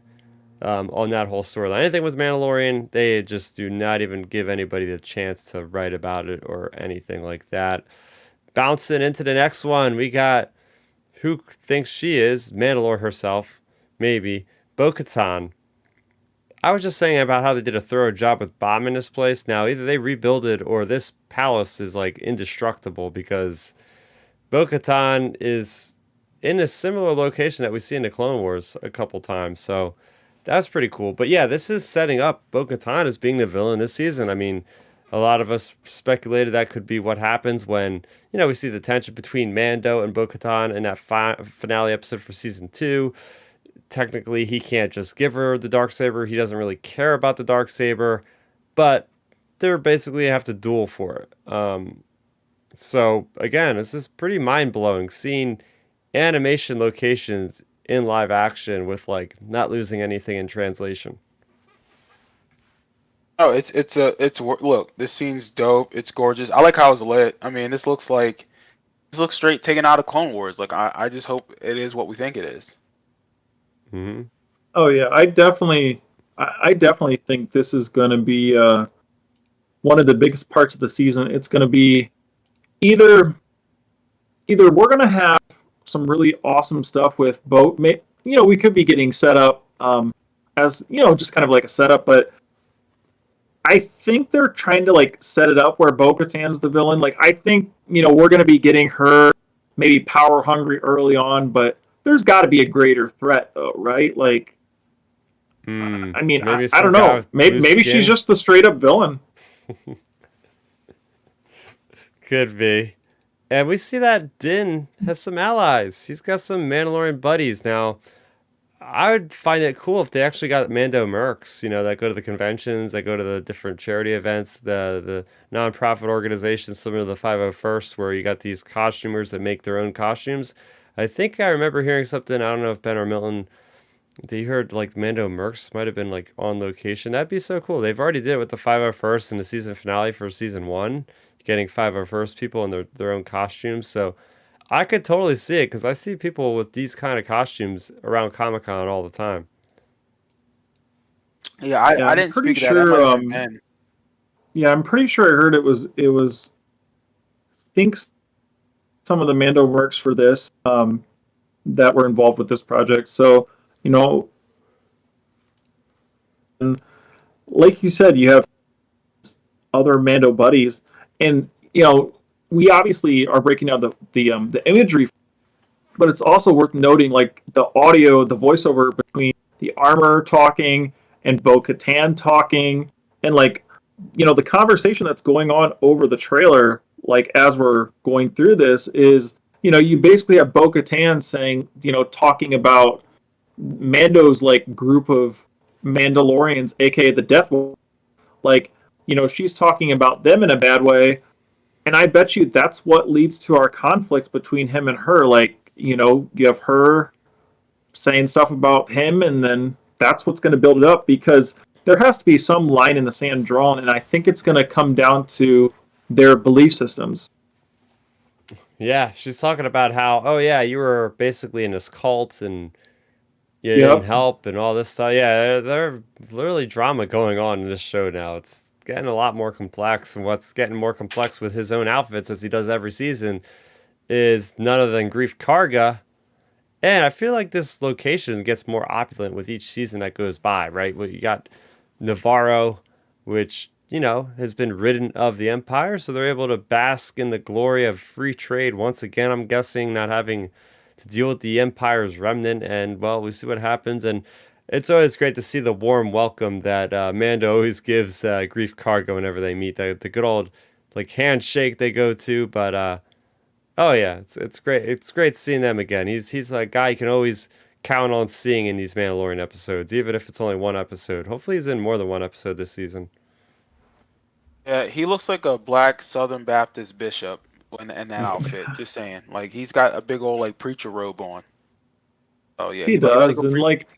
on that whole storyline. Anything with Mandalorian, they just do not even give anybody the chance to write about it or anything like that. Bouncing into the next one, we got who thinks she is Mandalore herself, maybe Bo-Katan. I was just saying about how they did a thorough job with bombing this place. Now, either they rebuild it or this palace is like indestructible because Bo-Katan is in a similar location that we see in the Clone Wars a couple times. So that's pretty cool. But yeah, this is setting up Bo-Katan as being the villain this season. I mean, a lot of us speculated that could be what happens when, we see the tension between Mando and Bo-Katan in that finale episode for season 2. Technically, he can't just give her the Darksaber. He doesn't really care about the Darksaber, but they're basically have to duel for it. So again, this is pretty mind-blowing seeing animation locations in live action with like not losing anything in translation. Oh, look, this scene's dope. It's gorgeous. I like how it's lit. I mean, this looks straight taken out of Clone Wars. Like I just hope it is what we think it is. Mm-hmm. Oh yeah, I definitely think this is going to be one of the biggest parts of the season. It's going to be either we're going to have some really awesome stuff with Bo. We could be getting set up as just kind of like a setup, but I think they're trying to like set it up where Bo-Katan's the villain. Like I think we're going to be getting her maybe power hungry early on, but there's got to be a greater threat though, right? Like, I mean, I don't know. Maybe she's just the straight up villain. Could be. And we see that Din has some allies. He's got some Mandalorian buddies. Now, I would find it cool if they actually got Mando mercs, that go to the conventions, that go to the different charity events, the non-profit organizations similar to the 501st, where you got these costumers that make their own costumes. I think I remember hearing something, I don't know if Ben or Milton, they heard like Mando mercs might have been like on location. That'd be so cool. They've already did it with the 501st in the season finale for season 1, getting 501st people in their own costumes. So I could totally see it because I see people with these kind of costumes around Comic-Con all the time. Yeah, I didn't speak to that. Yeah, I'm pretty sure I heard it was I think some of the Mando mercs for this that were involved with this project. So, and like you said, you have other Mando buddies, and we obviously are breaking down the imagery, but it's also worth noting like the audio, the voiceover between the armor talking and Bo-Katan talking, and like the conversation that's going on over the trailer, like as we're going through this, is you basically have Bo-Katan saying, talking about Mando's like group of Mandalorians, aka the Death Watch, like she's talking about them in a bad way. And I bet you that's what leads to our conflict between him and her. Like, you have her saying stuff about him, and then that's what's going to build it up, because there has to be some line in the sand drawn, and I think it's going to come down to their belief systems. Yeah, she's talking about how, oh yeah, you were basically in this cult and you didn't help and all this stuff. Yeah, there's literally drama going on in this show now. It's getting a lot more complex, and what's getting more complex with his own outfits, as he does every season, is none other than Grief Karga. And I feel like this location gets more opulent with each season that goes by, right? Well, you got Navarro, which has been ridden of the Empire, so they're able to bask in the glory of free trade once again. I'm guessing not having to deal with the Empire's remnant, and well, we see what happens. And it's always great to see the warm welcome that Mando always gives Grief Karga whenever they meet. The good old like handshake they go to. But oh yeah, it's great. It's great seeing them again. He's a guy you can always count on seeing in these Mandalorian episodes, even if it's only one episode. Hopefully he's in more than one episode this season. Yeah, he looks like a black Southern Baptist bishop in that outfit. Just saying, like he's got a big old like preacher robe on. Oh yeah, he does, and like.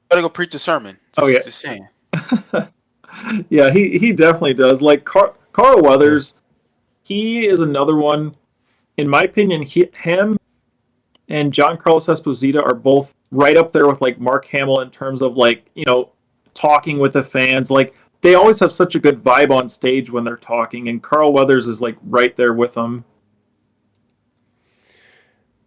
Gotta go preach a sermon. Just saying. Yeah, he definitely does. Like Carl Weathers, he is another one. In my opinion, him and John Carlos Esposito are both right up there with like Mark Hamill in terms of like, talking with the fans. Like they always have such a good vibe on stage when they're talking, and Carl Weathers is like right there with them.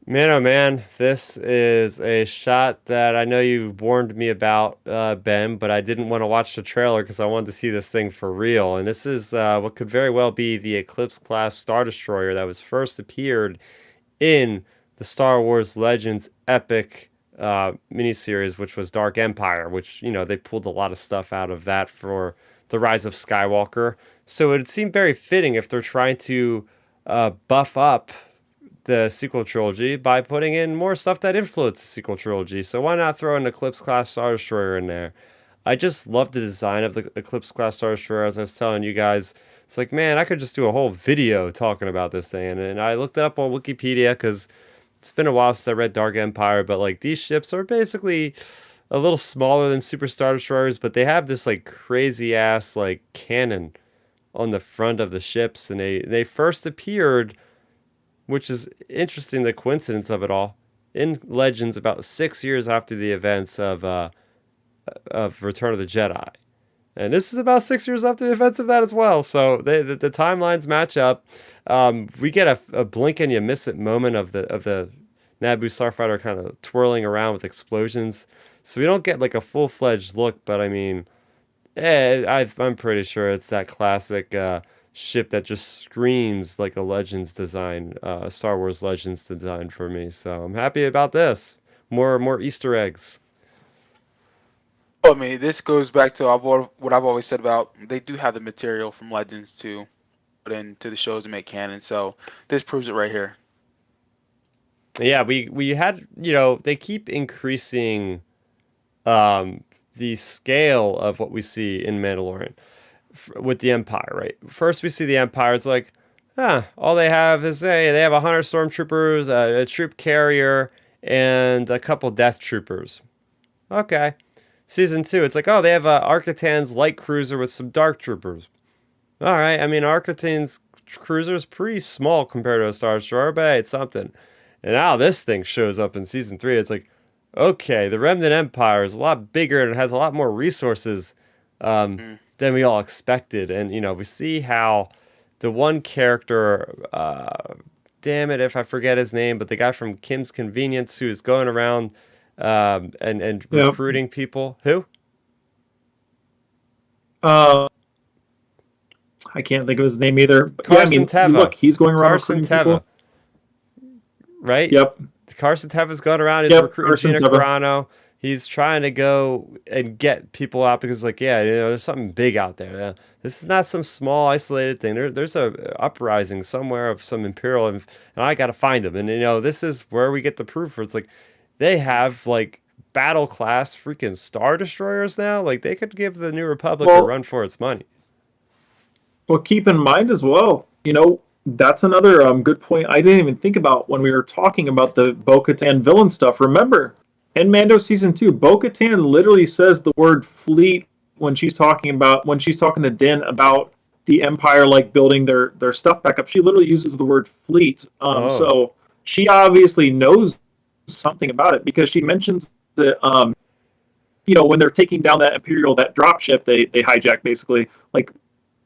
Man, oh man, this is a shot that I know you warned me about, Ben, but I didn't want to watch the trailer because I wanted to see this thing for real. And this is what could very well be the Eclipse-class Star Destroyer that was first appeared in the Star Wars Legends epic miniseries, which was Dark Empire, which, they pulled a lot of stuff out of that for the Rise of Skywalker. So it seemed very fitting if they're trying to buff up the sequel trilogy by putting in more stuff that influenced the sequel trilogy. So why not throw an Eclipse-class Star Destroyer in there? I just love the design of the Eclipse-class Star Destroyer. As I was telling you guys, it's like, man, I could just do a whole video talking about this thing. And I looked it up on Wikipedia because it's been a while since I read Dark Empire, but like these ships are basically a little smaller than Super Star Destroyers, but they have this like crazy ass like cannon on the front of the ships, and they first appeared, which is interesting, the coincidence of it all, in Legends about 6 years after the events of Return of the Jedi. And this is about 6 years after the events of that as well. So the timelines match up. We get a blink and you miss it moment of the Naboo starfighter kind of twirling around with explosions. So we don't get like a full-fledged look, but I mean, I'm pretty sure it's that classic ship that just screams like a Legends design, Star Wars Legends design for me. So I'm happy about this. More Easter eggs. I mean, this goes back to what I've always said about they do have the material from Legends to put into the shows and make canon. So this proves it right here. Yeah, we had, they keep increasing the scale of what we see in Mandalorian with the Empire, right? First we see the Empire, it's like, all they have is they have 100 stormtroopers, a troop carrier, and a couple death troopers. Okay. Season 2, it's like, they have Arcatan's light cruiser with some dark troopers. All right, I mean, Arcatan's cruiser is pretty small compared to a Star Destroyer, but hey, it's something. And now this thing shows up in Season 3, it's like, okay, the Remnant Empire is a lot bigger and it has a lot more resources than we all expected. And, we see how the one character, damn it if I forget his name, but the guy from Kim's Convenience who is going around and recruiting people. Who? I can't think of his name either. Carson Teva. Look, he's going around Carson recruiting Teva. people. Right? Yep. Carson Teva's going around. He's recruiting Gina Teva. Carano. He's trying to go and get people out because, like, there's something big out there. This is not some small, isolated thing. There's a uprising somewhere of some Imperial, and I got to find them. And, this is where we get the proof. Where it's like they have, like, battle class freaking Star Destroyers now. Like, they could give the New Republic a run for its money. Well, keep in mind as well, that's another good point I didn't even think about when we were talking about the Bo-Katan villain stuff. Remember, in Mando Season 2, Bo-Katan literally says the word fleet when she's talking to Din about the Empire like building their stuff back up. She literally uses the word fleet. So she obviously knows something about it because she mentions that when they're taking down that dropship they hijack basically, like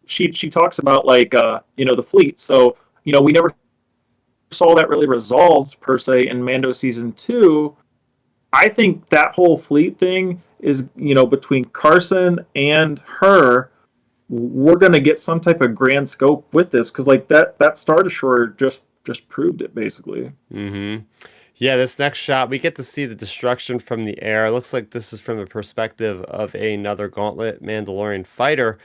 she talks about like the fleet. So we never saw that really resolved per se in Mando Season 2. I think that whole fleet thing is between Carson and her, we're gonna get some type of grand scope with this because like that Star Destroyer just proved it basically. Yeah, this next shot, we get to see the destruction from the air. It looks like this is from the perspective of another Gauntlet Mandalorian fighter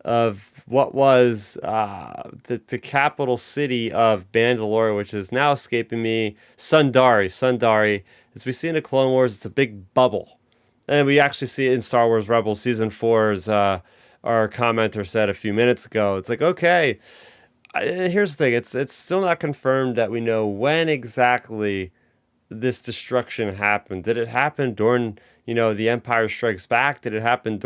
of what was the capital city of Mandalore, which is now escaping me, Sundari. As we see in the Clone Wars, it's a big bubble. And we actually see it in Star Wars Rebels Season 4, as our commenter said a few minutes ago. It's like, okay, here's the thing. It's still not confirmed that we know when exactly this destruction happened. Did it happen during, the Empire Strikes Back? Did it happen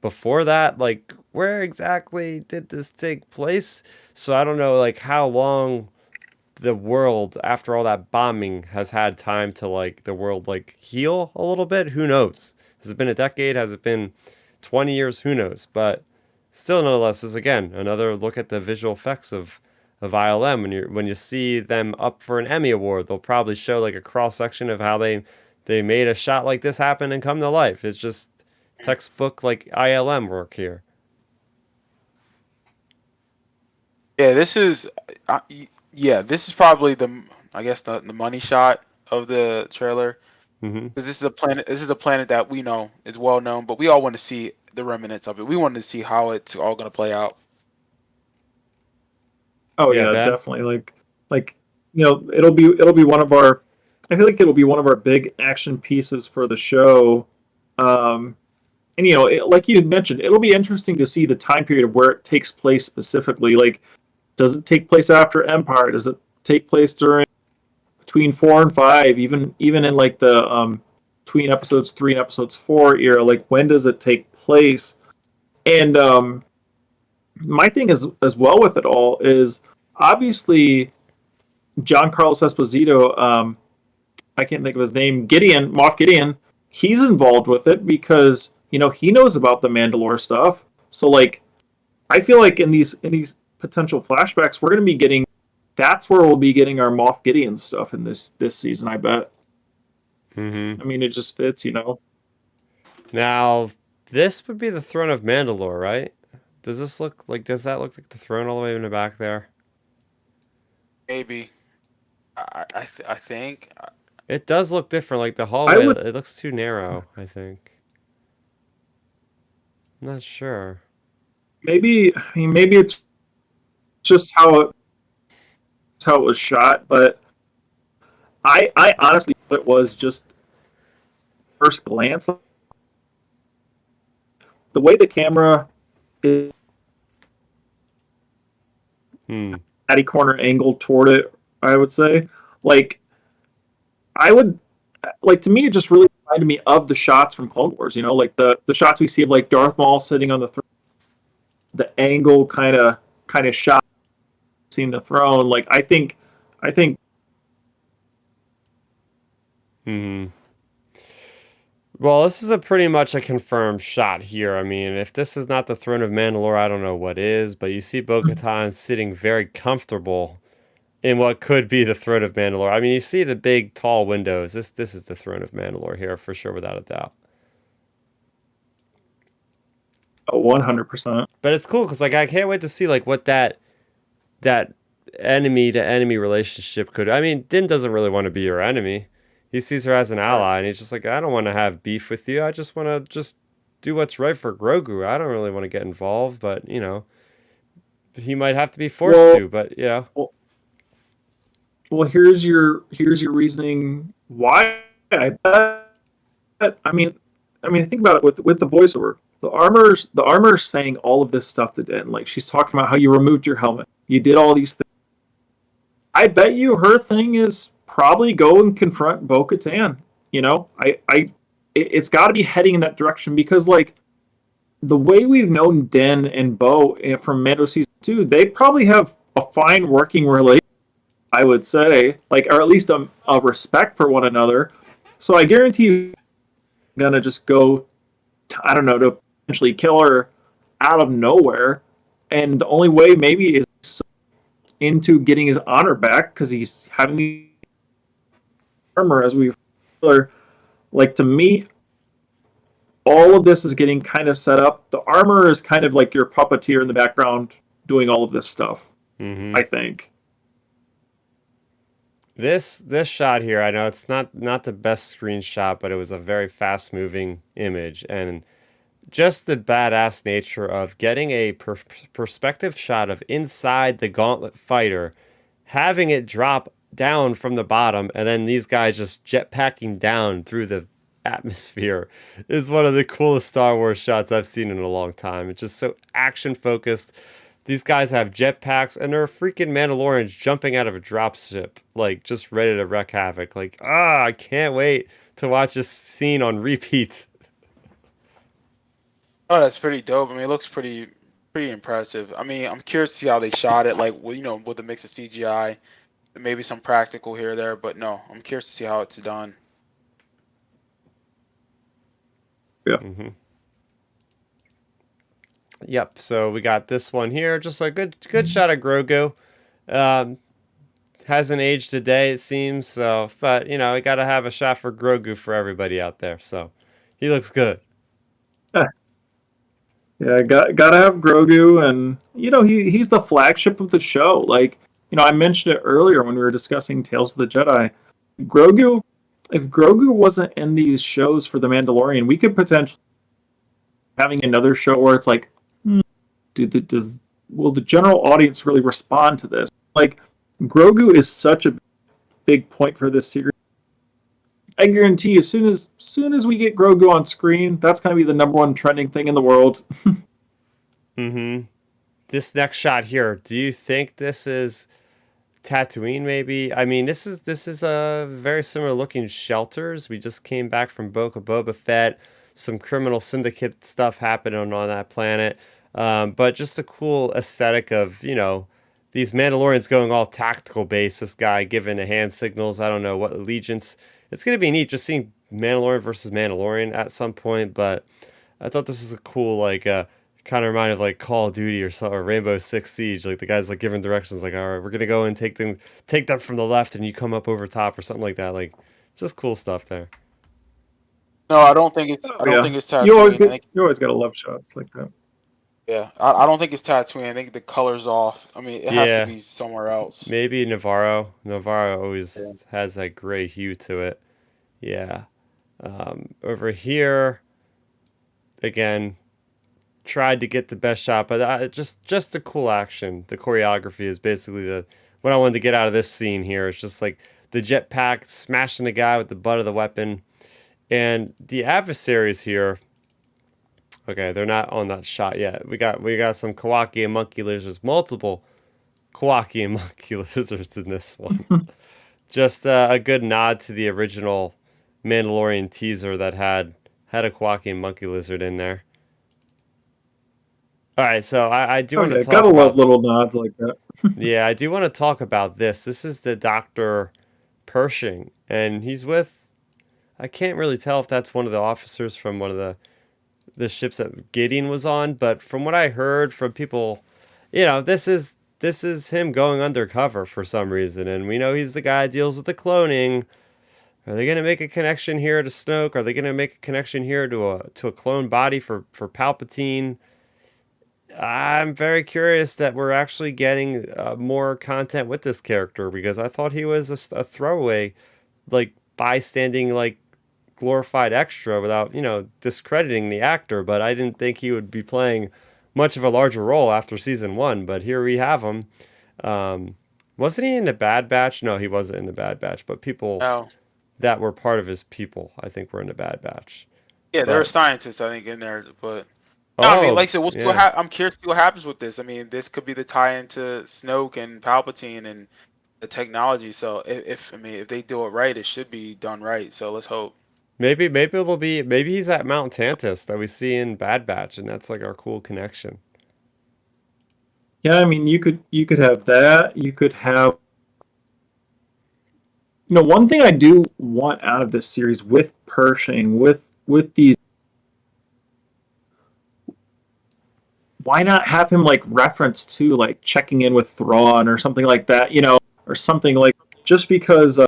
before that? Like, where exactly did this take place? So I don't know, like, how long the world, after all that bombing, has had time to, like, the world, like, heal a little bit. Who knows? Has it been a decade? Has it been 20 years? Who knows? But still, nonetheless, is again another look at the visual effects of ILM. When you see them up for an Emmy award, they'll probably show like a cross section of how they made a shot like this happen and come to life. It's just textbook like ILM work here. Yeah, this is probably I guess the money shot of the trailer. Mm-hmm. Because this is a planet. This is a planet that we know is well known, but we all want to see the remnants of it. We want to see how it's all going to play out. Oh Yeah, yeah, Ben? definitely. Like it'll be one of our. I feel like it'll be one of our big action pieces for the show. And like you had mentioned, it'll be interesting to see the time period of where it takes place specifically. Like, does it take place after Empire? Does it take place between 4 and 5? Even in like the between episodes 3 and episodes 4 era. Like, when does it take place? And my thing is as well with it all is obviously John Carlos Esposito. I can't think of his name. Moff Gideon. He's involved with it because he knows about the Mandalore stuff. So like, I feel like in these potential flashbacks, we're going to be getting. That's where we'll be getting our Moff Gideon stuff in this season. I bet. Mm-hmm. I mean, it just fits, Now, this would be the throne of Mandalore, right? Does that look like the throne all the way in the back there? Maybe. I think. It does look different. Like the hallway, it looks too narrow, I think. I'm not sure. Maybe it's just how it was shot, but I honestly thought it was just first glance. The way the camera is catty corner angle toward it, I would say. To me, it just really reminded me of the shots from Clone Wars. Like the shots we see of like Darth Maul sitting on the throne, the angle kind of shot, seeing the throne. Like I think. Well, this is pretty much a confirmed shot here. I mean, if this is not the throne of Mandalore, I don't know what is. But you see Bo-Katan sitting very comfortable in what could be the throne of Mandalore. I mean, you see the big, tall windows. This is the throne of Mandalore here for sure, without a doubt. 100%. But it's cool because like I can't wait to see like what that enemy to enemy relationship could. I mean, Din doesn't really want to be your enemy. He sees her as an ally, and he's just like, I don't want to have beef with you. I just want to just do what's right for Grogu. I don't really want to get involved, but he might have to be forced to. But yeah. Well, here's your reasoning why. I bet. I mean, think about it with the voiceover. The armor's saying all of this stuff to Din. Like she's talking about how you removed your helmet, you did all these things. I bet you her thing is probably go and confront Bo-Katan. It's got to be heading in that direction because like the way we've known Din and Bo from Mando season 2, they probably have a fine working relationship. I would say, like, or at least a respect for one another. So I guarantee you, gonna just go, to potentially kill her out of nowhere, and the only way maybe is into getting his honor back because he's having the armor as we've. Like to me, all of this is getting kind of set up. The armor is kind of like your puppeteer in the background doing all of this stuff. Mm-hmm. I think. This shot here, I know it's not the best screenshot, but it was a very fast moving image, and just the badass nature of getting a perspective shot of inside the gauntlet fighter, having it drop down from the bottom, and then these guys just jetpacking down through the atmosphere is one of the coolest Star Wars shots I've seen in a long time. It's just so action focused. These guys have jetpacks, and they're freaking Mandalorians jumping out of a dropship, like, just ready to wreak havoc. Like, I can't wait to watch this scene on repeat. Oh, that's pretty dope. I mean, it looks pretty pretty impressive. I mean, I'm curious to see how they shot it, like with a mix of CGI, maybe some practical here or there. But no, I'm curious to see how it's done. Yeah. Mm-hmm. Yep. So we got this one here, just a good shot of Grogu. Hasn't aged a day, it seems. So, but we got to have a shot for Grogu for everybody out there. So, he looks good. Yeah, gotta have Grogu, and he's the flagship of the show. Like, I mentioned it earlier when we were discussing Tales of the Jedi. Grogu, if Grogu wasn't in these shows for the Mandalorian, we could potentially having another show where it's like, will the general audience really respond to this? Like, Grogu is such a big point for this series. I guarantee as soon as we get Grogu on screen, that's gonna be the number one trending thing in the world. Mm-hmm. This next shot here, do you think this is Tatooine? Maybe. I mean, this is a very similar looking shelters. We just came back from Boba Fett. Some criminal syndicate stuff happening on that planet, but just a cool aesthetic of these Mandalorians going all tactical base. This guy giving the hand signals. I don't know what allegiance. It's gonna be neat just seeing Mandalorian versus Mandalorian at some point, but I thought this was a cool kind of reminded of like Call of Duty or something, or Rainbow Six Siege. Like the guys like giving directions, like, all right, we're gonna go and take them from the left, and you come up over top or something like that. Like, just cool stuff there. No, I don't think it's. I don't think it's Tatooine. You always gotta love shots like that. Yeah, I don't think it's Tatooine. I think the color's off. I mean, it has to be somewhere else. Maybe Navarro. Navarro always has that gray hue to it. Yeah. Over here, again, tried to get the best shot, but just the cool action. The choreography is basically what I wanted to get out of this scene here. It's just like the jetpack smashing the guy with the butt of the weapon, and the adversaries here. Okay, they're not on that shot yet. We got some Kawaki and monkey lizards, multiple Kawaki and monkey lizards in this one. Just a good nod to the original Mandalorian teaser that had a Kawaki and monkey lizard in there. All right, so I do want to talk gotta love little nods like that. Yeah, I do want to talk about this. This is the Dr. Pershing, and he's with, I can't really tell if that's one of the officers from one of the ships that Gideon was on, but from what I heard from people, this is him going undercover for some reason, and we know he's the guy that deals with the cloning. Are they going to make a connection here to Snoke? Are they going to make a connection here to a clone body for Palpatine? I'm very curious that we're actually getting more content with this character, because I thought he was a throwaway, like bystanding, like glorified extra without discrediting the actor. But I didn't think he would be playing much of a larger role after season 1. But here we have him. Wasn't he in the Bad Batch? No, he wasn't in the Bad Batch. But people that were part of his people, I think, were in the Bad Batch. Yeah, there are scientists, I think, in there, but. No, I mean, like I said, I'm curious to see what happens with this. I mean, this could be the tie into Snoke and Palpatine and the technology. So if they do it right, it should be done right. So let's hope. Maybe he's at Mount Tantus that we see in Bad Batch, and that's like our cool connection. Yeah, I mean, you could have that. You could have, one thing I do want out of this series with Pershing, with these. Why not have him like reference to like checking in with Thrawn or something like that, or something like, just because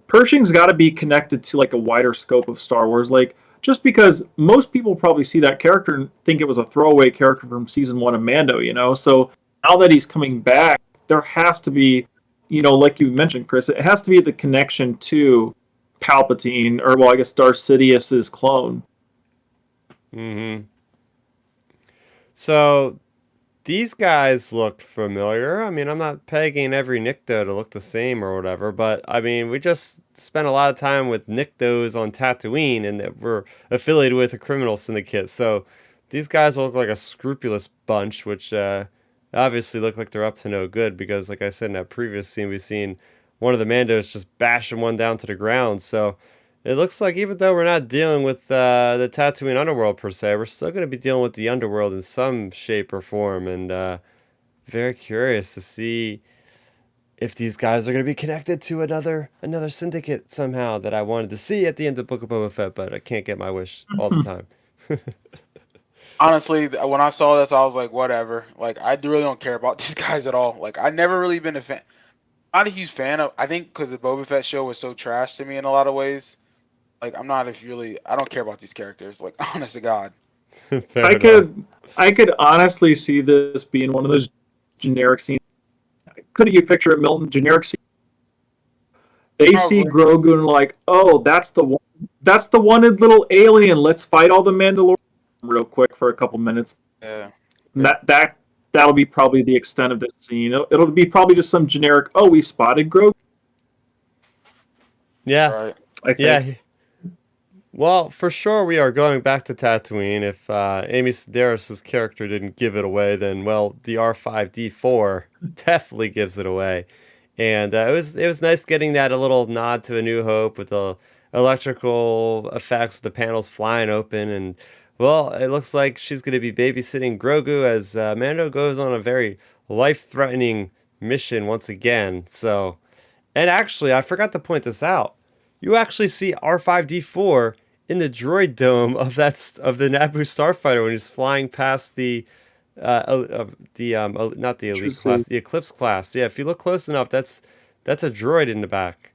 Pershing's got to be connected to like a wider scope of Star Wars, like just because most people probably see that character and think it was a throwaway character from season 1 of Mando, so now that he's coming back, there has to be, like you mentioned, Chris, it has to be the connection to Palpatine, or well, I guess Darth Sidious's clone. Mm-hmm. So, these guys look familiar. I mean, I'm not pegging every Nikto to look the same or whatever, but I mean, we just spent a lot of time with Niktos on Tatooine, and that we're affiliated with a criminal syndicate. So, these guys look like a scrupulous bunch, which obviously look like they're up to no good, because, like I said in that previous scene, we've seen one of the Mandos just bashing one down to the ground. So, It looks like even though we're not dealing with the Tatooine underworld per se, we're still going to be dealing with the underworld in some shape or form, and very curious to see if these guys are going to be connected to another syndicate somehow that I wanted to see at the end of Book of Boba Fett, but I can't get my wish all the time. Honestly, when I saw this, I was like, whatever. Like, I really don't care about these guys at all. Like, I never really been a fan, not a huge fan of. I think because the Boba Fett show was so trash to me in a lot of ways. Like, I'm not if really. I don't care about these characters. Like, honest to God. Fair I enough. could honestly see this being one of those generic scenes. Couldn't you picture it, Milton? Generic scene. They see Probably. Grogu and like, oh, that's the one. That's the wanted little alien. Let's fight all the Mandalorians real quick for a couple minutes. Yeah. And that'll be probably the extent of this scene. It'll be probably just some generic. Oh, we spotted Grogu. Yeah, Right. I think. yeah. Well, for sure we are going back to Tatooine. If Amy Sedaris' character didn't give it away, then, well, the R5D4 definitely gives it away. And it was nice getting that a little nod to A New Hope with the electrical effects, the panels flying open, and well, it looks like she's going to be babysitting Grogu as Mando goes on a very life-threatening mission once again. So, and actually, I forgot to point this out. You actually see R5D4 in the droid dome of of the Naboo starfighter when he's flying past not the elite class, Interesting. the Eclipse class. Yeah, if you look close enough, that's a droid in the back.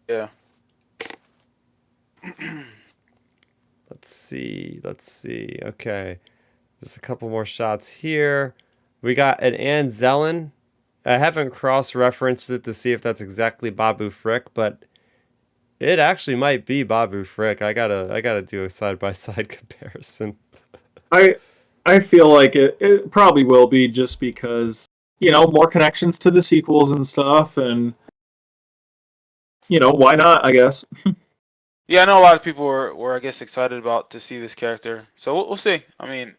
Yeah. Let's see. Let's see. Okay, just a couple more shots here. We got an Anzellan. I haven't cross-referenced it to see if that's exactly Babu Frick, but it actually might be Babu Frick. I gotta do a side-by-side comparison. I I feel like it probably will be just because more connections to the sequels and stuff, and why not? I guess. Yeah, I know a lot of people were I guess excited about to see this character. So we'll see. I mean,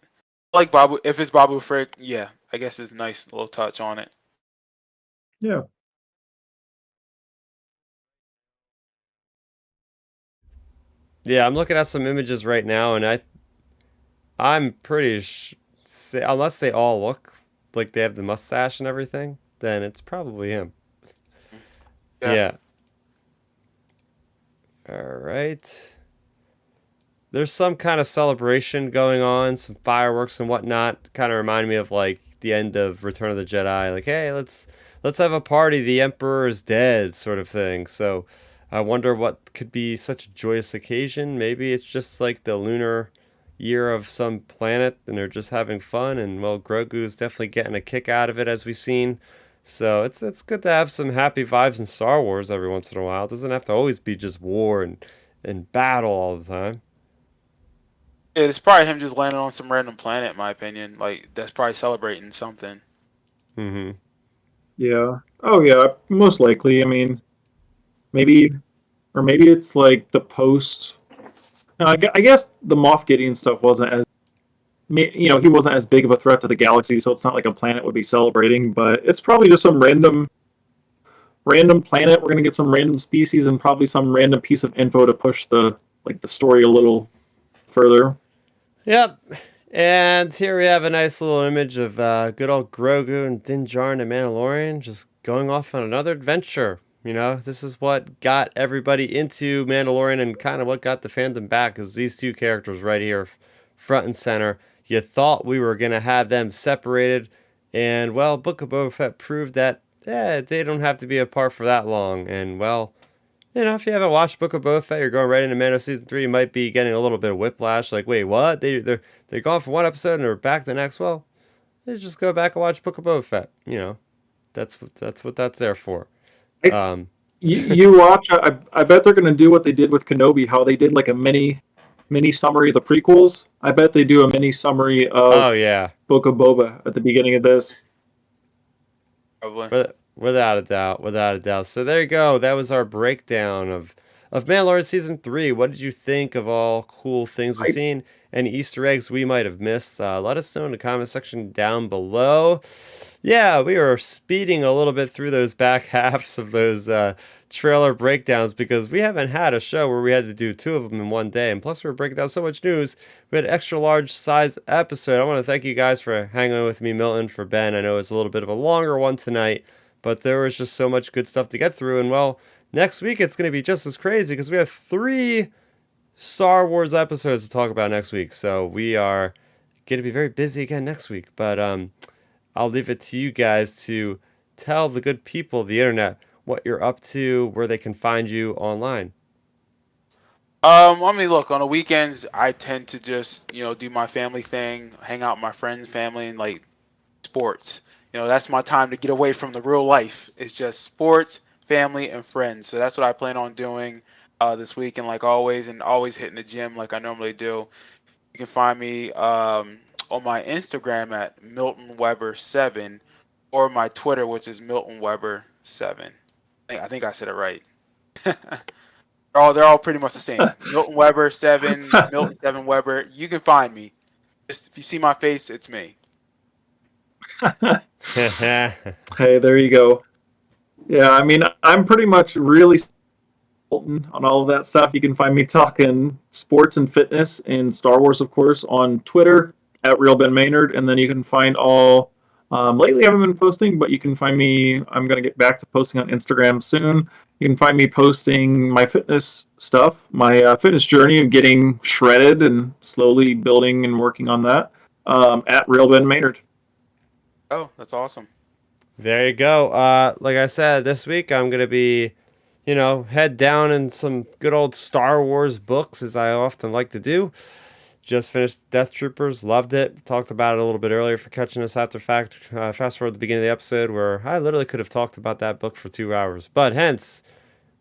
like Babu, if it's Babu Frick, yeah, I guess it's a nice little touch on it. Yeah. Yeah, I'm looking at some images right now, and I'm pretty unless they all look like they have the mustache and everything, then it's probably him. Yeah. Yeah. All right. There's some kind of celebration going on, some fireworks and whatnot. Kind of remind me of like the end of Return of the Jedi. Like, hey, let's have a party. The Emperor is dead, sort of thing. So, I wonder what could be such a joyous occasion. Maybe it's just like the lunar year of some planet, and they're just having fun. And well, Grogu's definitely getting a kick out of it, as we've seen. So it's good to have some happy vibes in Star Wars every once in a while. It doesn't have to always be just war and battle all the time. It's probably him just landing on some random planet, in my opinion. Like that's probably celebrating something. Mm-hmm. Yeah. Oh yeah. Most likely. I mean, maybe, or maybe it's like the post. No, I guess the Moff Gideon stuff wasn't as he wasn't as big of a threat to the galaxy, so it's not like a planet would be celebrating. But it's probably just some random planet. We're gonna get some random species and probably some random piece of info to push the story a little further. Yep. And here we have a nice little image of good old Grogu and Din Djarin and Mandalorian just going off on another adventure. You know, this is what got everybody into Mandalorian and kind of what got the fandom back is these two characters right here, front and center. You thought we were going to have them separated, and well, Book of Boba Fett proved that they don't have to be apart for that long. And well, if you haven't watched Book of Boba Fett, you're going right into Mando season 3. You might be getting a little bit of whiplash. Like, wait, what? They're gone for one episode and they're back the next. Well, they just go back and watch Book of Boba Fett. That's what that's there for. I, Um, you watch. I bet they're gonna do what they did with Kenobi. How they did like a mini summary of the prequels. I bet they do a mini summary of oh yeah, Book of Boba at the beginning of this. Probably. without a doubt, without a doubt. So there you go. That was our breakdown of of Mandalorian Season 3. What did you think of all cool things we've seen? Any Easter eggs we might have missed? Let us know in the comment section down below. Yeah, we are speeding a little bit through those back halves of those trailer breakdowns because we haven't had a show where we had to do 2 of them in one day. And plus, we're breaking down so much news. We had an extra large size episode. I want to thank you guys for hanging with me, Milton, for Ben. I know it's a little bit of a longer one tonight, but there was just so much good stuff to get through. And well, next week it's going to be just as crazy because we have 3 Star Wars episodes to talk about next week. So we are going to be very busy again next week. But I'll leave it to you guys to tell the good people of the internet what you're up to, where they can find you online. I mean, look, on the weekends, I tend to just, do my family thing, hang out with my friends, family, and like sports. That's my time to get away from the real life. It's just sports, family, and friends. So that's what I plan on doing this weekend, like always, and always hitting the gym like I normally do. You can find me on my Instagram at MiltonWeber7 or my Twitter, which is MiltonWeber7. I think I said it right. They're all pretty much the same. Milton Weber 7, Milton 7 Weber. You can find me. Just if you see my face, it's me. Hey, there you go. Yeah, I mean, I'm pretty much really on all of that stuff. You can find me talking sports and fitness and Star Wars, of course, on Twitter at RealBenMaynard, and then you can find all. Lately, I haven't been posting, but you can find me. I'm going to get back to posting on Instagram soon. You can find me posting my fitness stuff, my fitness journey of getting shredded and slowly building and working on that at RealBenMaynard. Oh, that's awesome. There you go. Like I said, this week I'm going to be, head down in some good old Star Wars books, as I often like to do. Just finished Death Troopers, loved it. Talked about it a little bit earlier for catching us after fact. Fast forward to the beginning of the episode where I literally could have talked about that book for 2 hours. But hence,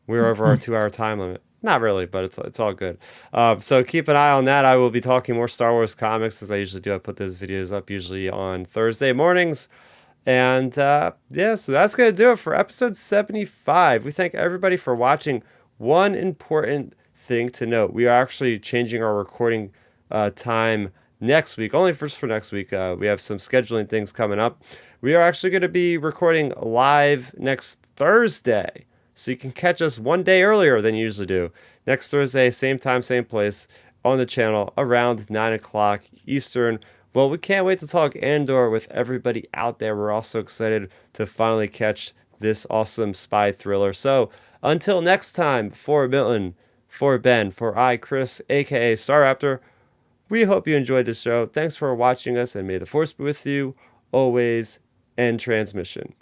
we're over our 2-hour time limit. Not really, but it's all good. So keep an eye on that. I will be talking more Star Wars comics as I usually do. I put those videos up usually on Thursday mornings. And so that's going to do it for episode 75. We thank everybody for watching. One important thing to note, we are actually changing our recording time next week, only for next week. We have some scheduling things coming up. We are actually going to be recording live next Thursday, so you can catch us one day earlier than you usually do. Next Thursday, same time, same place on the channel around 9 o'clock Eastern. Well, we can't wait to talk Andor with everybody out there. We're also excited to finally catch this awesome spy thriller. So until next time, for Milton, for Ben, for I, Chris, aka Starrapter, we hope you enjoyed the show. Thanks for watching us, and may the Force be with you always, end transmission.